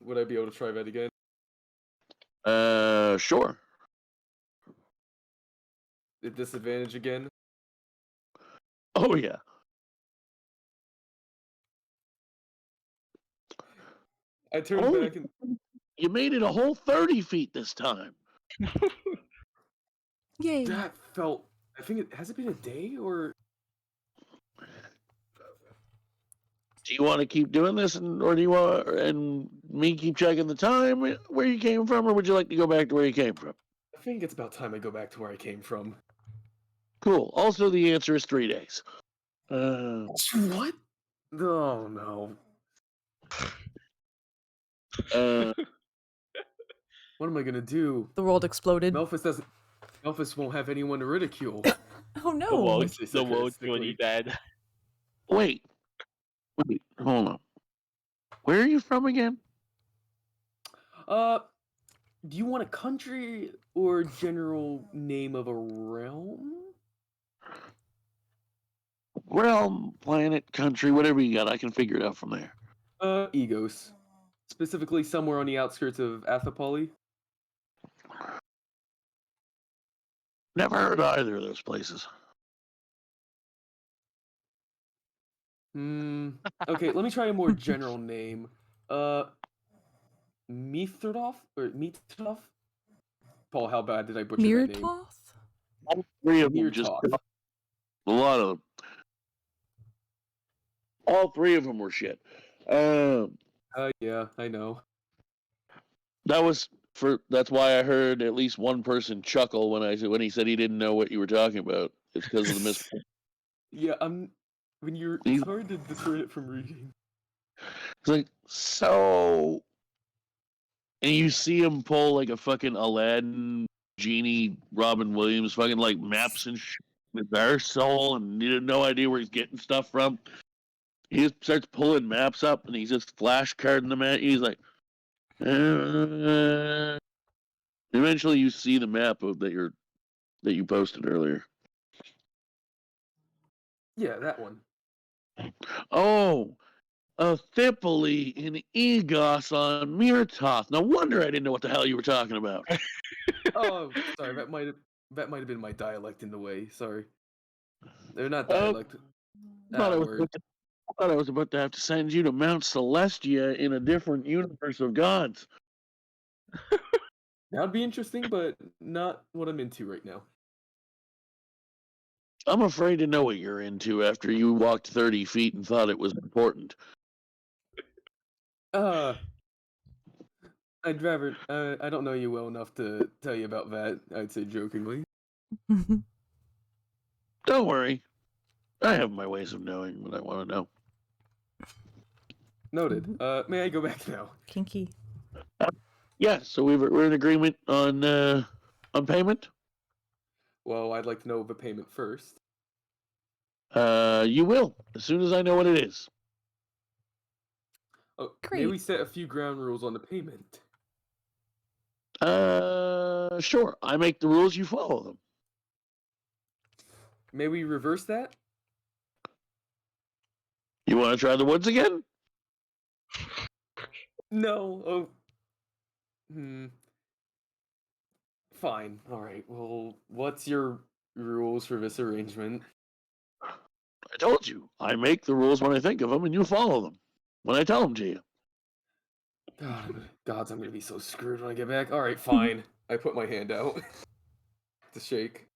Would I be able to try that again? Sure. At disadvantage again? Oh, yeah. I turned Holy back and You made it a whole 30 feet this time. Yay. that felt. I think has it been a day or? Do you want to keep doing this, or do you want and me keep checking the time where you came from, or would you like to go back to where you came from? I think it's about time I go back to where I came from. Cool. Also, the answer is 3 days. What? Oh no. What am I gonna do? The world exploded. Melfice won't have anyone to ridicule. Oh The no. world's, Say the world's really sarcastically. dead. Wait, hold on. Where are you from again? Do you want a country or general name of a realm? Realm, planet, country, whatever you got. I can figure it out from there. Egos. Specifically somewhere on the outskirts of Athapoli. Never heard of either of those places. Okay, let me try a more general name. Mithrodoff? Or Mithrodoff? Paul, how bad did I butcher that name? Mirtoth? All three of them just Mirtoth. a lot of them. All three of them were shit. Yeah, I know. That's why I heard at least one person chuckle when he said he didn't know what you were talking about. It's because of the mis. Yeah, it's hard to discern it from reading. It's like, so, and you see him pull like a fucking Aladdin genie, Robin Williams, fucking like maps and shit with their soul, and you have no idea where he's getting stuff from. He just starts pulling maps up, and he's just flashcarding them at you. He's like, eventually you see the map that you posted earlier. Yeah, that one. Oh, a Thipoli in Egos on Mirtoth. No wonder I didn't know what the hell you were talking about. Oh, sorry, that might have been my dialect in the way. Sorry. They're not dialect. I thought I was about to have to send you to Mount Celestia in a different universe of gods. That would be interesting, but not what I'm into right now. I'm afraid to know what you're into after you walked 30 feet and thought it was important. I'd rather. I don't know you well enough to tell you about that. I'd say jokingly. Don't worry. I have my ways of knowing what I want to know. Noted. May I go back now? Kinky. Yeah, so we're in agreement on payment. Well, I'd like to know the payment first. You will as soon as I know what it is. Oh, Great. may we set a few ground rules on the payment? Sure. I make the rules, you follow them. May we reverse that? You want to try the woods again? No. Oh. Fine. All right. Well, what's your rules for this arrangement? I told you. I make the rules when I think of them, and you follow them when I tell them to you. Gods, I'm gonna be so screwed when I get back. All right, fine. I put my hand out. to shake.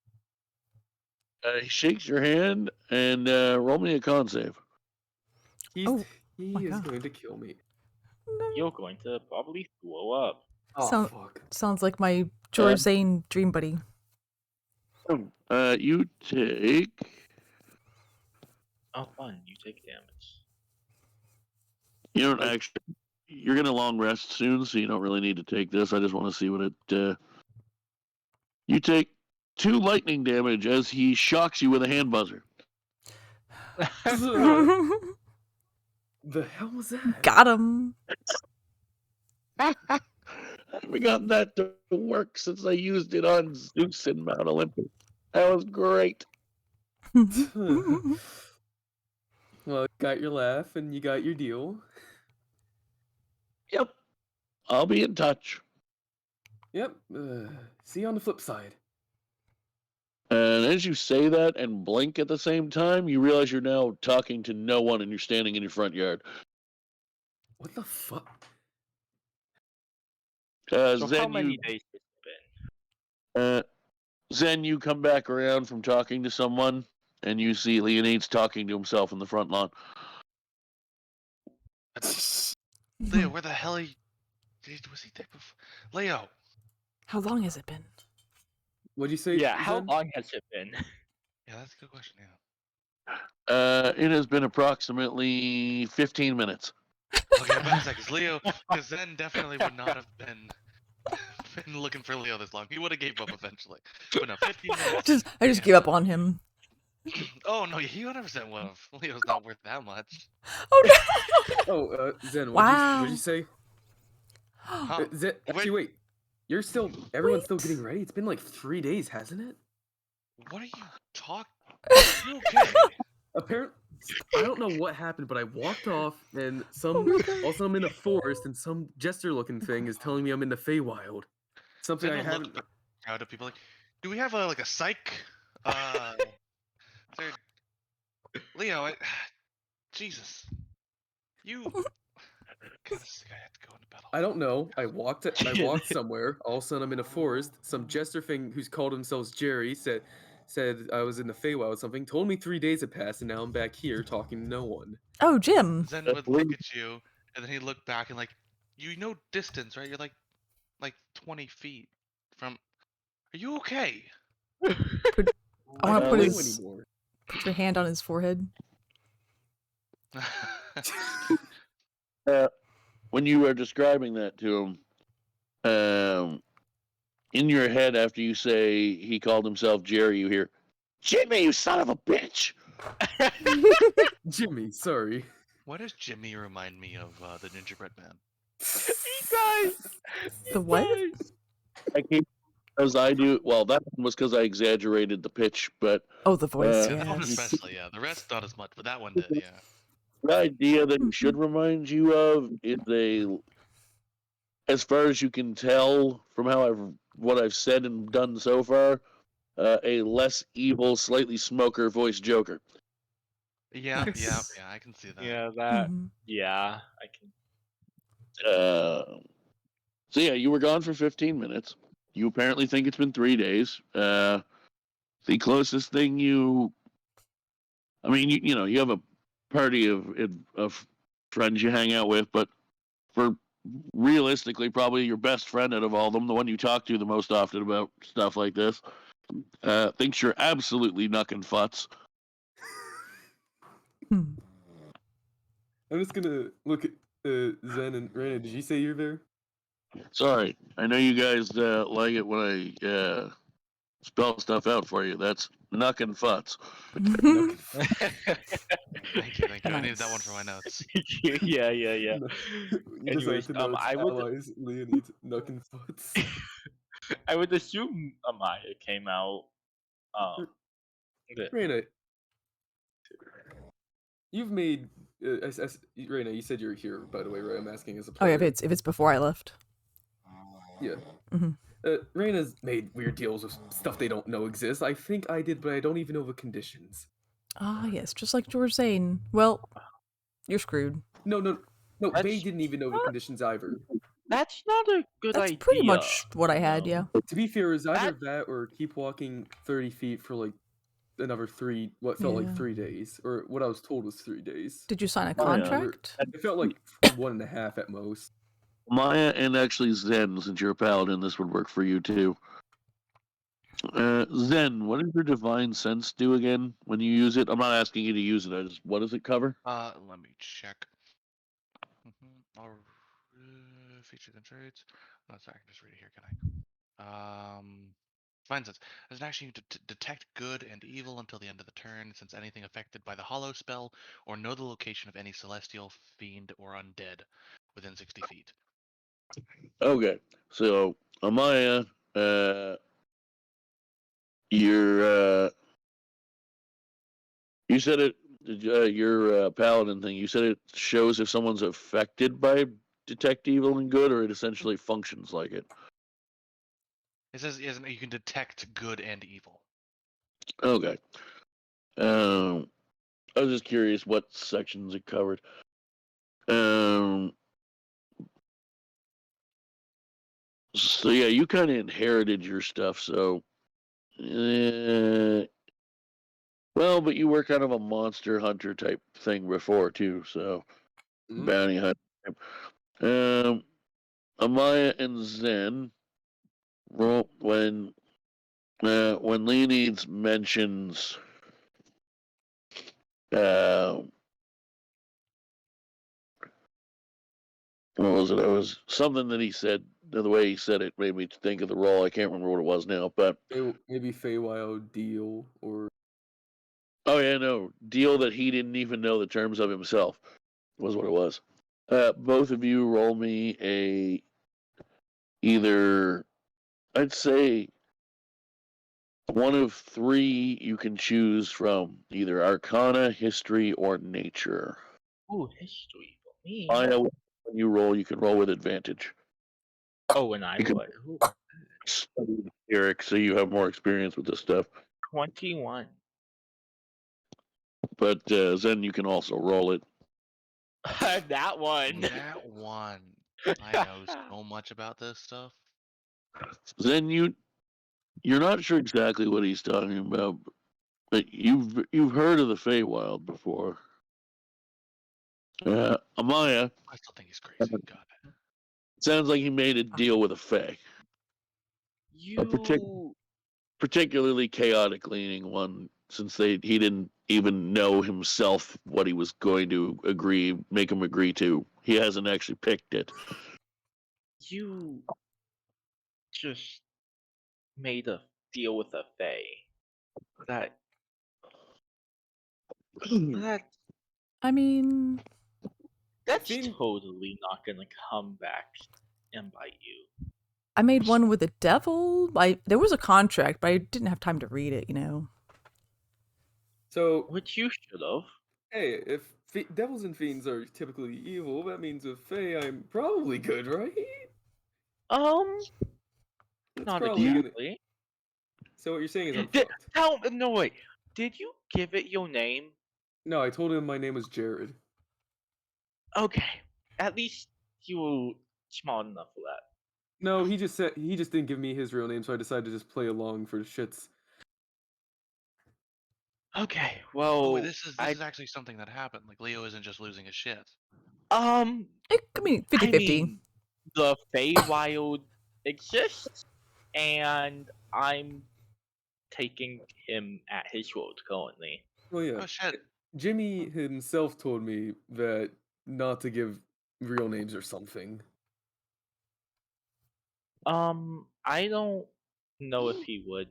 He shakes your hand and roll me a con save. He my is God. going to kill me. You're going to probably blow up. Oh, fuck. Sounds like my George Zane dream buddy. You take... Oh, fun. You take damage. You don't actually... You're going to long rest soon, so you don't really need to take this. I just want to see what it... You take 2 lightning damage as he shocks you with a hand buzzer. The hell was that? Got him. I haven't gotten that to work since I used it on Zeus in Mount Olympus. That was great. Well, you got your laugh and you got your deal. Yep. I'll be in touch. Yep. See you on the flip side. And as you say that and blink at the same time, you realize you're now talking to no one and you're standing in your front yard. What the fuck? So Zen, how many days has it been? Zen, you come back around from talking to someone, and you see Leonin's talking to himself in the front lawn. Leo, where the hell was he there before? Leo! How long has it been? What'd you say? Yeah, how Zen? long has it been? Yeah, that's a good question, yeah. It has been approximately 15 minutes. Okay, about a second. Leo, because Zen definitely would not have been looking for Leo this long. He would have gave up eventually. But no, 15 minutes. I just gave up on him. Oh, no, he 100% would have. Leo's not worth that much. Oh no! Oh, Zen, Wow. what'd you say? Huh? Zen, actually, wait. You're still, everyone's still getting ready? It's been like 3 days, hasn't it? What are you talking? You okay? Apparently, I don't know what happened, but I walked off, and also I'm in a forest, and some jester-looking thing is telling me I'm in the Feywild. Something I Zen haven't. looked at the crowd of people like, do we have like a psych? Leo, Jesus. You. God, this guy had to go into battle. I don't know. I walked somewhere. All of a sudden, I'm in a forest. Some jester thing who's called themselves Jerry said I was in the Feywild or something. Told me 3 days had passed, and now I'm back here talking to no one. Oh, Jim. Zen would look at you, and then he'd look back and like, you know distance, right? You're like 20 feet from. Are you okay? I want to don't put put your hand on his forehead. When you were describing that to him, in your head after you say he called himself Jerry, you hear, Jimmy, you son of a bitch! Jimmy, sorry. Why does Jimmy remind me of the Gingerbread Man? He does! The what? As I do, well, that one was because I exaggerated the pitch, but Oh, the voice, Yeah, that one yes. especially, yeah. The rest not as much, but that one did, yeah. the idea that he should remind you of is as far as you can tell from what I've said and done so far, a less evil, slightly smoker voiced Joker. Yeah, Nice. yeah, I can see that. Yeah, that. Mhm. Yeah, I can. So yeah, you were gone for 15 minutes. You apparently think it's been 3 days. The closest thing you have a party of friends you hang out with, but for realistically probably your best friend out of all of them, the one you talk to the most often about stuff like this, thinks you're absolutely knuckin' futz. Hmm. I'm just gonna look at Zen and Reina. Did you say you're there? Sorry, I know you guys like it when I spell stuff out for you. That's knuckin' futz. Thank you. I needed that one for my notes. yeah. You Anyways, decided to note I would- allies, Leonid, Knuckin' Foots. I would assume Amaya came out. Reina, you've made. Reina, you said you're here, by the way, right? I'm asking as a Oh player. yeah, if it's before I left. Yeah. Mhm. Reina's made weird deals with stuff they don't know exists. I think I did, but I don't even know the conditions. Ah, yes, just like George Zane. Well, you're screwed. No, That's- Bay didn't even know the conditions either. That's not a good That's idea. pretty much what I had, no. yeah. To be fair, it was either that or keep walking 30 feet for like another what felt like Yeah. 3 days, or what I was told was 3 days. Did you sign a Oh, yeah. contract? It felt like 1.5 at most. Maya and actually Zen, since you're a paladin, this would work for you too. Zen, what does your divine sense do again when you use it? I'm not asking you to use it. What does it cover? Let me check. Our features and traits. Oh, sorry, I can just read it here, can I? Divine sense. As an action, you detect good and evil until the end of the turn, since anything affected by the hollow spell, or know the location of any celestial, fiend, or undead within 60 feet. Okay, so Amaya, your you said it. Your paladin thing. You said it shows if someone's affected by detect evil and good, or it essentially functions like it. It says you can detect good and evil. Okay. I was just curious what sections it covered. So yeah, you kind of inherited your stuff. So, well, but you were kind of a monster hunter type thing before too. So, bounty hunter. Amaya and Zen. Well, when Leonin mentions what was it? It was something that he said. The way he said it made me think of the role. I can't remember what it was now, but Maybe Feywild deal or oh yeah, no deal that he didn't even know the terms of himself was what it was. Both of you roll me a either I'd say one of three you can choose from either Arcana, History, or Nature. Ooh, history for me. I know when you roll, you can roll with advantage. Oh, and I You can would. Ooh, study Eric, so you have more experience with this stuff. 21. But Zen, you can also roll it. That one. That one. I know so much about this stuff. Zen, you're not sure exactly what he's talking about, but you've heard of the Feywild before. Amaya. I still think he's crazy. God. Sounds like he made a deal with a Fey. You. Particularly chaotic leaning one, since he didn't even know himself what he was going to make him agree to. He hasn't actually picked it. You just made a deal with a Fae. That. I mean, That's totally not gonna come back and bite you. I made one with the devil. There was a contract, but I didn't have time to read it, you know. So, which you should have. Hey, if devils and fiends are typically evil, that means with Fae, I'm probably good, right? That's Not probably exactly. So what you're saying is I'm fucked. No, wait. Did you give it your name? No, I told him my name was Jared. Okay. At least you were smart enough for that. No, he just didn't give me his real name, so I decided to just play along for the shits. Okay, well, Oh, this is actually something that happened. Like Leo isn't just losing his shit. I mean, 50-50. The Feywild exists, and I'm taking him at his word currently. Well, yeah. Oh shit. Jimmy himself told me that not to give real names or something. I don't know if he would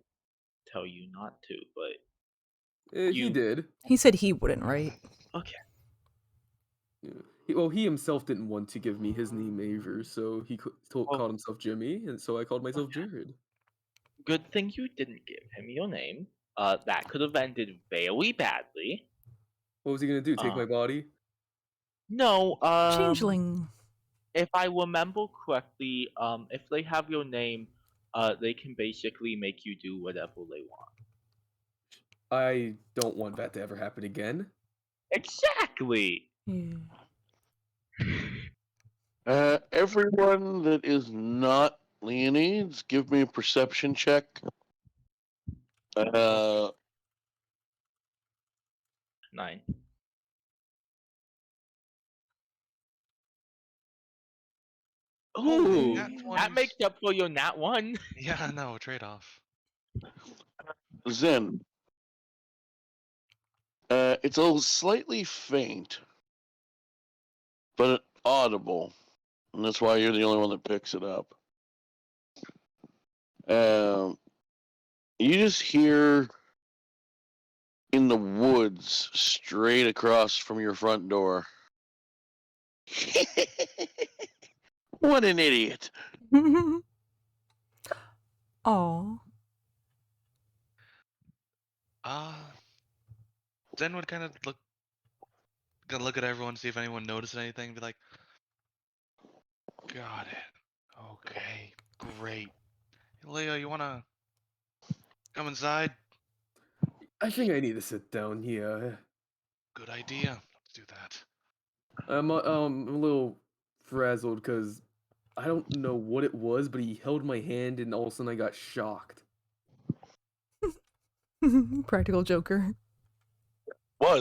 tell you not to, but He did. He said he wouldn't, right? Okay. Yeah. He himself didn't want to give me his name either, so he called himself Jimmy, and so I called myself Jared. Good thing you didn't give him your name. That could have ended very badly. What was he gonna do? Take my body? No, Changeling. If I remember correctly, if they have your name, they can basically make you do whatever they want. I don't want that to ever happen again. Exactly. Yeah. Everyone that is not Leonids, give me a perception check. 9. Ooh. Nat That 20s. makes up for your nat 1. Yeah, no, trade off. Zen. It's a slightly faint, but audible, and that's why you're the only one that picks it up. You just hear in the woods straight across from your front door. What an idiot. Aw. Zen would kind of gonna look at everyone, see if anyone noticed anything, and be like, got it. Okay, great. Leo, you wanna come inside? I think I need to sit down here. Good idea. Let's do that. I'm a little frazzled because I don't know what it was, but he held my hand and all of a sudden I got shocked. Practical Joker.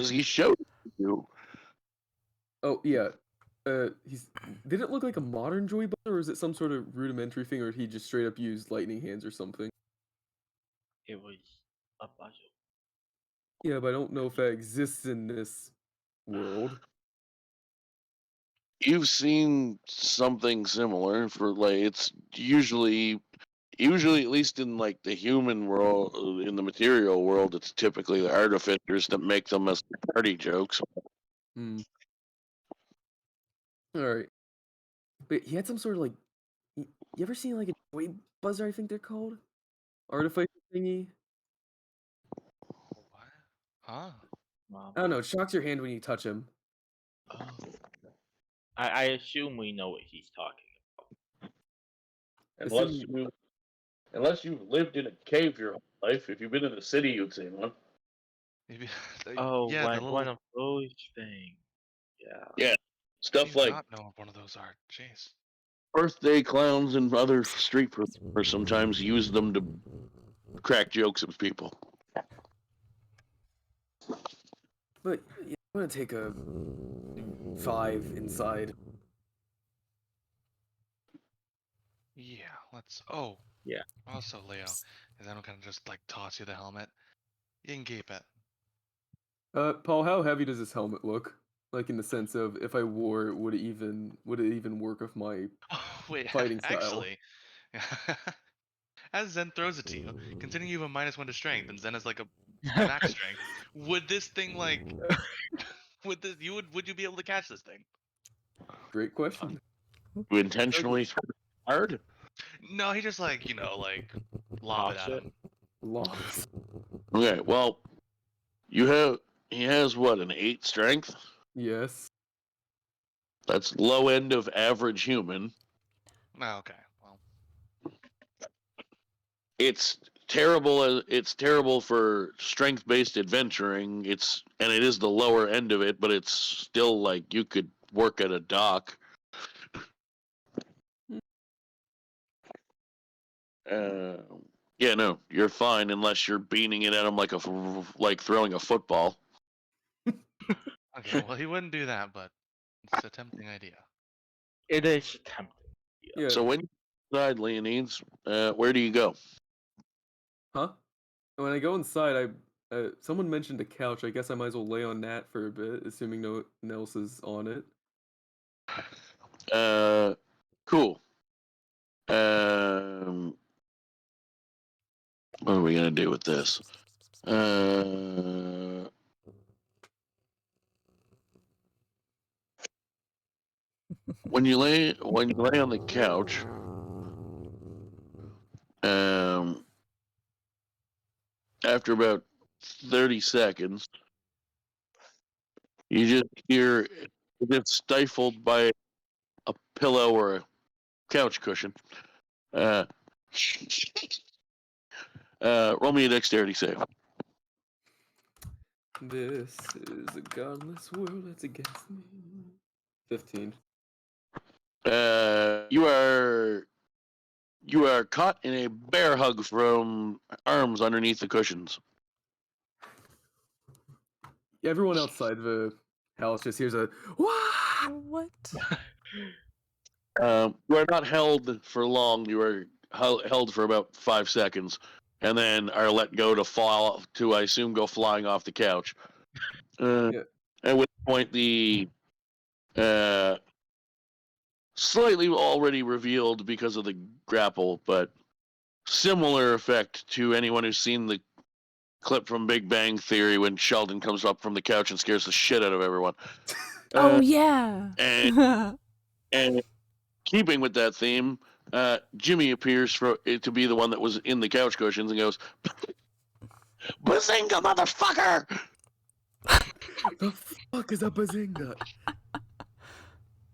He showed you. Oh yeah. Did it look like a modern joy buzzer, or is it some sort of rudimentary thing, or he just straight up used lightning hands or something? It was a buzzer. Yeah, but I don't know if that exists in this world. You've seen something similar for like it's usually at least in like the human world, in the material world, it's typically the artificers that make them as party jokes. All right, but he had some sort of like. You ever seen like a joy buzzer? I think they're called artificer thingy. What? Huh? I don't know. It shocks your hand when you touch him. Oh. I assume we know what he's talking about. Unless you've lived in a cave your whole life. If you've been in the city, you'd seen one. Maybe. Oh, yeah, the one little. of those things. Yeah. Yeah, How stuff do you like not know what one of those are? Jeez. birthday clowns and other street performers sometimes use them to crack jokes with people. But yeah, I'm gonna take a 5 inside. Yeah, let's. Oh. Yeah. Also, Leo, and then I'll kind of just like toss you the helmet. You can keep it. Paul, how heavy does this helmet look? Like in the sense of if I wore it, would it even work with my Oh, wait, fighting style? actually, as Zen throws it to you, considering you have a -1 to strength, and Zen has like a max strength, would this thing like, would you be able to catch this thing? Great question. You intentionally throw it hard? No, he just like like lob it at him. Lost. Okay, well, he has what, an 8 strength? Yes. That's low end of average human. Oh, okay, well, It's terrible for strength-based adventuring. It is the lower end of it, but it's still like you could work at a dock. Yeah, no, you're fine unless you're beating it at him like throwing a football. okay, well he wouldn't do that, but it's a tempting idea. It is tempting. Yeah. So when you decide, Leonines, where do you go? Huh? When I go inside, someone mentioned a couch. I guess I might as well lay on that for a bit, assuming no one else is on it. Cool. What are we gonna do with this? When you lay on the couch, after about 30 seconds, you just hear it gets stifled by a pillow or a couch cushion. Roll me a dexterity save. This is a godless world that's against me. 15. You are caught in a bear hug from arms underneath the cushions. Everyone outside the house just hears a "Wah!" What? You are not held for long. You are held for about 5 seconds, and then are let go to fall to, I assume, go flying off the couch. Yeah. At which point the slightly already revealed because of the grapple, but similar effect to anyone who's seen the clip from Big Bang Theory when Sheldon comes up from the couch and scares the shit out of everyone. Oh yeah. And keeping with that theme, Jimmy appears to be the one that was in the couch cushions and goes, "Bazinga, motherfucker!" The fuck is a bazinga?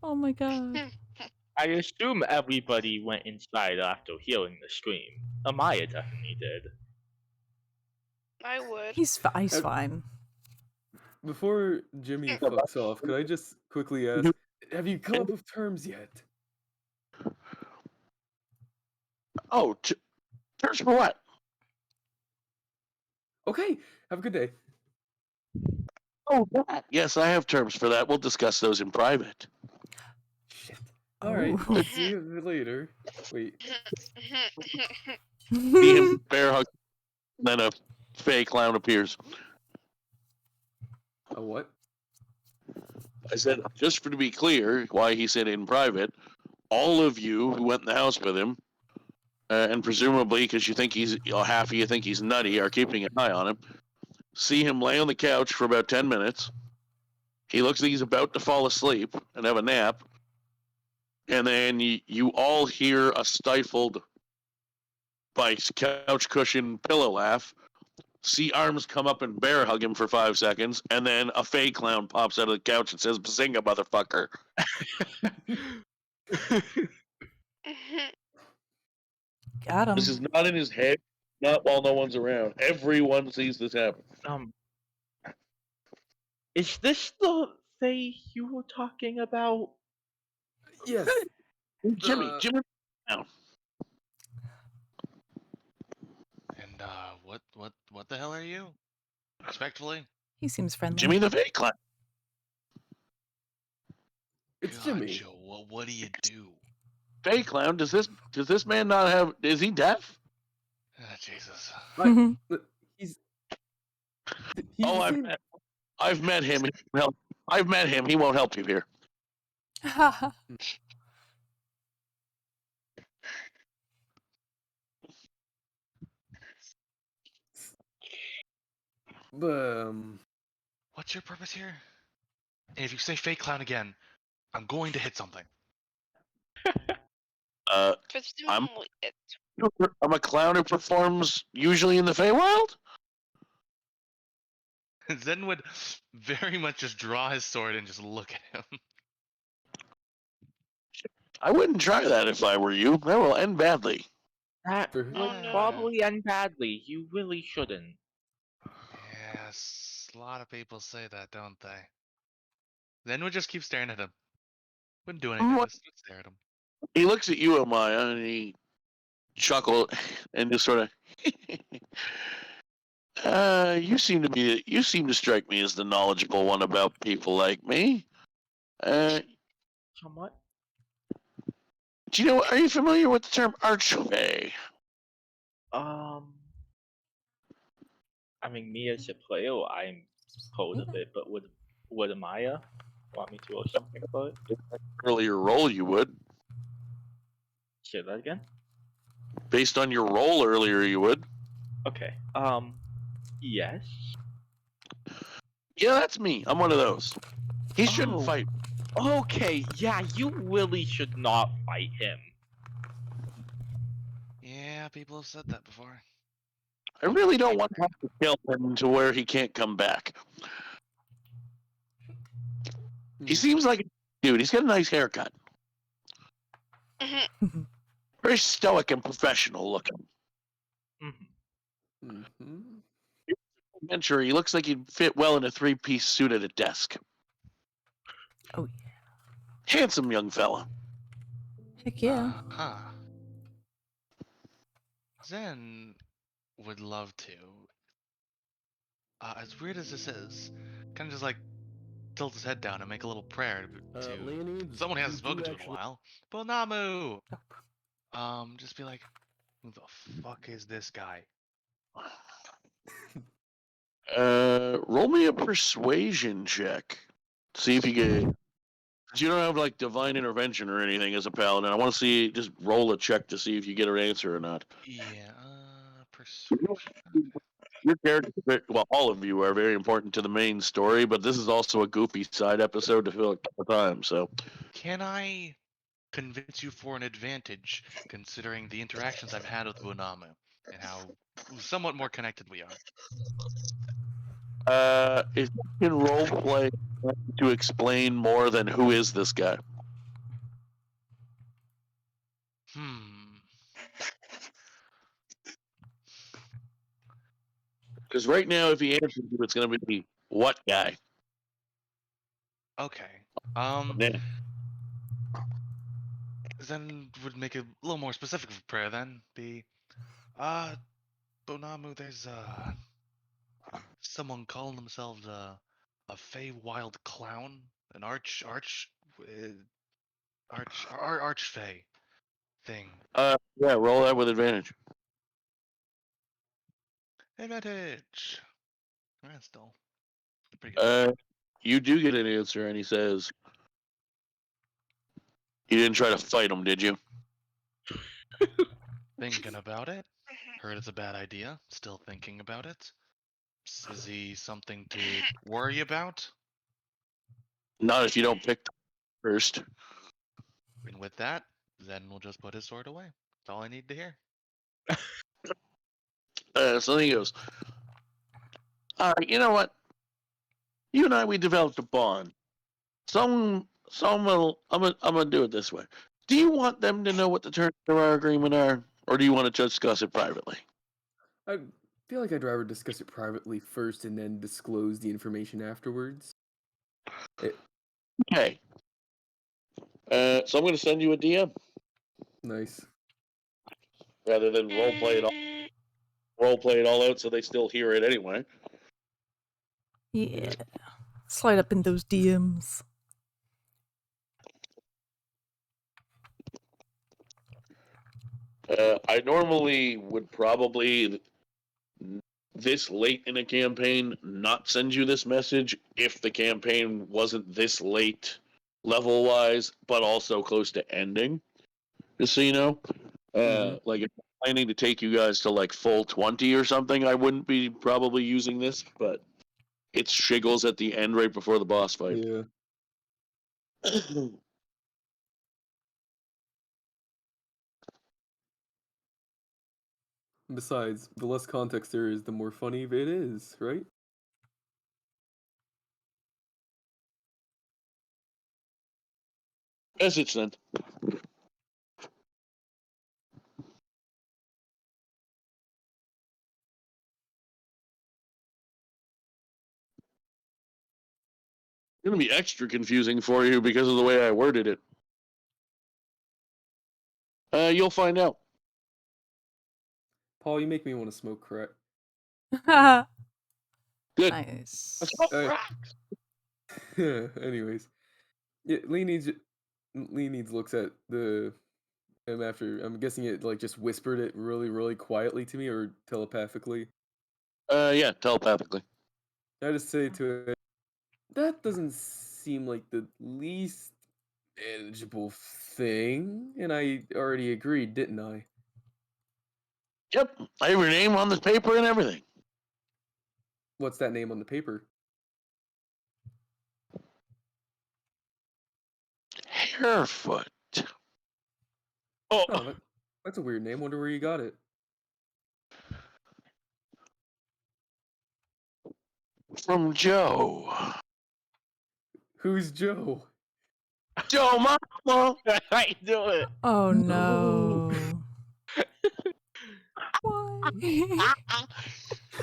Oh my god. I assume everybody went inside after hearing the scream. Amaya definitely did. I would. He's fine. Before Jimmy fucks off, could I just quickly ask, have you come up with terms yet? Oh, terms for what? Okay, have a good day. Oh, that. Yes, I have terms for that. We'll discuss those in private. Shit. Alright, Oh. see you later. Wait. See him bear hug, then a fake clown appears. A what? I said, just to be clear, why he said in private, all of you who went in the house with him, and presumably because you think he's half of you think he's nutty, are keeping an eye on him, see him lay on the couch for about 10 minutes. He looks like he's about to fall asleep and have a nap. And then you all hear a stifled by couch cushion pillow laugh. See arms come up and bear hug him for 5 seconds, and then a fake clown pops out of the couch and says, "Bazinga, motherfucker." Got him. This is not in his head, not while no one's around. Everyone sees this happen. Is this the Fae you were talking about? Yes. Jimmy, down. And what the hell are you? Respectfully? He seems friendly. Jimmy the fake clown. It's God, Jimmy. Joe, what do you do? Fake clown, does this man not have, is he deaf? Jesus. He's Oh, I've met him. Well, I've met him. He won't help you here. What's your purpose here? And if you say fake clown again, I'm going to hit something. I'm a clown who performs usually in the Feywild. Zen would very much just draw his sword and just look at him. I wouldn't try that if I were you. That will end badly. That For would no. probably end badly. You really shouldn't. Yes, a lot of people say that, don't they? Zen would just keep staring at him. Wouldn't do anything, just stare at him. He looks at you, Amaya, and he chuckled and just sort of. You seem to strike me as the knowledgeable one about people like me. Somewhat. Do you know? Are you familiar with the term archfey? I mean, me as a player, I'm told of it, but would Amaya want me to roll something about it? Earlier roll, you would. Say that again? Based on your roll earlier, you would. Okay. Yes. Yeah, that's me. I'm one of those. He shouldn't fight. Okay, yeah, you really should not fight him. Yeah, people have said that before. I really don't want to have to kill him to where he can't come back. He seems like a dude. He's got a nice haircut. Very stoic and professional looking. Adventurer. He looks like he'd fit well in a 3-piece suit at a desk. Oh yeah. Handsome young fella. Heck yeah. Huh. Zen would love to. As weird as this is, kind of just like tilt his head down and make a little prayer to Leonin, someone he hasn't you do spoken to in a actually- while. Bonamu! Just be like, who the fuck is this guy? Roll me a persuasion check. See if you get. You don't have like divine intervention or anything as a paladin. I want to see. Just roll a check to see if you get an answer or not. Yeah, persuasion. Your character, well, all of you are very important to the main story, but this is also a goofy side episode to fill a time. So, Can I convince you for an advantage, considering the interactions I've had with Bonamu and how somewhat more connected we are? if you can role play to explain more than who is this guy. Because right now, if he answers you, it's going to be what guy? Okay. Yeah. Then would make it a little more specific for prayer then. Be, Bonamu, there's, someone calling themselves, a Fey Wild Clown? An arch Fey thing. Yeah, roll that with advantage. Advantage! That's still pretty good. You do get an answer, and he says, "You didn't try to fight him, did you?" Thinking about it. Heard it's a bad idea. Still thinking about it. Is he something to worry about? Not if you don't pick first. And with that, then we'll just put his sword away. That's all I need to hear. So then he goes, "All right, you know what? You and I, we developed a bond. I'm gonna do it this way. Do you want them to know what the terms of our agreement are, or do you want to just discuss it privately?" I feel like I'd rather discuss it privately first and then disclose the information afterwards. Okay. So I'm going to send you a DM Nice. rather than role play it all out so they still hear it anyway. Yeah. Slide up in those DMs. I normally would probably this late in a campaign not send you this message if the campaign wasn't this late level wise, but also close to ending. Just so you know, like if I'm planning to take you guys to like full 20 or something, I wouldn't be probably using this, but it's shiggles at the end right before the boss fight. Yeah. Besides, the less context there is, the more funny it is, right? Message sent. It's going to be extra confusing for you because of the way I worded it. You'll find out. Paul, you make me want to smoke crack. Good. Nice. Anyways, yeah, Lee needs looks at the him after. I'm guessing it like just whispered it really, really quietly to me or telepathically. Yeah, telepathically. I just say to it, that doesn't seem like the least manageable thing, and I already agreed, didn't I? Yep, I have your name on the paper and everything. What's that name on the paper? Harefoot. Oh, Oh, that's a weird name. Wonder where you got it. from Joe. Who's Joe? Joe Mama. I do it. Oh no. Why?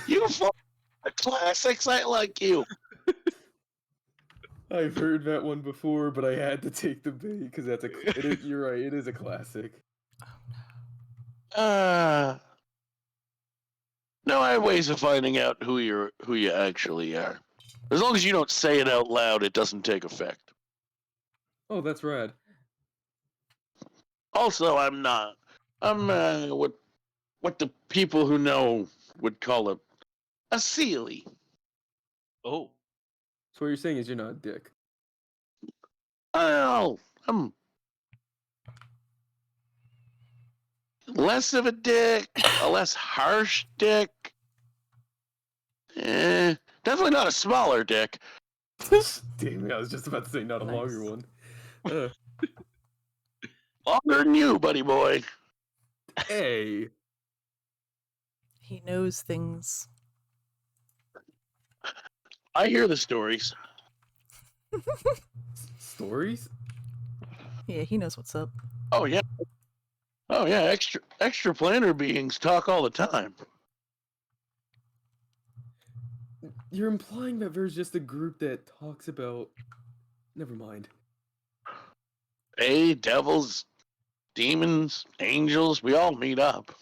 You for the classics. I like you. I've heard that one before, but I had to take the bait because that's you're right. It is a classic. No, I have ways of finding out who you actually are. As long as you don't say it out loud, it doesn't take effect. Oh, that's rad. Also, I'm what the people who know would call a Sealy. Oh, So what you're saying is you're not a dick. Oh, I'm less of a dick, a less harsh dick. Definitely not a smaller dick. Damn it, I was just about to say not a longer one. Longer than you, buddy boy. Hey. He knows things. I hear the stories. Stories? Yeah, he knows what's up. Oh yeah. Extra planner beings talk all the time. You're implying that there's just a group that talks about... Never mind. Hey, devils, demons, angels, we all meet up.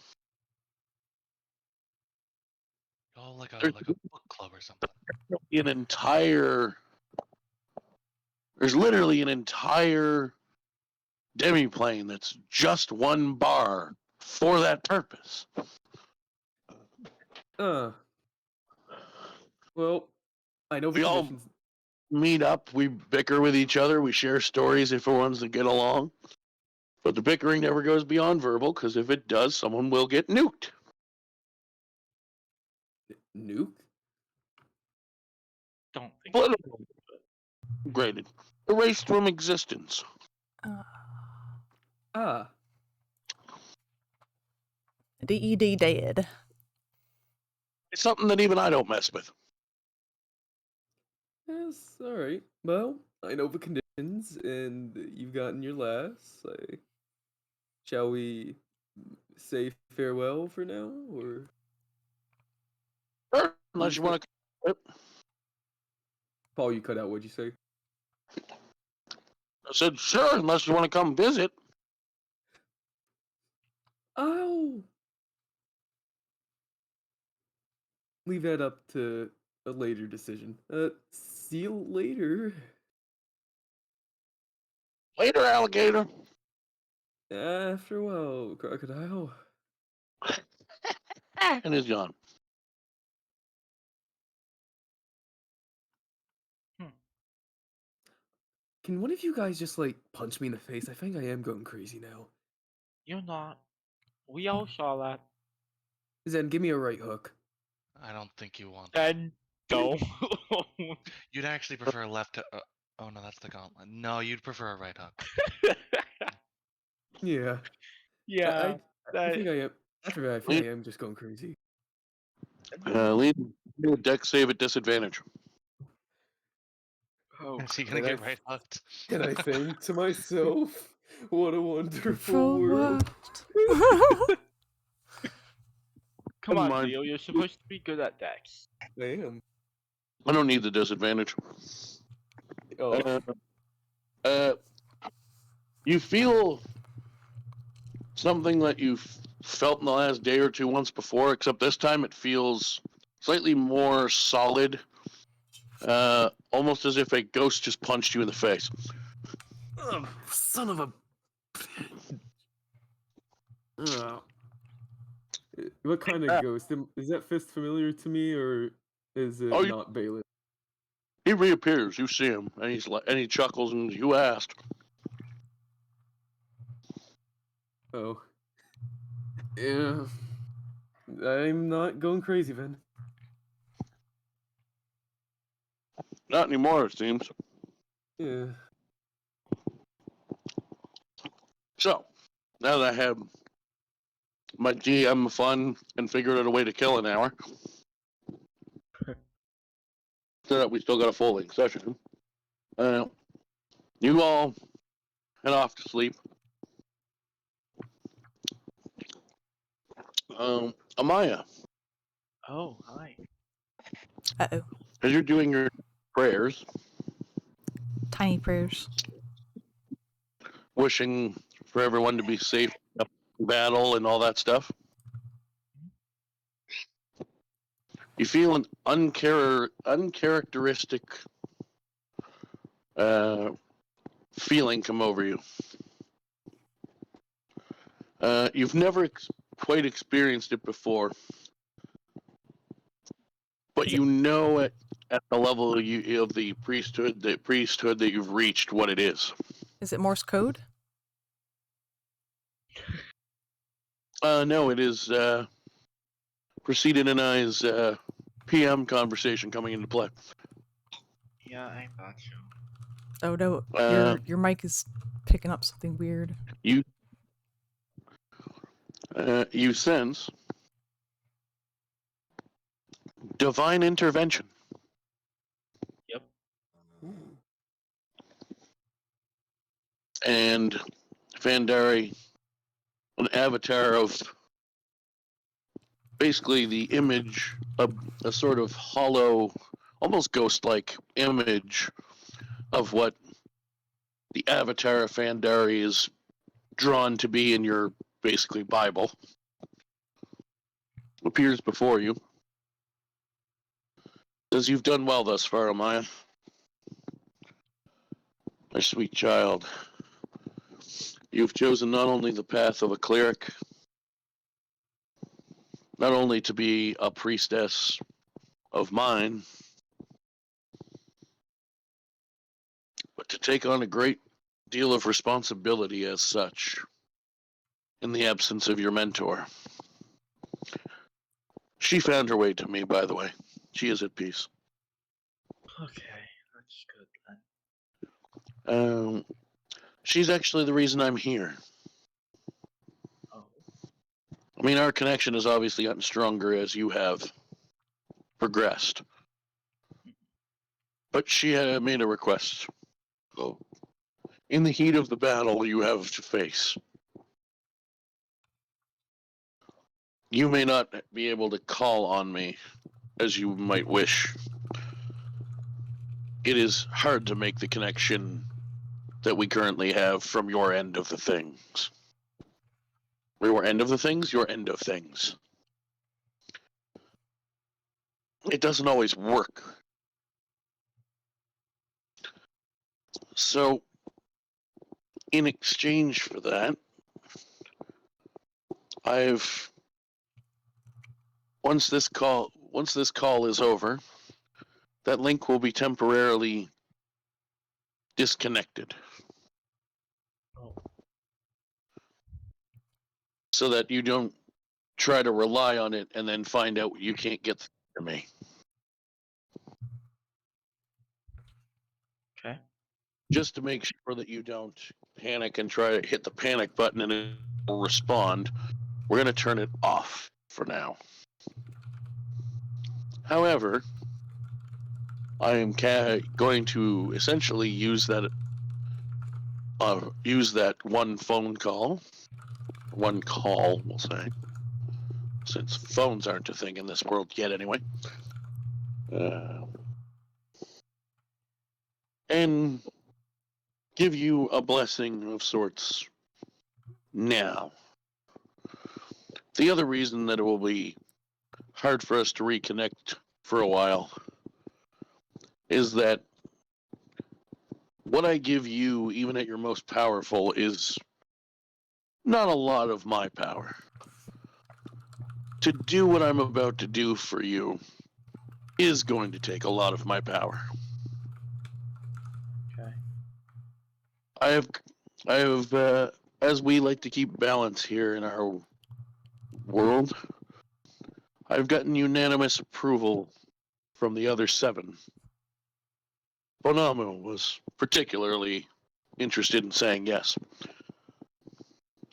Oh, like a book club or something. There's literally an entire demi-plane that's just one bar for that purpose. Well, I know we all conditions... meet up, we bicker with each other, we share stories if we're ones that get along. But the bickering never goes beyond verbal, because if it does, someone will get nuked. Nuked? don't think. Graded. Erased from existence. D&dArt. It's something that even I don't mess with. Yes, alright. Well, I know the conditions, and you've gotten your laughs. Shall we say farewell for now, or...? Sure, unless you want to... Paul, you cut out, what'd you say? I said, sure, unless you want to come visit. I'll leave that up to a later decision. See you later. Later, alligator. After a while, crocodile. And he's gone. Can one of you guys just, punch me in the face? I think I am going crazy now. You're not. We all saw that. Zen, give me a right hook. I don't think you want. Then go. You'd actually prefer a left hook. Oh no, that's the gauntlet. No, you'd prefer a right hook. Yeah. Yeah. I think I am. After that, I think I am just going crazy. Lead a deck save at disadvantage. Oh, Is he gonna get right hooked? Can I think to myself, what a wonderful world. come on, mind. Leo. You're supposed to be good at decks. I am. I don't need the disadvantage. Oh. You feel something that you've felt in the last day or two once before, except this time it feels slightly more solid. Almost as if a ghost just punched you in the face. Oh, son of a... What kind of ghost? Is that fist familiar to me, or is it not Balin? He reappears. You see him, and he chuckles, and you asked. Oh. Yeah. I'm not going crazy, then. Not anymore, it seems. Yeah. So, now that I have my GM fun and figured out a way to kill an hour, so that we still got a full length session. You all head off to sleep. Amaya. Oh, hi. Uh-oh. As you're doing your prayers, Tiny prayers. Wishing for everyone to be safe up in battle and all that stuff. You feel an uncharacteristic feeling come over you. You've never quite experienced it before, but you know at the level of the priesthood that you've reached what it is. Is it Morse code? No, it is Preceded and I's PM conversation coming into play. Yeah, I thought so. Oh no, your mic is picking up something weird. You sense divine intervention. Yep. And Fandari, an avatar of basically the image, a sort of hollow, almost ghost-like image of what the avatar of Fandari is drawn to be in your basically Bible, appears before you. Says, "You've done well thus far, Amaya. My sweet child. You've chosen not only the path of a cleric, not only to be a priestess of mine, but to take on a great deal of responsibility as such, in the absence of your mentor." She found her way to me, by the way. She is at peace. Okay, that's good then. She's actually the reason I'm here. Oh. I mean, our connection has obviously gotten stronger as you have progressed. But she had made a request. Oh. In the heat of the battle you have to face, you may not be able to call on me as you might wish. It is hard to make the connection that we currently have from your end of the things. Your end of the things? Your end of things. It doesn't always work. So, in exchange for that, once this call is over, that link will be temporarily disconnected. Oh. So that you don't try to rely on it and then find out you can't get to me. Okay. Just to make sure that you don't panic and try to hit the panic button and it will respond, we're going to turn it off for now. However, I am going to essentially use that one phone call, we'll say, since phones aren't a thing in this world yet anyway, and give you a blessing of sorts now. The other reason that it will be hard for us to reconnect for a while is that what I give you, even at your most powerful, is not a lot of my power. To do what I'm about to do for you is going to take a lot of my power. Okay. I have, as we like to keep balance here in our world, I've gotten unanimous approval from the other 7. Bonamu was particularly interested in saying yes.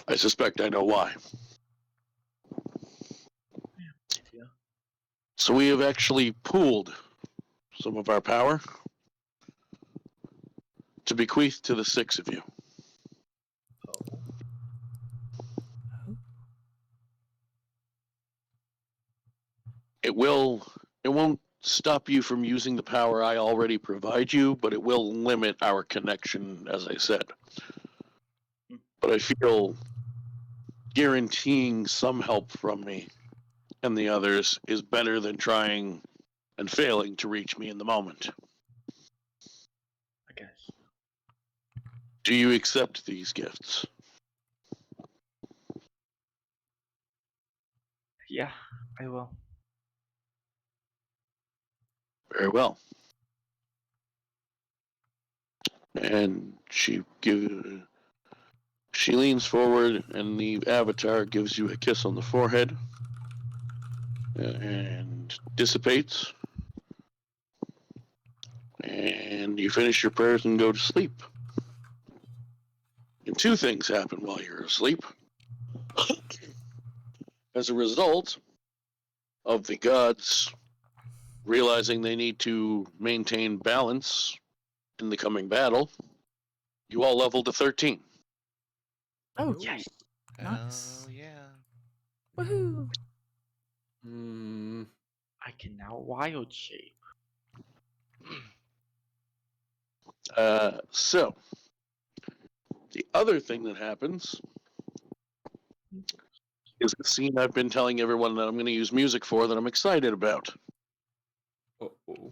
I suspect I know why. Yeah. So we have actually pooled some of our power to bequeath to the 6 of you. Oh. It won't stop you from using the power I already provide you, but it will limit our connection, as I said. But I feel guaranteeing some help from me and the others is better than trying and failing to reach me in the moment. I guess. Do you accept these gifts? Yeah, I will. Very well. And she leans forward, and the avatar gives you a kiss on the forehead and dissipates. And you finish your prayers and go to sleep. And two things happen while you're asleep. As a result of the gods realizing they need to maintain balance in the coming battle, you all level to 13. Oh, Yes. Nice. Hell yeah. Woohoo! I can now wild shape. So, the other thing that happens is a scene I've been telling everyone that I'm going to use music for that I'm excited about. Uh-oh.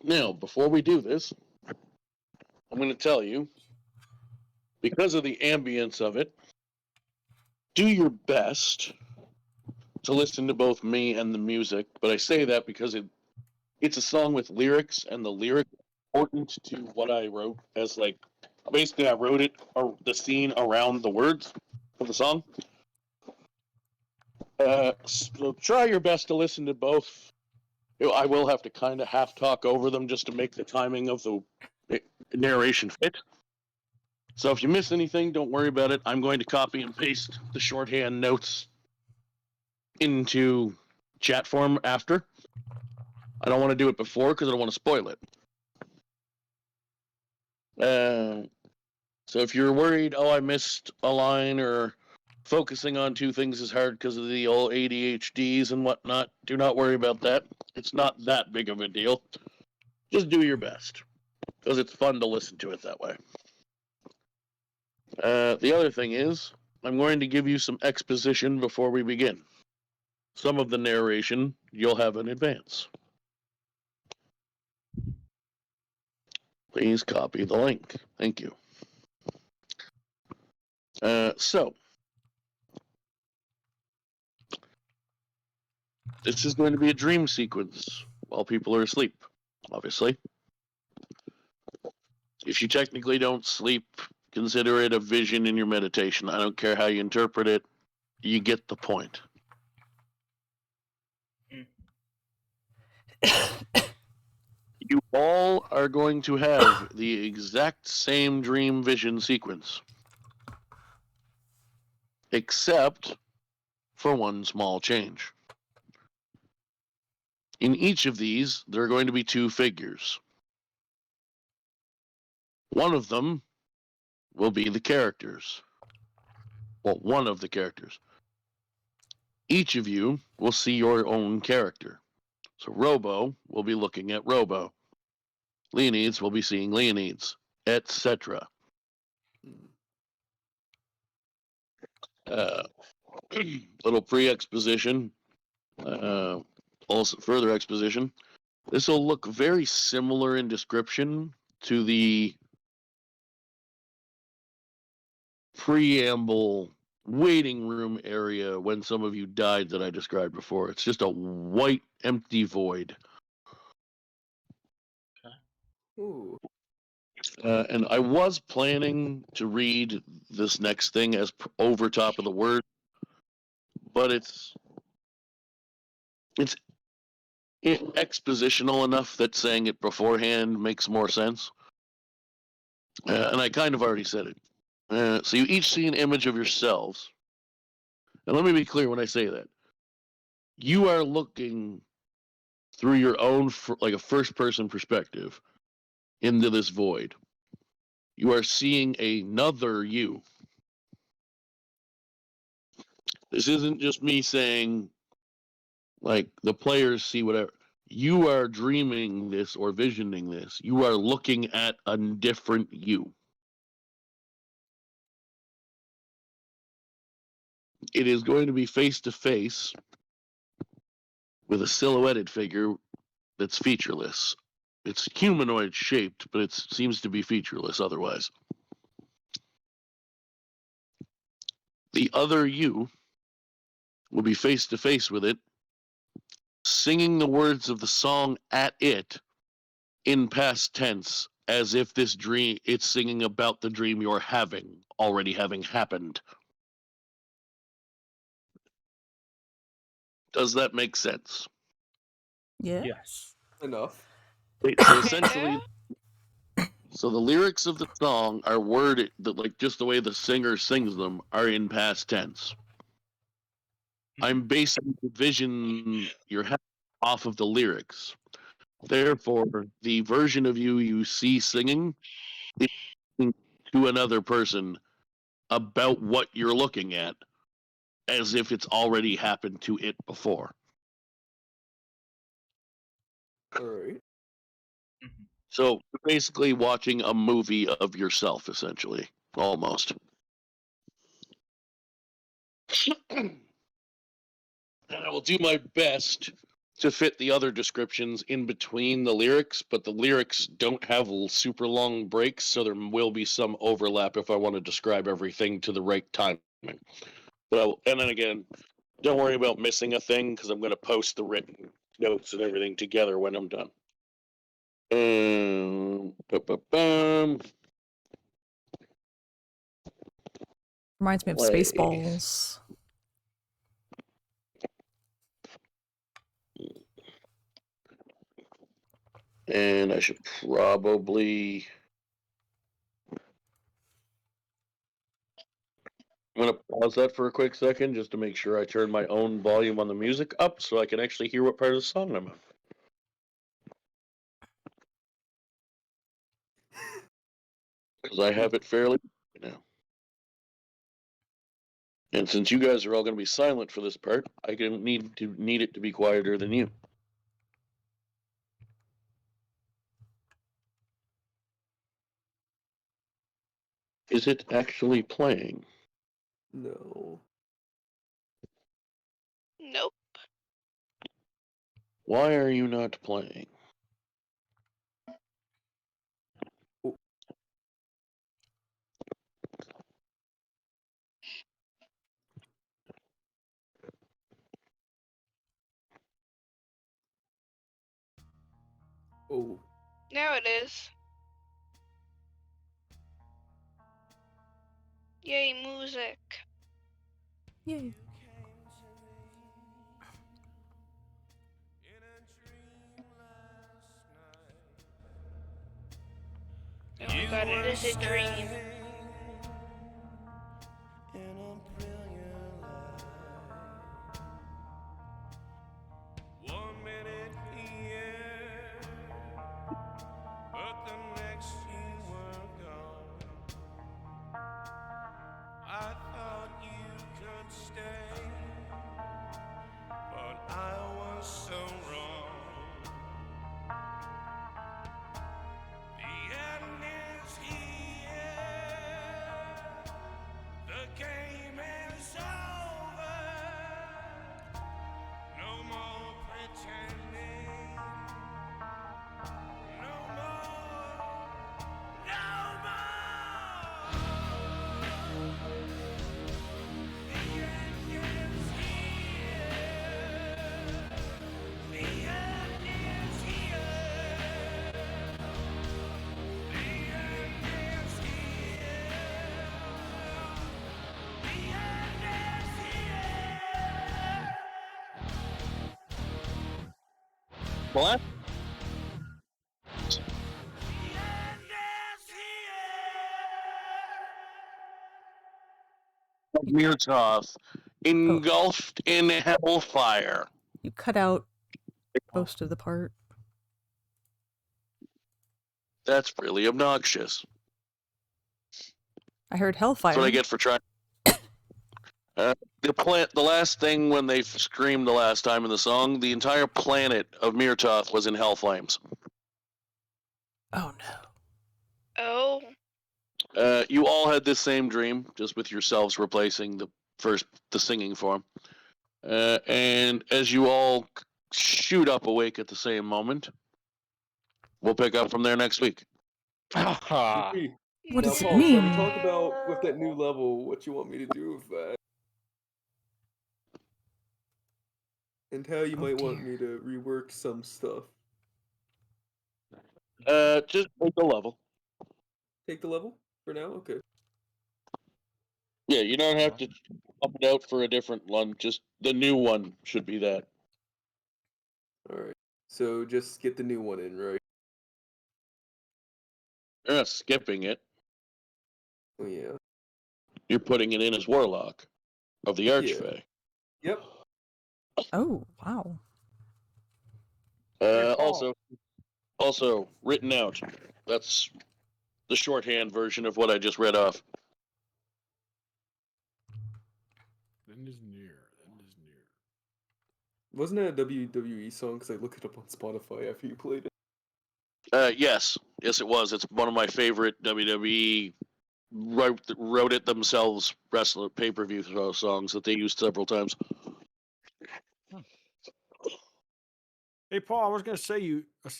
Now, before we do this, I'm going to tell you, because of the ambience of it, do your best to listen to both me and the music, but I say that because it's a song with lyrics, and the lyrics are important to what I wrote as, like, basically I wrote it, or the scene around the words of the song. So try your best to listen to both. I will have to kind of half talk over them just to make the timing of the narration fit. So if you miss anything, don't worry about it. I'm going to copy and paste the shorthand notes into chat form after. I don't want to do it before because I don't want to spoil it. So if you're worried, oh, I missed a line, or focusing on two things is hard because of the old ADHDs and whatnot, do not worry about that. It's not that big of a deal. Just do your best, because it's fun to listen to it that way. The other thing is, I'm going to give you some exposition before we begin. Some of the narration you'll have in advance. Please copy the link. Thank you. So, this is going to be a dream sequence while people are asleep, obviously. If you technically don't sleep, consider it a vision in your meditation. I don't care how you interpret it. You get the point. You all are going to have the exact same dream vision sequence, except for one small change. In each of these, there are going to be two figures. One of them will be the characters. Well, one of the characters. Each of you will see your own character. So Robo will be looking at Robo. Leonids will be seeing Leonids, etc. Little pre-exposition. Also further exposition. This will look very similar in description to the preamble waiting room area when some of you died that I described before. It's just a white, empty void. Ooh. And I was planning to read this next thing as over top of the word, but it's expositional enough that saying it beforehand makes more sense. And I kind of already said it. So you each see an image of yourselves. And let me be clear when I say that. You are looking through your own, like a first-person perspective, into this void. You are seeing another you. This isn't just me saying, Like the players see whatever. You are dreaming this or visioning this. You are looking at a different you. It is going to be face to face with a silhouetted figure that's featureless. It's humanoid shaped, but it seems to be featureless otherwise. The other you will be face to face with it, singing the words of the song at it in past tense, as if this dream, it's singing about the dream you're having, already having happened. Does that make sense? Yeah. Yes. Enough. So essentially, so the lyrics of the song are worded that, like, just the way the singer sings them are in past tense. I'm basing the vision you're having off of the lyrics. Therefore, the version of you see singing is singing to another person about what you're looking at, as if it's already happened to it before. All right. So basically watching a movie of yourself, essentially, almost. And I will do my best to fit the other descriptions in between the lyrics, but the lyrics don't have super long breaks, so there will be some overlap if I want to describe everything to the right timing. But and then again, don't worry about missing a thing because I'm going to post the written notes and everything together when I'm done. Reminds me of Spaceballs. And I should probably. I'm going to pause that for a quick second just to make sure I turn my own volume on the music up so I can actually hear what part of the song I'm on. Because I have it fairly now. And since you guys are all going to be silent for this part, I can need it to be quieter than you. Is it actually playing? No. Nope. Why are you not playing? Oh. Now it is. Yay, music. Yay. Oh my god, it is a dream. What? Mirtoth, engulfed in hellfire. You cut out most of the part. That's really obnoxious. I heard Hellfire. That's what I get for trying. the last thing when they screamed the last time in the song, the entire planet of Mirtoth was in hell flames. Oh no. Oh. You all had this same dream, just with yourselves replacing the singing form. And as you all shoot up awake at the same moment, we'll pick up from there next week. Okay. What Now, does it Paul, so mean? talk about with that new level, what you want me to do with that, and how you Oh, might want dear. me to rework some stuff. Just take the level. Take the level for now. Okay. Yeah, you don't have to up it out for a different one. Just the new one should be that. All right. So just get the new one in, right? You're not skipping it. Oh yeah. You're putting it in as Warlock of the Archfey. Yep. Oh, wow. Hey, Paul. Also written out. That's the shorthand version of what I just read off. End is near. End is near. Wasn't that a WWE song? Because I looked it up on Spotify after you played it. Yes, it was. It's one of my favorite WWE wrote it themselves wrestler pay-per-view songs that they used several times. Hey, Paul, I was going to say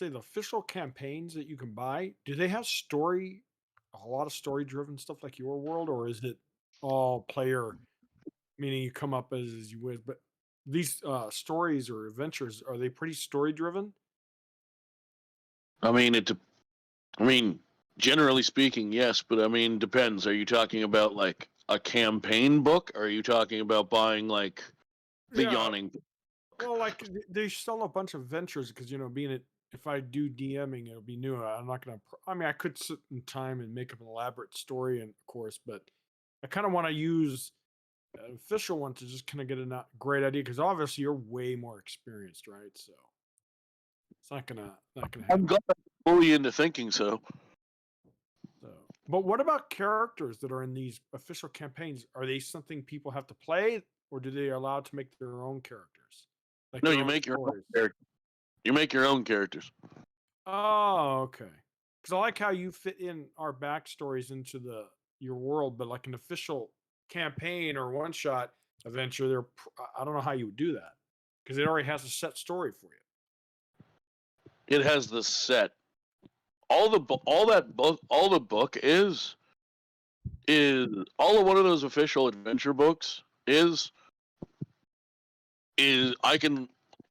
the official campaigns that you can buy, do they have a lot of story-driven stuff like your world, or is it all player, meaning you come up as you wish? But these stories or adventures, are they pretty story-driven? I mean, generally speaking, yes, but I mean, depends. Are you talking about like a campaign book, or are you talking about buying like the Yeah. Yawning? Well, like they sell a bunch of ventures because if I do DMing, it'll be new. I'm not gonna. I mean, I could sit in time and make up an elaborate story, and of course, but I kind of want to use an official one to just kind of get a great idea because obviously you're way more experienced, right? So it's not gonna I'm happen. glad I'm fully into thinking so. So, but what about characters that are in these official campaigns? Are they something people have to play, or do they allowed to make their own characters? Like No, their you own make your own stories? character. You make your own characters. Oh, okay. Because I like how you fit in our backstories into your world, but like an official campaign or one shot adventure, I don't know how you would do that because it already has a set story for you. It has the set. All the book is all of one of those official adventure books is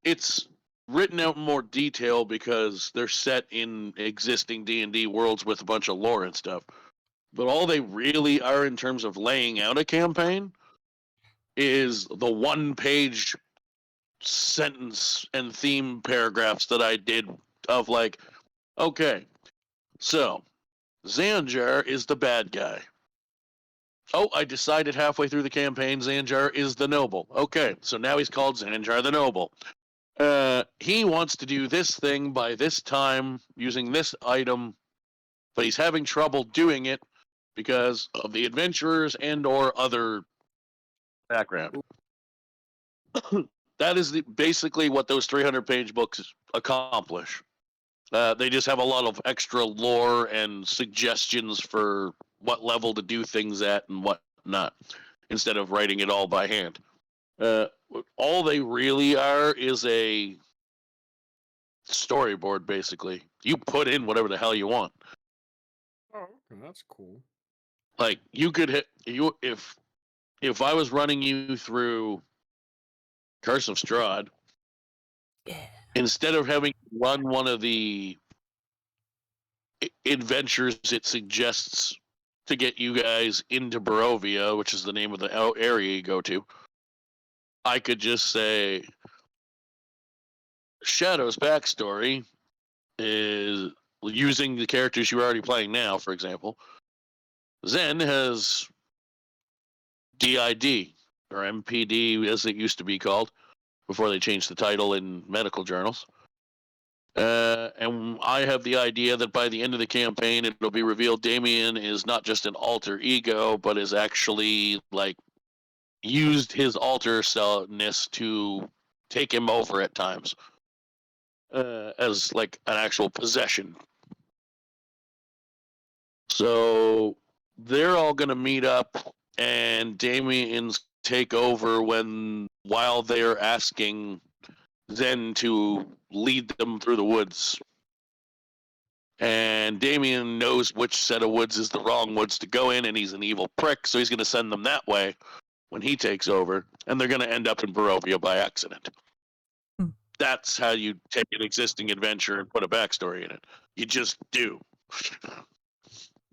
it's written out in more detail because they're set in existing D&D worlds with a bunch of lore and stuff. But all they really are in terms of laying out a campaign is the one-page sentence and theme paragraphs that I did of like, okay, so Zanjar is the bad guy. Oh, I decided halfway through the campaign Zanjar is the noble. Okay, so now he's called Zanjar the Noble. He wants to do this thing by this time using this item, but he's having trouble doing it because of the adventurers and or other background. That is basically what those 300-page books accomplish. They just have a lot of extra lore and suggestions for what level to do things at and what not, instead of writing it all by hand. All they really are is a storyboard, basically. You put in whatever the hell you want. Oh, okay, that's cool. Like you could hit you if I was running you through Curse of Strahd, instead of having to run one of the adventures it suggests to get you guys into Barovia, which is the name of the area you go to, I could just say Shadow's backstory is using the characters you're already playing now, for example. Zen has DID, or MPD as it used to be called, before they changed the title in medical journals. And I have the idea that by the end of the campaign, it'll be revealed Damien is not just an alter ego, but is actually like used his alter selfness to take him over at times as like an actual possession. So they're all going to meet up, and Damien's take over while they're asking Zen to lead them through the woods. And Damien knows which set of woods is the wrong woods to go in, and he's an evil prick, so he's going to send them that way when he takes over, and they're going to end up in Barovia by accident. That's how you take an existing adventure and put a backstory in it. You just do.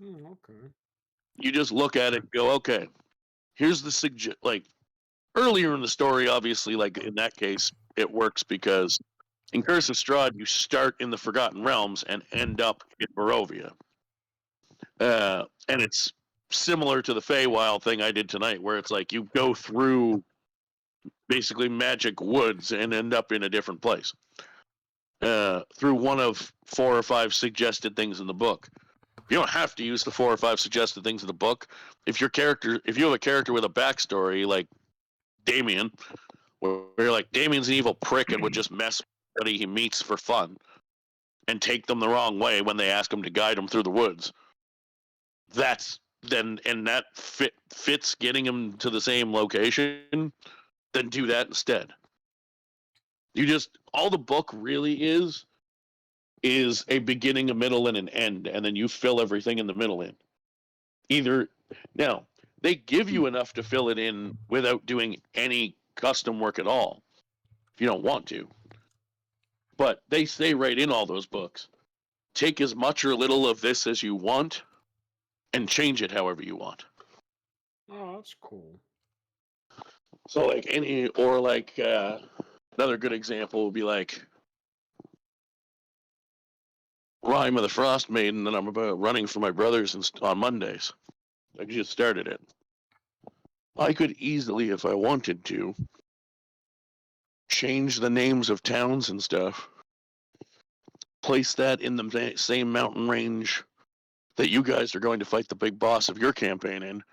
Okay. You just look at it and go, okay, here's the like earlier in the story, obviously, like in that case, it works because in Curse of Strahd, you start in the Forgotten Realms and end up in Barovia. And it's similar to the Feywild thing I did tonight, where it's like you go through basically magic woods and end up in a different place through one of 4 or 5 suggested things in the book. You don't have to use the 4 or 5 suggested things in the book. If you have a character with a backstory like Damien, where you're like, Damien's an evil prick and would just mess with anybody he meets for fun and take them the wrong way when they ask him to guide them through the woods. That fits getting him to the same location, then do that instead. All the book really is a beginning, a middle, and an end, and then you fill everything in the middle in. Now, they give you enough to fill it in without doing any custom work at all, if you don't want to. But they say right in all those books, take as much or little of this as you want, and change it however you want. Oh, that's cool. So another good example would be like Rime of the Frost Maiden that I'm about running for my brothers on Mondays. I just started it. I could easily, if I wanted to, change the names of towns and stuff, place that in the same mountain range that you guys are going to fight the big boss of your campaign in,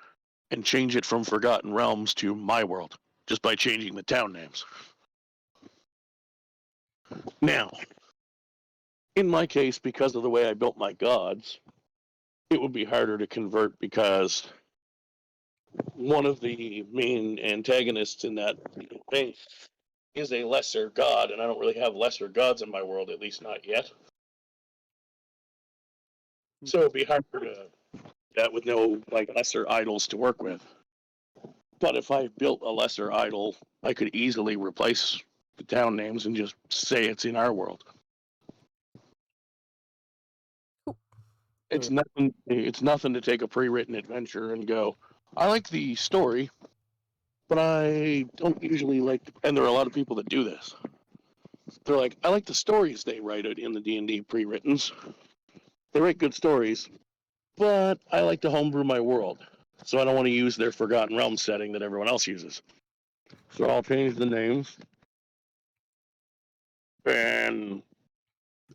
and change it from Forgotten Realms to my world, just by changing the town names. Now, in my case, because of the way I built my gods, it would be harder to convert because one of the main antagonists in that thing is a lesser god, and I don't really have lesser gods in my world, at least not yet. So it'd be harder to that with no lesser idols to work with. But if I built a lesser idol, I could easily replace the town names and just say it's in our world. It's nothing. It's nothing to take a pre-written adventure and go, I like the story, but I don't usually like. And there are a lot of people that do this. They're like, I like the stories they write it in the D&D pre-writtens. They write good stories, but I like to homebrew my world, so I don't want to use their Forgotten Realms setting that everyone else uses. So I'll change the names and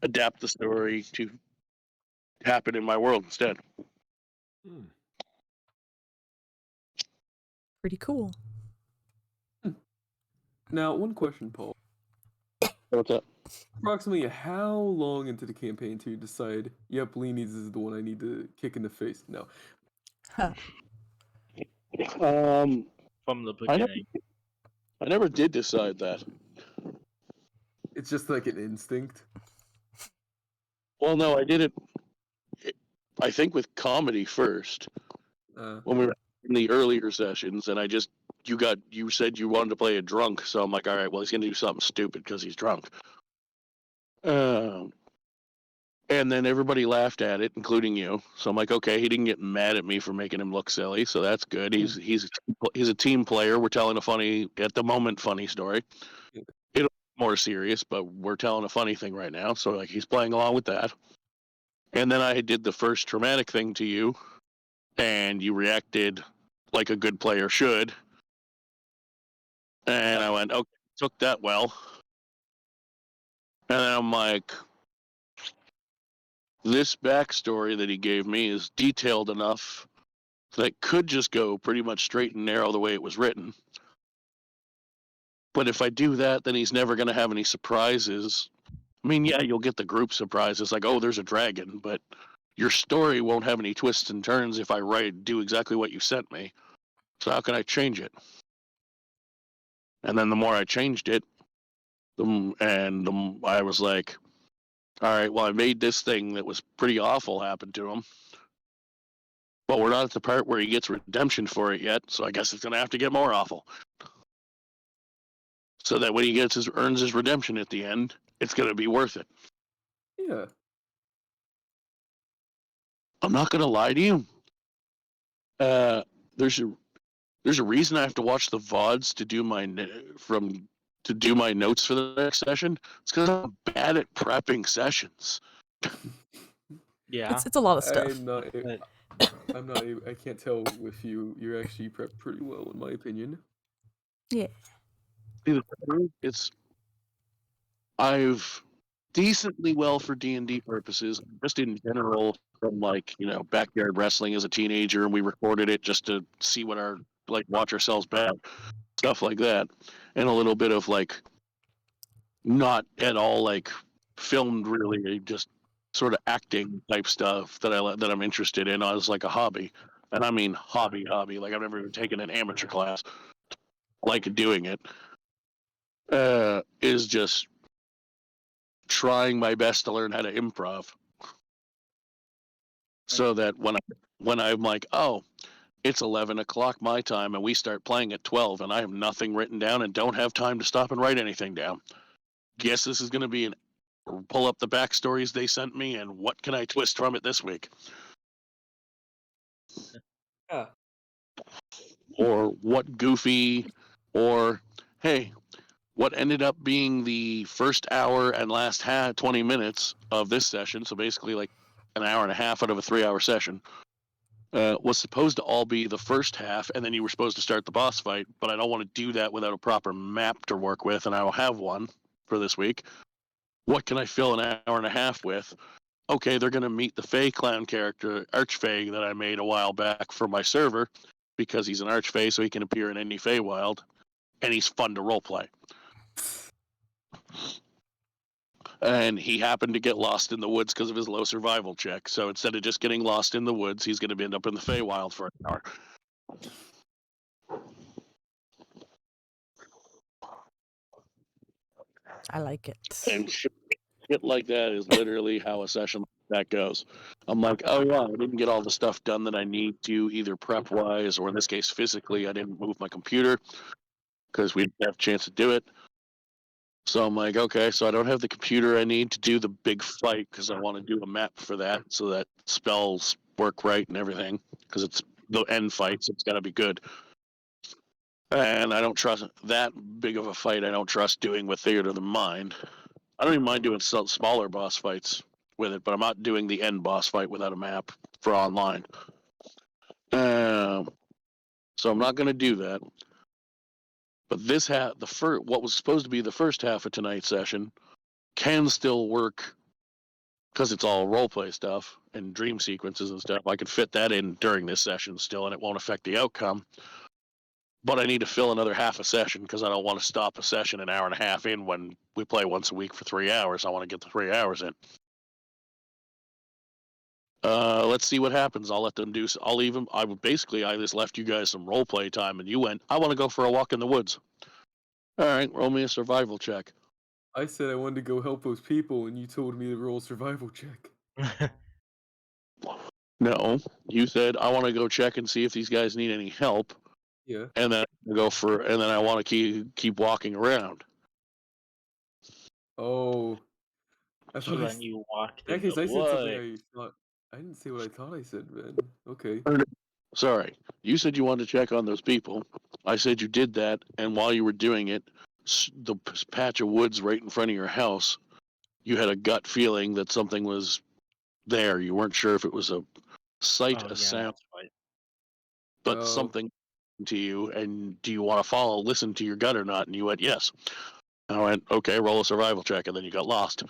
adapt the story to happen in my world instead. Pretty cool. Now, one question, Paul. What's up? Approximately how long into the campaign to decide, yep, Leonin is the one I need to kick in the face? No. Huh. From the beginning. I never did decide that. It's just like an instinct. Well, no, I did it. I think with comedy first when we were in the earlier sessions, and you said you wanted to play a drunk, so I'm like, all right, well, he's gonna do something stupid because he's drunk. And then everybody laughed at it, including you. So I'm like, okay, he didn't get mad at me for making him look silly, so that's good. He's a team player. We're telling a funny, at the moment, funny story. It'll be more serious, but we're telling a funny thing right now. So he's playing along with that. And then I did the first traumatic thing to you, and you reacted like a good player should. And I went, okay, took that well. And then I'm like, this backstory that he gave me is detailed enough that it could just go pretty much straight and narrow the way it was written. But if I do that, then he's never going to have any surprises. I mean, yeah, you'll get the group surprises, like, oh, there's a dragon, but your story won't have any twists and turns if I do exactly what you sent me. So how can I change it? And then the more I changed it, I was like, all right, well, I made this thing that was pretty awful happen to him. But we're not at the part where he gets redemption for it yet, so I guess it's going to have to get more awful. So that when he earns his redemption at the end, it's going to be worth it. Yeah. I'm not going to lie to you. There's a reason I have to watch the VODs to do my notes for the next session. It's because I'm bad at prepping sessions. Yeah. It's a lot of stuff. I can't tell with you. You're actually prepped pretty well, in my opinion. Yeah. I've decently well for D&D purposes, just in general, from backyard wrestling as a teenager, and we recorded it just to see what watch ourselves back, stuff like that, and a little bit of not at all filmed, really, just sort of acting type stuff that I'm interested in as a hobby. And I mean hobby, like I've never even taken an amateur class, doing it, is just trying my best to learn how to improv. So that when I'm like, oh, it's 11 o'clock my time and we start playing at 12 and I have nothing written down and don't have time to stop and write anything down. Guess this is going to be pull up the backstories they sent me and what can I twist from it this week? Yeah. Or what goofy, or hey, what ended up being the first hour and last 20 minutes of this session, so basically an hour and a half out of a 3-hour session, was supposed to all be the first half, and then you were supposed to start the boss fight, but I don't want to do that without a proper map to work with, and I will have one for this week. What can I fill an hour and a half with? Okay, they're going to meet the Fey clown character, Archfey, that I made a while back for my server, because he's an Archfey, so he can appear in any Feywild, and he's fun to roleplay. And he happened to get lost in the woods because of his low survival check. So instead of just getting lost in the woods, he's going to end up in the Feywild for an hour. I like it. And shit like that is literally how a session like that goes. I'm like, oh yeah, I didn't get all the stuff done that I need to, either prep-wise or in this case physically. I didn't move my computer because we didn't have a chance to do it. So I'm like, okay, so I don't have the computer I need to do the big fight because I want to do a map for that so that spells work right and everything, because it's the end fight, so it's got to be good. And I don't trust that big of a fight. I don't trust doing with Theater of the Mind. I don't even mind doing smaller boss fights with it, but I'm not doing the end boss fight without a map for online. So I'm not going to do that. But this what was supposed to be the first half of tonight's session can still work because it's all roleplay stuff and dream sequences and stuff. I could fit that in during this session still, and it won't affect the outcome. But I need to fill another half a session because I don't want to stop a session an hour and a half in when we play once a week for 3 hours. I want to get the 3 hours in. Let's see what happens. I'll let them do. I'll leave them. I just left you guys some roleplay time, and you went, I want to go for a walk in the woods. All right, roll me a survival check. I said I wanted to go help those people, and you told me to roll a survival check. No, you said I want to go check and see if these guys need any help. Yeah. And then I want to keep walking around. Oh. So then you walked in in case the I said something woods. I didn't say what I thought I said, man. Okay. Sorry, you said you wanted to check on those people. I said you did that, and while you were doing it, the patch of woods right in front of your house, you had a gut feeling that something was there. You weren't sure if it was a sight, Oh, a yeah, sound, that's right. but Oh. something to you, and do you want to listen to your gut or not? And you went, yes. I went, okay, roll a survival check, and then you got lost.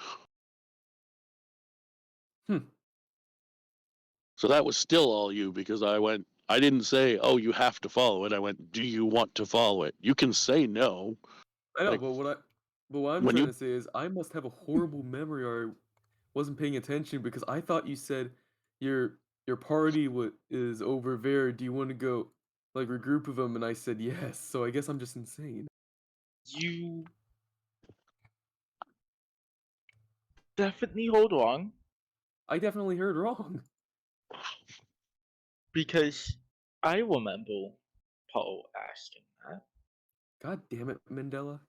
So that was still all you, because I didn't say, oh, you have to follow it. I went, do you want to follow it? You can say no, I know, Like, but what I'm when trying you to say is I must have a horrible memory, or I wasn't paying attention because I thought you said your party is over there. Do you want to go like regroup with them? And I said yes. So I guess I'm just insane. You definitely hold on I definitely heard wrong. because I remember Paul asking that. God damn it, Mandela.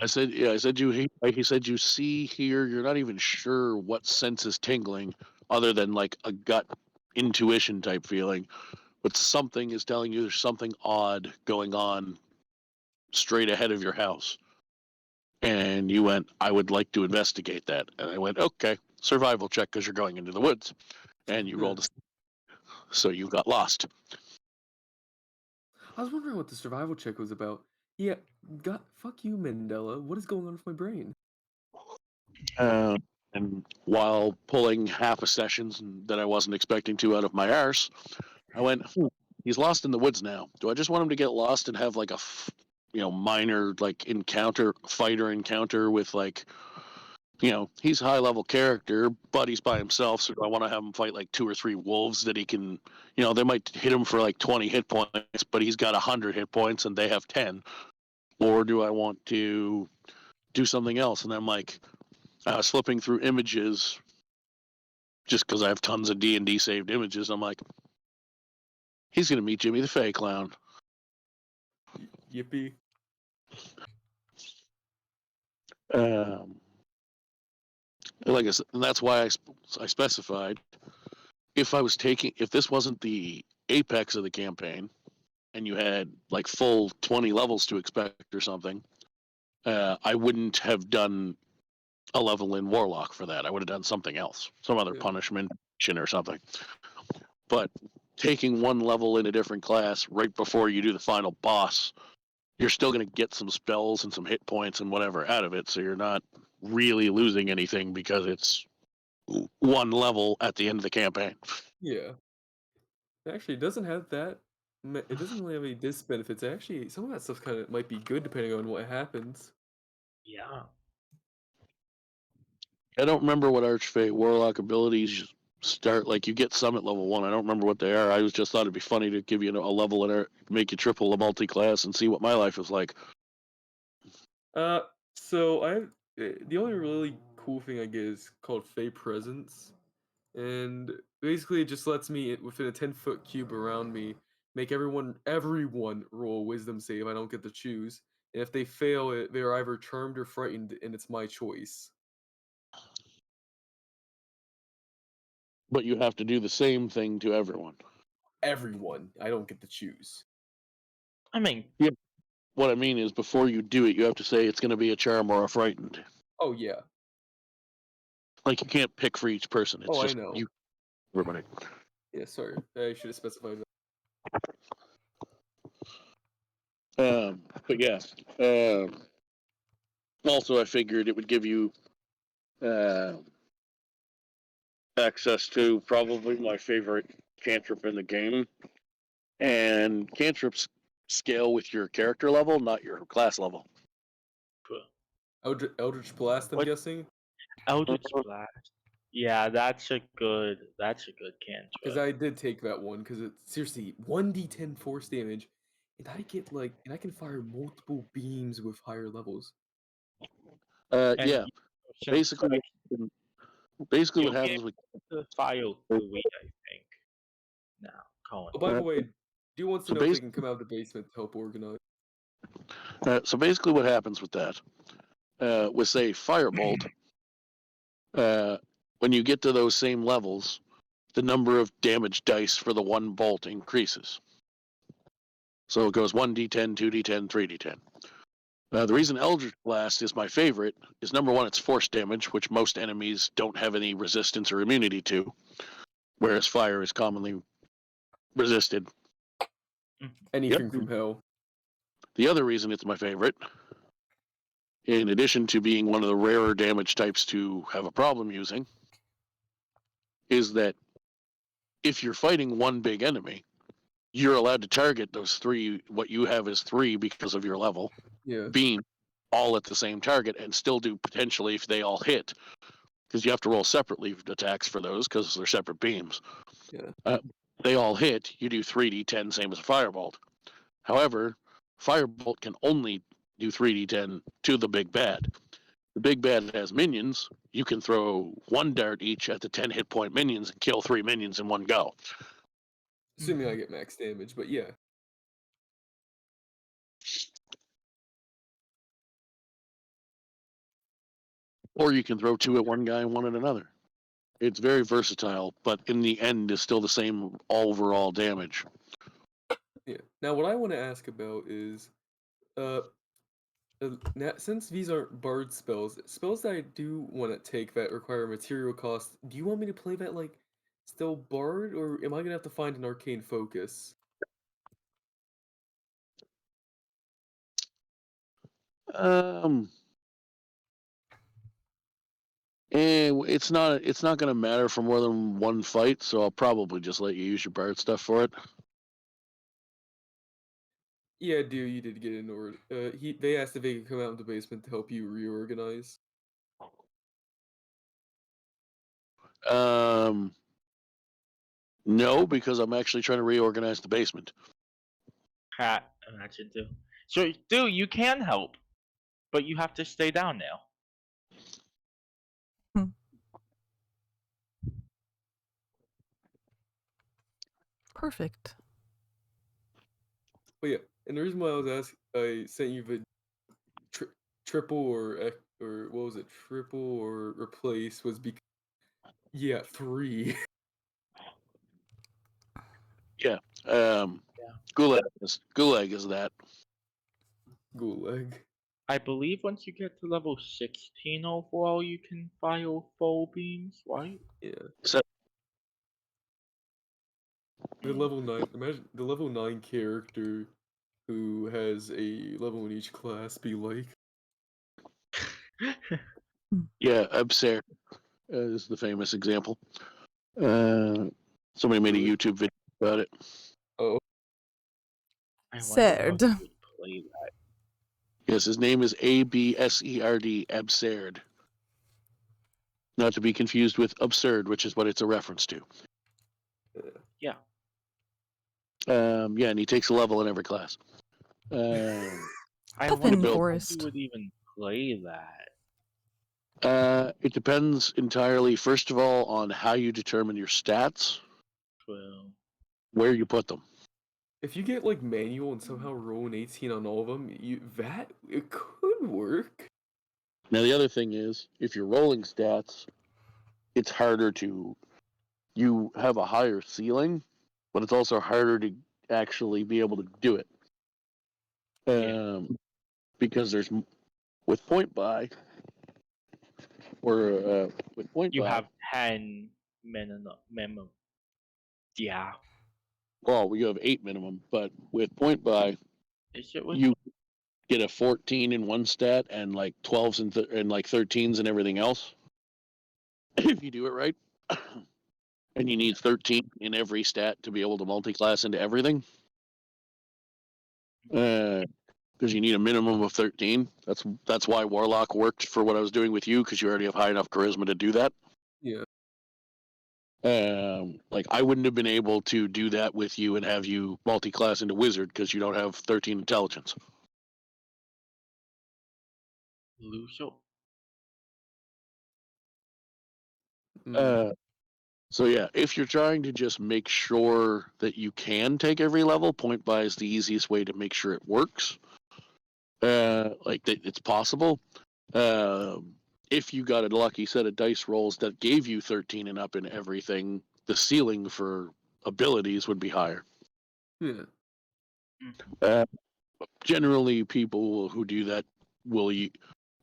I said, yeah, I said he said you see here, you're not even sure what sense is tingling other than like a gut intuition type feeling, but something is telling you there's something odd going on straight ahead of your house. And you went, I would like to investigate that. And I went, okay, survival check because you're going into the woods. And you rolled so you got lost. I was wondering what the survival check was about. Yeah, fuck you, Mandela. What is going on with my brain? And while pulling half a sessions that I wasn't expecting to out of my arse, I went, he's lost in the woods now. Do I just want him to get lost and have like a, minor like fighter encounter with like, he's a high level character, but he's by himself. So do I want to have him fight like 2 or 3 wolves that he can, they might hit him for like 20 hit points, but he's got 100 hit points and they have 10. Or do I want to do something else? And I'm like, I was flipping through images just because I have tons of D&D saved images. I'm like, he's going to meet Jimmy the Fey Clown. Yippee. Like I said, and that's why I specified if this wasn't the apex of the campaign and you had like full 20 levels to expect or something, I wouldn't have done a level in Warlock for that. I would have done something else, some other punishment or something. But taking one level in a different class right before you do the final boss, you're still going to get some spells and some hit points and whatever out of it. So you're not really losing anything because it's one level at the end of the campaign. Yeah. Actually, it doesn't have that. It doesn't really have any disbenefits. Actually, some of that stuff kind of might be good depending on what happens. Yeah. I don't remember what Archfey Warlock abilities start. Like you get some at level 1. I don't remember what they are. I just thought it'd be funny to give you a level and make you triple a multi-class and see what my life is like. So the only really cool thing I get is called Fey Presence, and basically it just lets me within a 10-foot cube around me make everyone roll a wisdom save. I don't get to choose, and if they fail it, they're either charmed or frightened, and it's my choice. But you have to do the same thing to everyone. Everyone. I don't get to choose. I mean, yeah. What I mean is, before you do it, you have to say it's going to be a charm or a frightened. Oh yeah. Like you can't pick for each person. It's just I know. Everybody. Yeah, sorry. I should have specified that. But yes. Also, I figured it would give you access to probably my favorite cantrip in the game. And cantrips scale with your character level, not your class level. Eldritch Blast, I'm guessing? Eldritch Blast. Yeah, that's a good cantrip. Because I did take that one, because it's seriously 1d10 force damage, and I can fire multiple beams with higher levels. Yeah. Basically what happens with the file 3, I think. Now, Colin. Oh, by the way, do wants to know if they can come out of the basement to help organize. So basically what happens with that, with say Firebolt, when you get to those same levels, the number of damage dice for the one bolt increases. So it goes 1d10, 2d10, 3d10. The reason Eldritch Blast is my favorite is number 1, it's force damage, which most enemies don't have any resistance or immunity to, whereas fire is commonly resisted. Anything from hell. The other reason it's my favorite, in addition to being one of the rarer damage types to have a problem using, is that if you're fighting one big enemy, you're allowed to target those 3, what you have is 3 because of your level, beam all at the same target and still do potentially if they all hit, because you have to roll separately attacks for those because they're separate beams. Yeah. They all hit, you do 3d10, same as a firebolt. However, firebolt can only do 3d10 to the big bad. The big bad has minions. You can throw 1 dart each at the 10 hit point minions and kill 3 minions in one go. Assuming I get max damage, but yeah. Or you can throw 2 at one guy and 1 at another. It's very versatile, but in the end is still the same overall damage. Yeah. Now, what I want to ask about is, since these aren't bard spells that I do want to take that require material cost, do you want me to play that like still bard, or am I gonna have to find an arcane focus? It's not going to matter for more than one fight, so I'll probably just let you use your bard stuff for it. Yeah, dude, you did get in order. They asked if they could come out in the basement to help you reorganize. No, because I'm actually trying to reorganize the basement. Cat, imagine do. So, do you can help, but you have to stay down now. Perfect. But yeah, and the reason why I sent you the triple or what was it, triple or replace was because 3. Yeah. Gulag is that. Gulag. I believe once you get to level 16 overall, you can file full beams, right? Yeah. So, The level 9. Imagine the level 9 character who has a level in each class be like. yeah, Absurd is the famous example. Somebody made a YouTube video about it. Oh. I wonder how Serd. you would play that. Yes, his name is Abserd, Absurd. Not to be confused with absurd, which is what it's a reference to. Yeah. Yeah, and he takes a level in every class. I Puffin wonder how Forest. you would even play that. It depends entirely, first of all, on how you determine your stats, Well, where you put them. If you get like manual and somehow roll an 18 on all of them, it could work. Now, the other thing is, if you're rolling stats, it's harder to. You have a higher ceiling, but it's also harder to actually be able to do it. Because there's with point buy, or with point you buy. have 10 minimum. Yeah. Well, we have 8 minimum, but with point buy, you get a 14 in one stat and like 12s and like 13s and everything else. If you do it right. And you need 13 in every stat to be able to multi-class into everything. Because you need a minimum of 13. That's why Warlock worked for what I was doing with you, because you already have high enough charisma to do that. Yeah. Like I wouldn't have been able to do that with you and have you multi-class into Wizard because you don't have 13 intelligence. Lucio. So yeah, if you're trying to just make sure that you can take every level, point buy is the easiest way to make sure it works. Like that it's possible. If you got a lucky set of dice rolls that gave you 13 and up in everything, the ceiling for abilities would be higher. Yeah. Generally, people who do that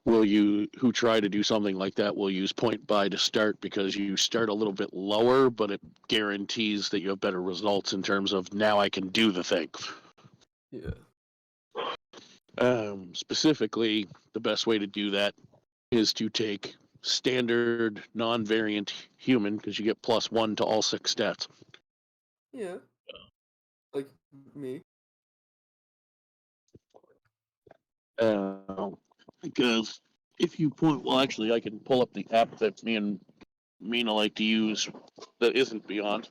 who try to do something like that will use point buy to start, because you start a little bit lower, but it guarantees that you have better results in terms of now I can do the thing. Yeah. Specifically, the best way to do that is to take standard non-variant human, because you get +1 to all 6 stats. Yeah. Like me. Because if you point, well, actually, I can pull up the app that me and Mina like to use that isn't Beyond,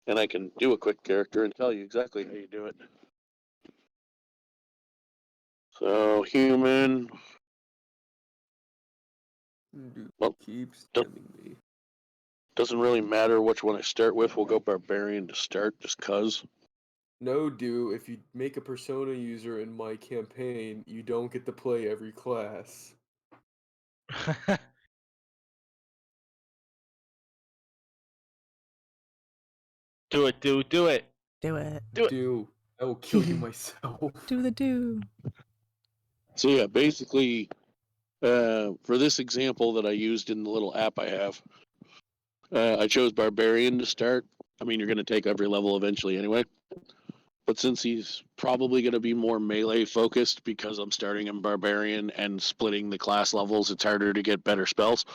and I can do a quick character and tell you exactly how you do it. So, human. Dude, Well, keeps don't- sending me. Doesn't really matter which one I start with. We'll go Barbarian to start, just cuz. No, dude, if you make a persona user in my campaign, you don't get to play every class. Do it, do it. Do it. Do it. Do. I will kill you myself. Do the do. So yeah, basically, for this example that I used in the little app I have, I chose Barbarian to start. I mean, you're going to take every level eventually anyway. But since he's probably going to be more melee focused because I'm starting him Barbarian and splitting the class levels, it's harder to get better spells.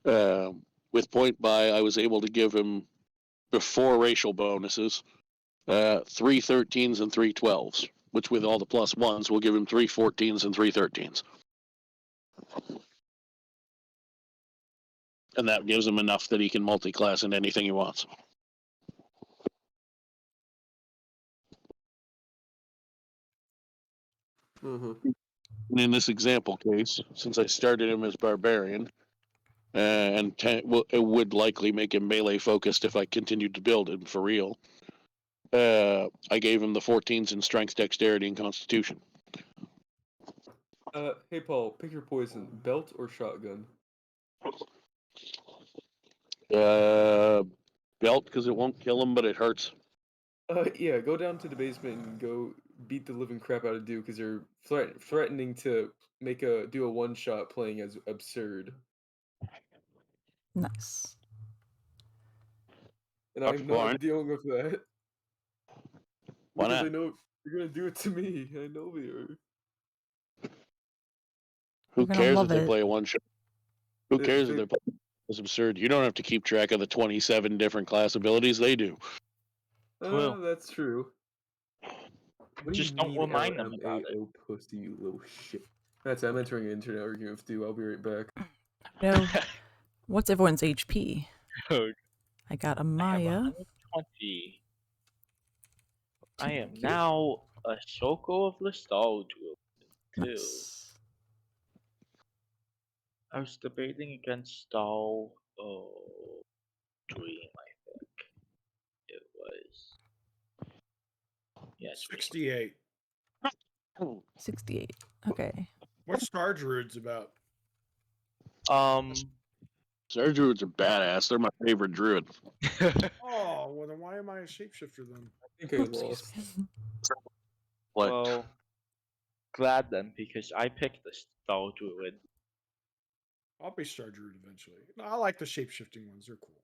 With Point Buy, I was able to give him, before racial bonuses, 3 13s and 3 12s, which with all the plus ones will give him 3 14s and 3 13s. And that gives him enough that he can multi-class in anything he wants. Mm-hmm. And in this example case, since I started him as Barbarian, and it would likely make him melee focused if I continued to build him for real, I gave him the 14s in Strength, Dexterity, and Constitution. Hey Paul, pick your poison, belt or shotgun? Belt, because it won't kill him, but it hurts. Yeah, go down to the basement and go beat the living crap out of Duke because they're threatening to do a one-shot playing as absurd. Nice. And I'm not dealing with that. Why Because not? I know you're gonna do it to me. I know they are. Who cares if they it. play a one shot? Who cares if they play? It's absurd. You don't have to keep track of the 27 different class abilities. They do. That's true. What Just do you don't mean remind them about it. LMAO pussy, you little shit? That's I'm entering an internet argument with Stu. I'll be right back. No. What's everyone's HP? Dude, I got a I have Maya. 120. I am now a Shoko of Lestal too. Nice. I was debating against Stahl Dream, I think. It was. Yeah, 68. 68. Okay. What's Star Druids about? Star Druids are badass. They're my favorite druid. Oh, well then why am I a shapeshifter then? I think I lost. What? Well, glad then, because I picked the Stahl Druid. I'll be Star Druid eventually. No, I like the shapeshifting ones. They're cool.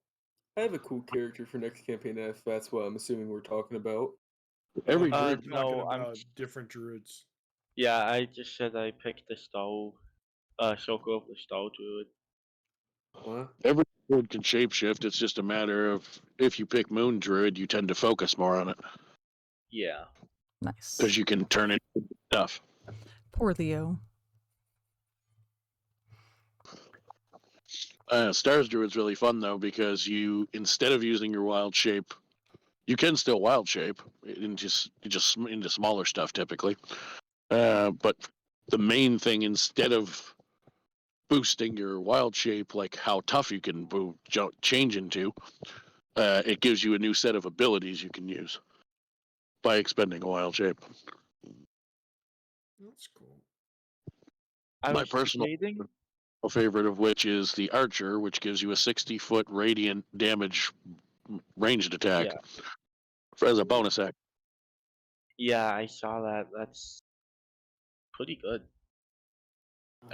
I have a cool character for next campaign if that's what I'm assuming we're talking about. Every I'm druid. talking No, about different druids. Yeah, I just said I picked the Stahl, Shoko of the Stahl Druid. What? Every druid can shapeshift. It's just a matter of if you pick Moon Druid, you tend to focus more on it Yeah. Nice. because you can turn it into stuff. Poor Leo. Stars Druid's really fun though because you, instead of using your wild shape, you can still wild shape just into smaller stuff typically. But the main thing, instead of boosting your wild shape, like how tough you can change into, it gives you a new set of abilities you can use by expending a wild shape. That's cool. My personal favorite of which is the Archer, which gives you a 60-foot radiant damage ranged attack as a bonus act. Yeah, I saw that. That's pretty good.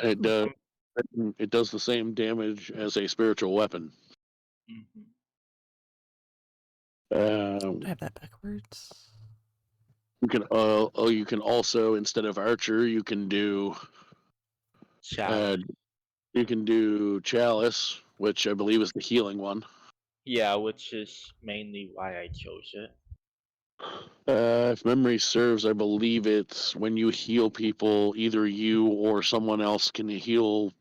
It does the same damage as a spiritual weapon. I have that backwards. You can also, instead of Archer, you can do Chalice, which I believe is the healing one. Yeah, which is mainly why I chose it. If memory serves, I believe it's when you heal people, either you or someone else can heal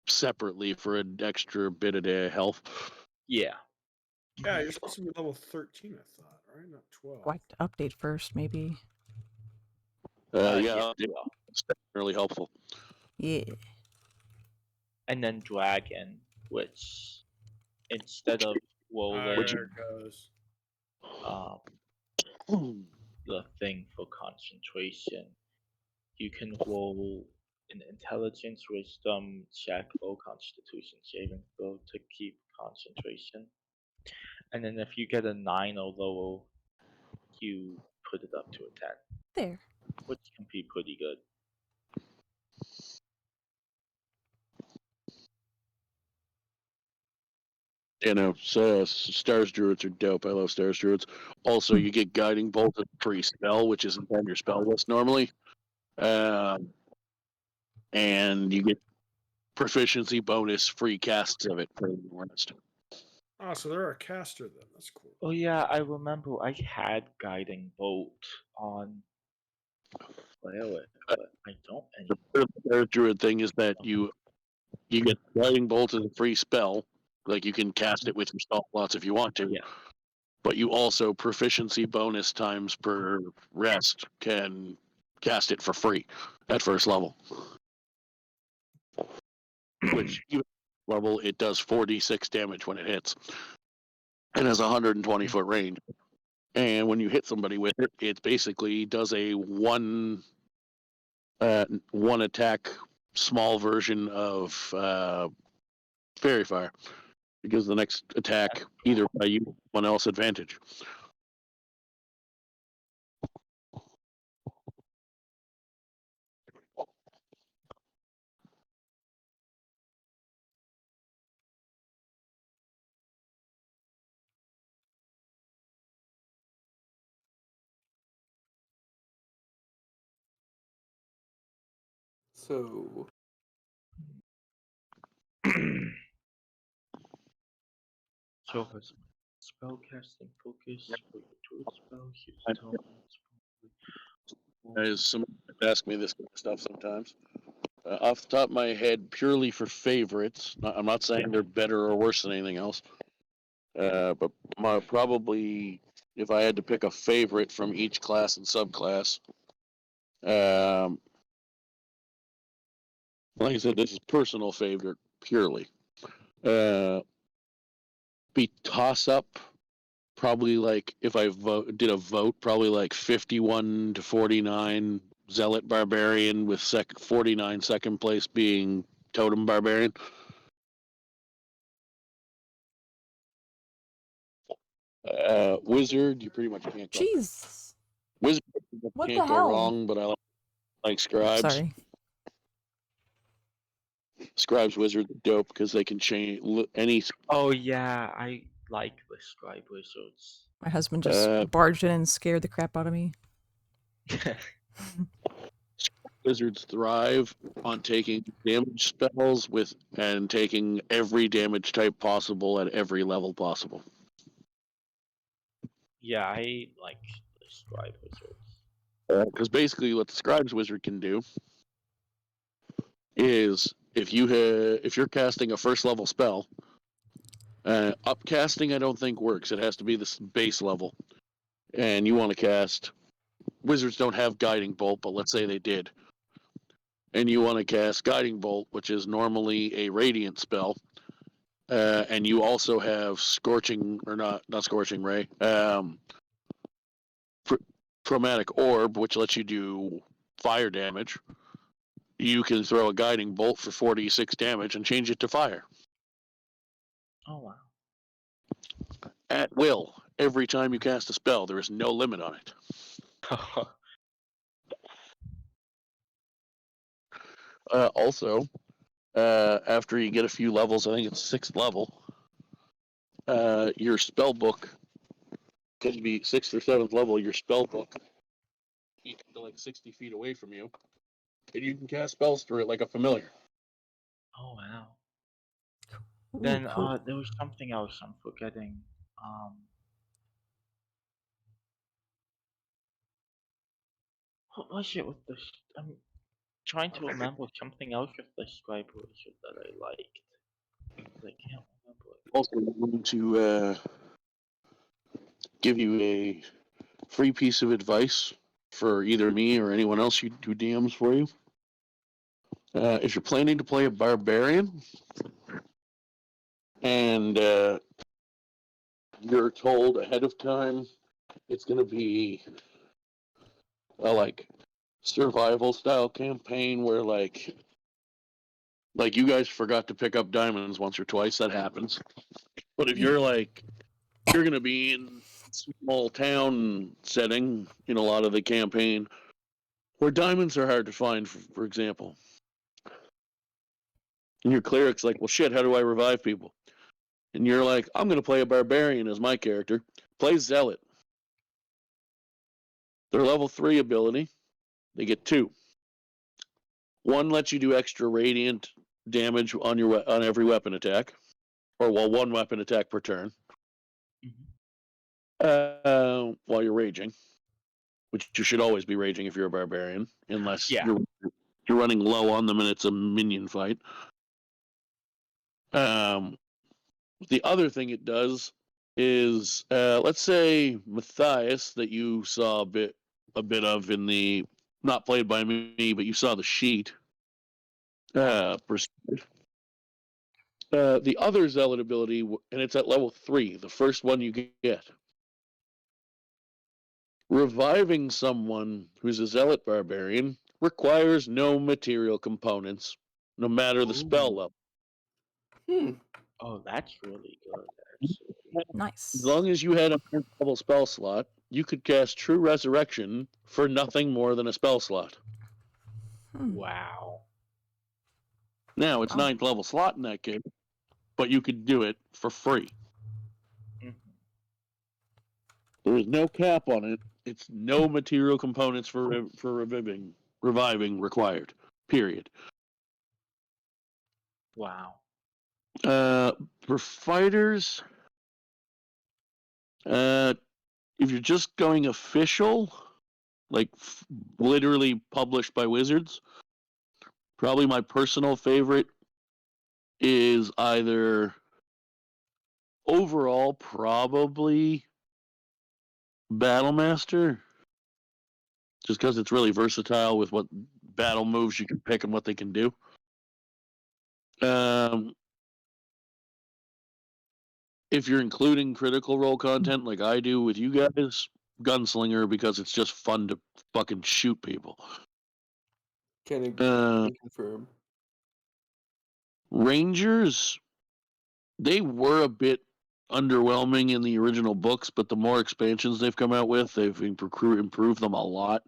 separately for an extra bit of their health. Yeah. Yeah, you're supposed to be level 13, I thought, right? Not 12. Like to update first, maybe. Yeah, well. it's really helpful. Yeah. And then dragon, which instead of rolling There it goes. the thing for concentration, you can roll an intelligence, wisdom check, or constitution saving throw to keep concentration. And then if you get a 9 or lower, you put it up to a 10, There. which can be pretty good. You know, so Stars Druids are dope. I love Stars Druids. Also, you get Guiding Bolt as a free spell, which isn't on your spell list normally. And you get proficiency bonus free casts of it for the rest. Oh, so they're a caster then. That's cool. Oh yeah, I remember I had guiding bolt on Cleric, but I don't anymore. The Stars Druid thing is that you get Guiding Bolt as a free spell. Like you can cast it with your spell slots if you want to. Yeah. But you also proficiency bonus times per rest can cast it for free at first level. Which even level it does 4d6 damage when it hits. It has a 120 foot range. And when you hit somebody with it, it basically does a one attack small version of Fairy Fire. It gives the next attack either by you or someone else advantage. So, Focus. Spellcasting focus for your druid spell. Use I- tokens. As someone ask me this kind of stuff sometimes. Off the top of my head, purely for favorites, I'm not saying they're better or worse than anything else, but probably if I had to pick a favorite from each class and subclass, like I said, this is personal favorite purely. Be toss up, probably like if I did a vote, probably like 51 to 49 Zealot Barbarian with 49 second place being Totem Barbarian. Wizard, you pretty much can't go. Jeez. Wizard What can't the go hell? wrong, but I like Scribes. Sorry. Scribes Wizards are dope because they can change any. Oh yeah, I like the scribe wizards. My husband just barged in and scared the crap out of me. Wizards thrive on taking damage spells and taking every damage type possible at every level possible. Yeah, I like the scribe wizards. Because basically, what the Scribes Wizard can do is if you're casting a first level spell, upcasting I don't think works. It has to be the base level, and you want to cast. Wizards don't have Guiding Bolt, but let's say they did, and you want to cast Guiding Bolt, which is normally a radiant spell, and you also have Scorching or not Scorching Ray, Chromatic Orb, which lets you do fire damage. You can throw a Guiding Bolt for 46 damage and change it to fire. Oh wow. At will. Every time you cast a spell, there is no limit on it. Also, after you get a few levels, I think it's 6th level, your spell book could be 6th or 7th level. Your spell book keeps to like 60 feet away from you, and you can cast spells through it like a familiar. Oh wow. Ooh, Then cool. there was something else I'm forgetting. What was it with this? I'm trying to remember something else with the scribe version that I liked. But I can't remember it. Also, I'm going to give you a free piece of advice for either me or anyone else who DMs for you. If you're planning to play a barbarian and you're told ahead of time it's going to be a like survival style campaign where like you guys forgot to pick up diamonds once or twice, that happens. But if you're like you're going to be in small town setting in a lot of the campaign where diamonds are hard to find, for example. And your cleric's like, well, shit, how do I revive people? And you're like, I'm going to play a barbarian as my character. Play Zealot. Their level 3 ability, they get 2. One lets you do extra radiant damage on every weapon attack, or one weapon attack per turn, while you're raging, which you should always be raging if you're a barbarian, unless you're running low on them and it's a minion fight. The other thing it does is, let's say Matthias, that you saw a bit of in the, not played by me, but you saw the sheet. The other Zealot ability, and it's at level 3, the first one you get. Reviving someone who's a Zealot barbarian requires no material components, no matter the spell level. Oh, that's really good, actually. Nice. As long as you had a level spell slot, you could cast True Resurrection for nothing more than a spell slot. Wow. Now, it's 9th level slot in that case, but you could do it for free. There is no cap on it. It's no material components for reviving required. Period. Wow. For fighters, if you're just going official, like literally published by Wizards, probably my personal favorite is either overall probably Battlemaster, just because it's really versatile with what battle moves you can pick and what they can do. If you're including critical role content like I do with you guys, Gunslinger, because it's just fun to fucking shoot people. Can confirm. Rangers, they were a bit underwhelming in the original books, but the more expansions they've come out with, they've improved them a lot.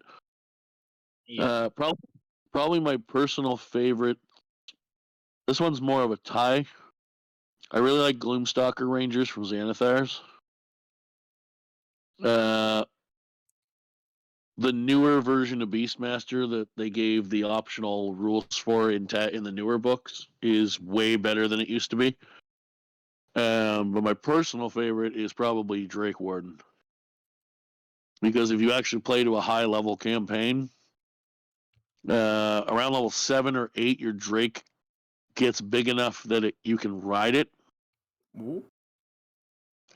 Yeah. Probably my personal favorite. This one's more of a tie. I really like Gloomstalker Rangers from Xanathars. The newer version of Beastmaster that they gave the optional rules for in the newer books is way better than it used to be. But my personal favorite is probably Drake Warden. Because if you actually play to a high level campaign, around level 7 or 8, your Drake gets big enough that you can ride it.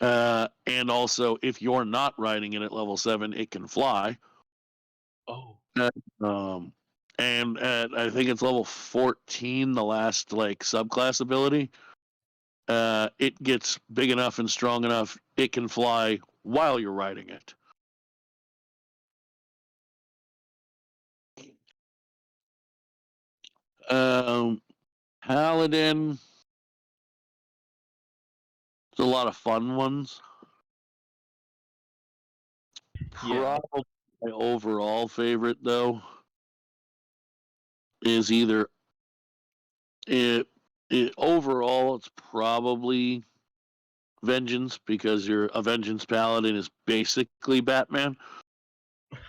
And also, if you're not riding it at level 7, it can fly. Oh. And at, I think it's level 14, the last subclass ability, it gets big enough and strong enough it can fly while you're riding it. Paladin, there's a lot of fun ones. Yeah. Probably my overall favorite, though, is either overall it's probably Vengeance, because a Vengeance Paladin is basically Batman.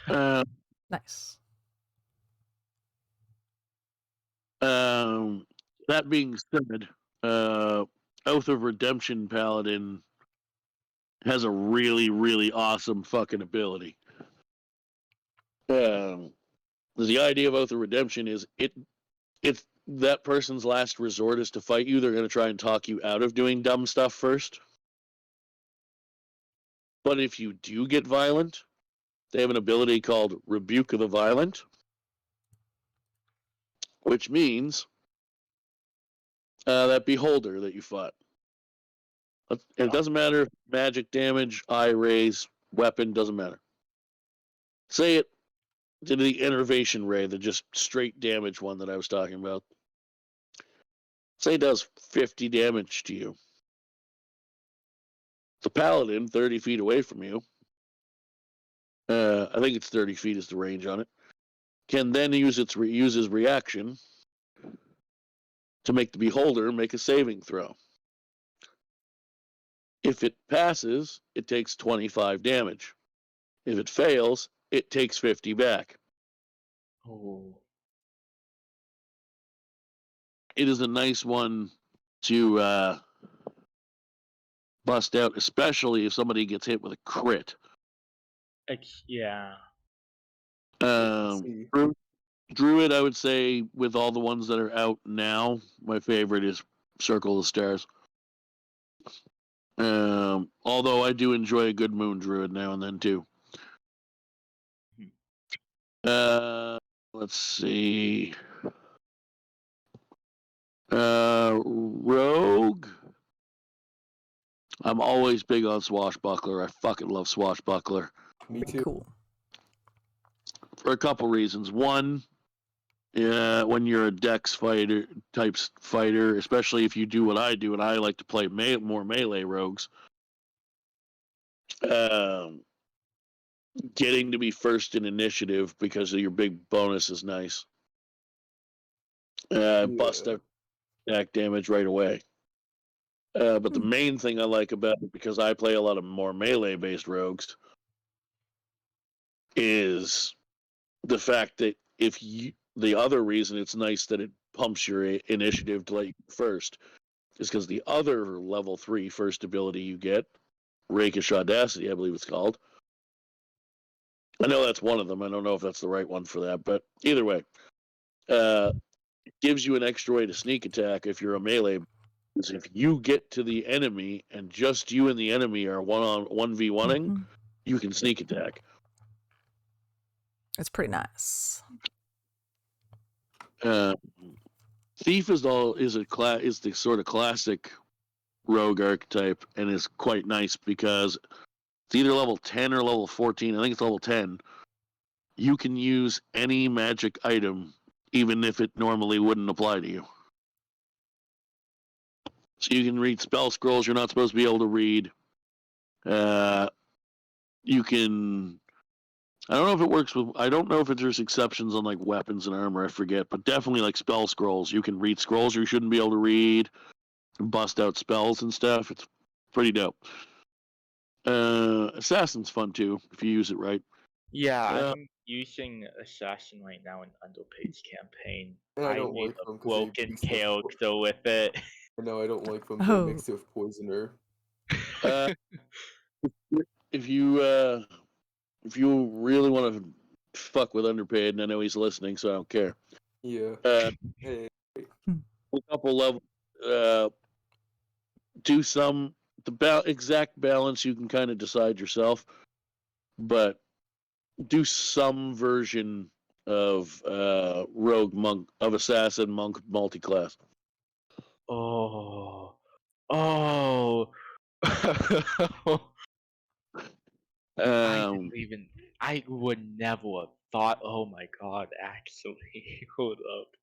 Nice. That being said, Oath of Redemption Paladin has a really, really awesome fucking ability. The idea of Oath of Redemption is if that person's last resort is to fight you, they're going to try and talk you out of doing dumb stuff first. But if you do get violent, they have an ability called Rebuke of the Violent, which means that beholder that you fought. It doesn't matter if magic damage, eye raise, weapon, doesn't matter. Say it did the Innervation Ray, the just straight damage one that I was talking about. Say it does 50 damage to you. The Paladin, 30 feet away from you, I think it's 30 feet is the range on it, can then use his reaction to make the beholder make a saving throw. If it passes, it takes 25 damage. If it fails, it takes 50 back. Oh. It is a nice one to bust out, especially if somebody gets hit with a crit. Yeah. Druid, I would say, with all the ones that are out now, my favorite is Circle of Stars. Although I do enjoy a good Moon Druid now and then too. Let's see. Rogue. I'm always big on Swashbuckler. I fucking love Swashbuckler. Me too. Cool. For a couple reasons. One, when you're a dex fighter, especially if you do what I do, and I like to play more melee rogues, getting to be first in initiative because of your big bonus is nice. Bust out attack damage right away. But the main thing I like about it, because I play a lot of more melee-based rogues, is the fact that the other reason it's nice that it pumps your initiative to let you first is because the other level 3 first ability you get, Rakish Audacity, I believe it's called. I know that's one of them. I don't know if that's the right one for that, but either way, it gives you an extra way to sneak attack if you're a melee. Because if you get to the enemy and just you and the enemy are 1v1ing, you can sneak attack. It's pretty nice. Thief is the sort of classic rogue archetype, and is quite nice because it's either level 10 or level 14. I think it's level 10. You can use any magic item, even if it normally wouldn't apply to you. So you can read spell scrolls you're not supposed to be able to read. You can. I don't know if it works with. I don't know if there's exceptions on like weapons and armor. I forget, but definitely like spell scrolls. You can read scrolls you shouldn't be able to read, and bust out spells and stuff. It's pretty dope. Assassin's fun too if you use it right. Yeah, I'm using Assassin right now in Underpaid's campaign. And I don't made like a them 'cause they broken mix with character with it. No, I don't like them. Oh. They mix it with Poisoner. If you really want to fuck with Underpaid, and I know he's listening, so I don't care. Yeah. Hey. A couple levels. Do some exact balance you can kind of decide yourself, but do some version of rogue monk, of assassin monk multi-class. Oh. I would never have thought. Oh my god! Actually, hold up.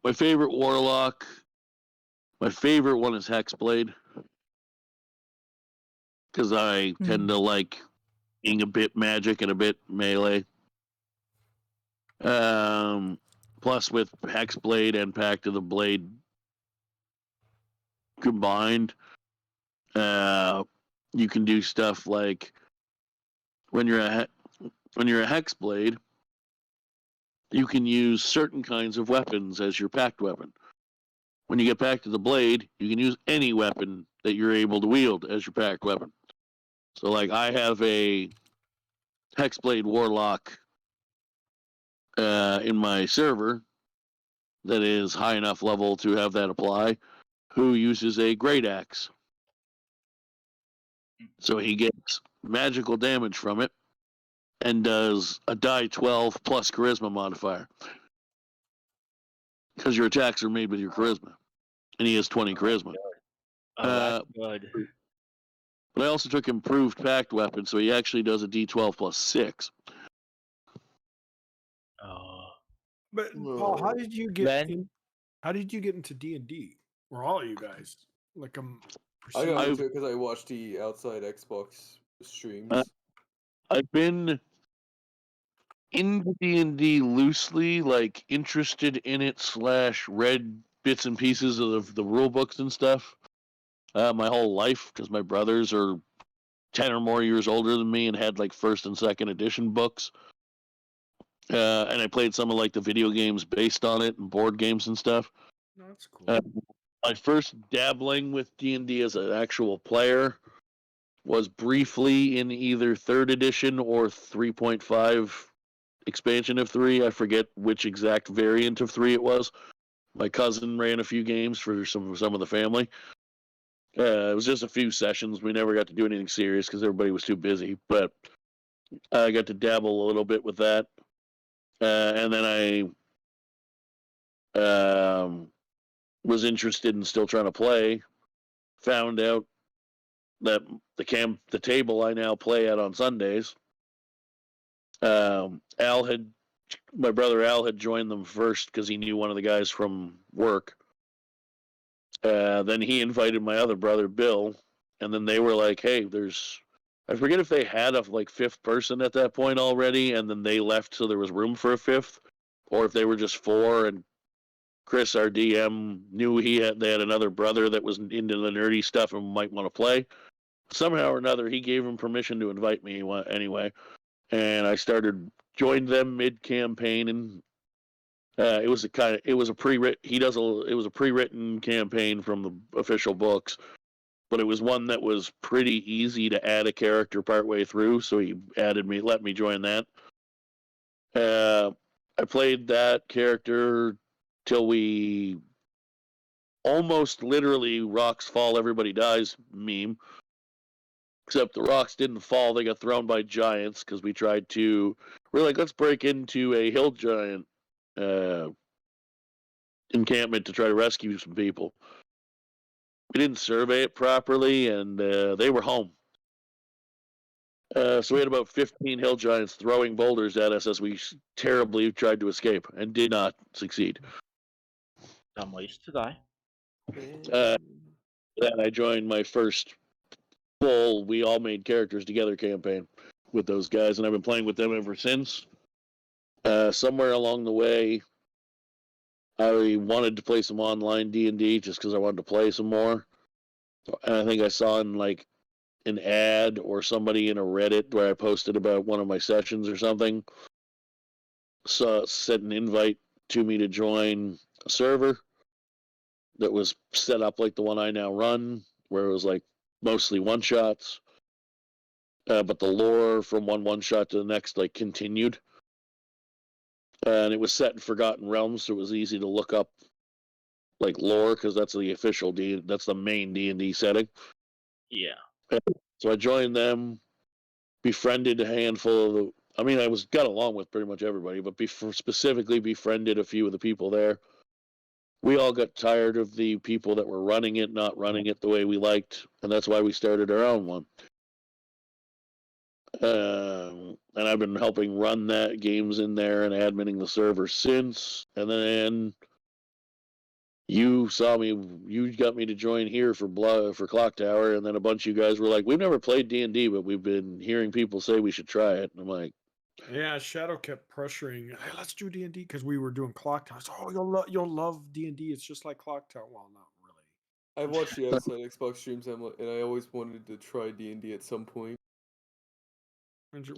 My favorite warlock. My favorite one is Hexblade, because I tend to like being a bit magic and a bit melee. Plus, with Hexblade and Pact of the Blade combined, you can do stuff like when you're a Hexblade, you can use certain kinds of weapons as your Pact weapon. When you get Pact of the Blade, you can use any weapon that you're able to wield as your Pact weapon. So, like, I have a Hexblade Warlock in my server that is high enough level to have that apply, who uses a great axe. So he gets magical damage from it and does a die 12 plus charisma modifier. Because your attacks are made with your charisma. And he has 20 charisma. Oh, that's good. But I also took improved pact weapon, so he actually does a d12 plus 6. Oh. But Paul, how did you get Ben? how did you get into D&D? Or all of you guys? Like I got I've- into it because I watched the outside Xbox streams. I've been into D&D loosely, like interested in it / read bits and pieces of the rule books and stuff my whole life, because my brothers are 10 or more years older than me and had like first and second edition books. And I played some of like the video games based on it and board games and stuff. No, that's cool. My first dabbling with D&D as an actual player was briefly in either 3rd edition or 3.5 expansion of 3. I forget which exact variant of 3 it was. My cousin ran a few games for some of the family. It was just a few sessions. We never got to do anything serious because everybody was too busy. But I got to dabble a little bit with that. And then I was interested in still trying to play. Found out that the table I now play at on Sundays. My brother Al had joined them first because he knew one of the guys from work. Then he invited my other brother Bill, and then they were like, "Hey, I forget if they had a like 5th person at that point already, and then they left so there was room for a 5th, or if they were just 4 and Chris, our DM, knew they had another brother that was into the nerdy stuff and might want to play. Somehow or another, he gave him permission to invite me anyway, and I joined them mid-campaign, and it was a pre-written campaign from the official books, but it was one that was pretty easy to add a character partway through, so he let me join that. I played that character till we almost literally rocks fall, everybody dies meme. Except the rocks didn't fall; they got thrown by giants because we're like, let's break into a hill giant encampment to try to rescue some people. We didn't survey it properly, and they were home. So we had about 15 hill giants throwing boulders at us as we terribly tried to escape and did not succeed. Some ways to die. Then I joined my first full we all made characters together campaign with those guys, and I've been playing with them ever since. Somewhere along the way, I wanted to play some online D&D just because I wanted to play some more. And I think I saw in like an ad or somebody in a Reddit where I posted about one of my sessions or something. So sent an invite to me to join a server that was set up like the one I now run, where it was like mostly one-shots. But the lore from one shot to the next like continued. And it was set in Forgotten Realms, so it was easy to look up like lore because that's the official that's the main D&D setting. Yeah. So I joined them, befriended a handful of I got along with pretty much everybody, but specifically befriended a few of the people there. We all got tired of the people that were running it, not running it the way we liked, and that's why we started our own one. And I've been helping run that games in there and adminning the server since. And then you got me to join here for Clock Tower, and then a bunch of you guys were like, "We've never played D&D, but we've been hearing people say we should try it." And I'm like, yeah, Shadow kept pressuring, "Hey, let's do D&D," because we were doing Clock Tower. So, you'll love D&D. It's just like Clock Tower. Well, not really. I've watched the outside Xbox streams, and I always wanted to try D&D at some point.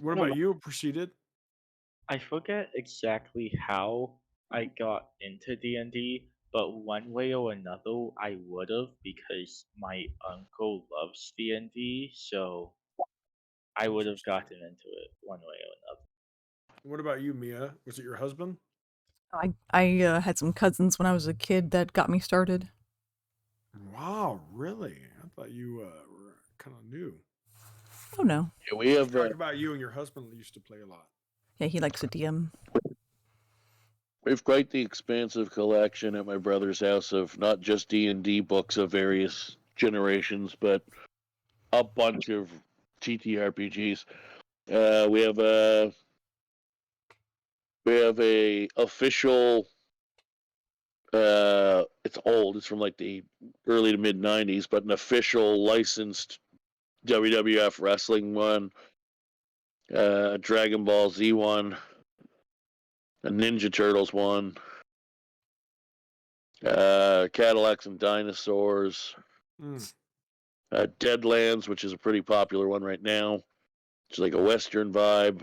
What about you, Proceeded? I forget exactly how I got into D&D, but one way or another I would have because my uncle loves D&D, so I would have gotten into it one way or another. What about you, Mia? Was it your husband? I had some cousins when I was a kid that got me started. Wow, really? I thought you were kind of new. Oh no. Yeah, we have. Talk about you and your husband used to play a lot. Yeah, he likes to DM. We have quite the expansive collection at my brother's house of not just D&D books of various generations, but a bunch of TTRPGs. We have a official. It's old. It's from like the early to mid '90s, but an official licensed WWF wrestling one, Dragon Ball Z one, a Ninja Turtles one, Cadillacs and Dinosaurs, Deadlands, which is a pretty popular one right now. It's like a Western vibe,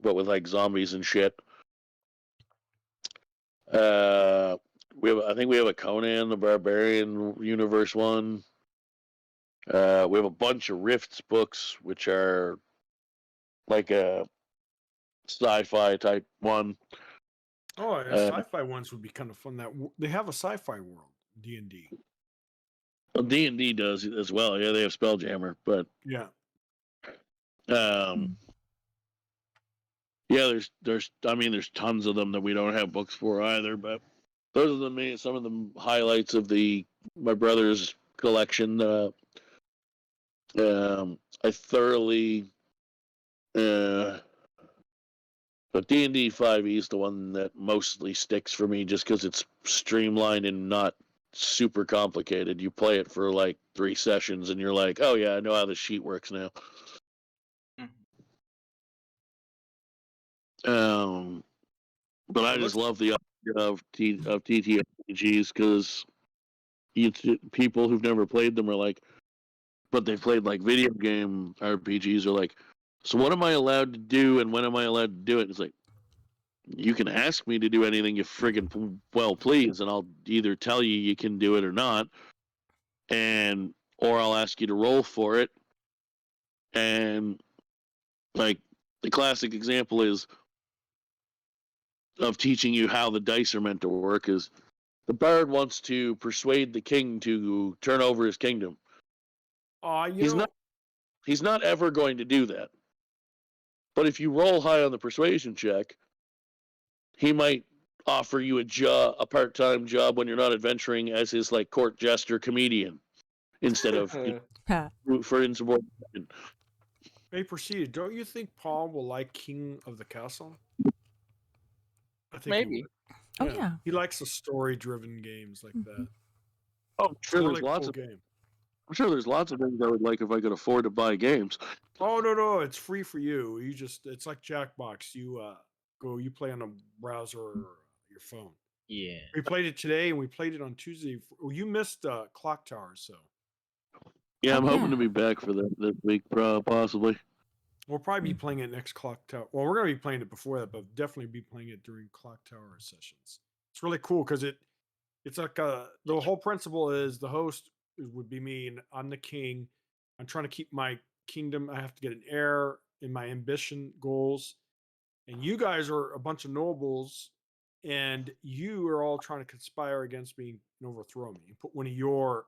but with like zombies and shit. I think we have a Conan the Barbarian universe one. We have a bunch of Rifts books, which are like a sci-fi type one. Oh, sci-fi ones would be kind of fun. They have a sci-fi world, D&D. Well, D&D does as well. Yeah, they have Spelljammer, but yeah, yeah, there's tons of them that we don't have books for either. But those are some of the highlights of my brother's collection. I thoroughly. But D&D 5e is the one that mostly sticks for me just because it's streamlined and not super complicated. You play it for like 3 sessions and you're like, oh yeah, I know how the sheet works now. But I just love the idea of TTRPGs because people who've never played them are like, but they've played like video game RPGs are like, so what am I allowed to do and when am I allowed to do it? It's like, you can ask me to do anything you friggin' well please, and I'll either tell you can do it or not, or I'll ask you to roll for it. And like the classic example of teaching you how the dice are meant to work is the bard wants to persuade the king to turn over his kingdom. He's not ever going to do that. But if you roll high on the persuasion check, he might offer you a part-time job when you're not adventuring as his like court jester comedian instead of for insubordination. Hey, proceed. Don't you think Paul will like King of the Castle? I think Maybe. Oh yeah. He likes the story-driven games like that. Oh, I'm sure there's lots of game. I'm sure there's lots of things I would like if I could afford to buy games. Oh no, it's free for you. It's like Jackbox. You play on a browser or your phone. Yeah. We played it today and we played it on Tuesday. Well, you missed Clock Tower, so. Yeah, I'm hoping to be back for that this week, possibly. We'll probably be playing it next Clock Tower. Well, we're gonna be playing it before that, but definitely be playing it during Clock Tower sessions. It's really cool because it's like the whole principle is the host would be me and I'm the king. I'm trying to keep my kingdom. I have to get an heir in my ambition goals, and you guys are a bunch of nobles, and you are all trying to conspire against me and overthrow me. You put one of your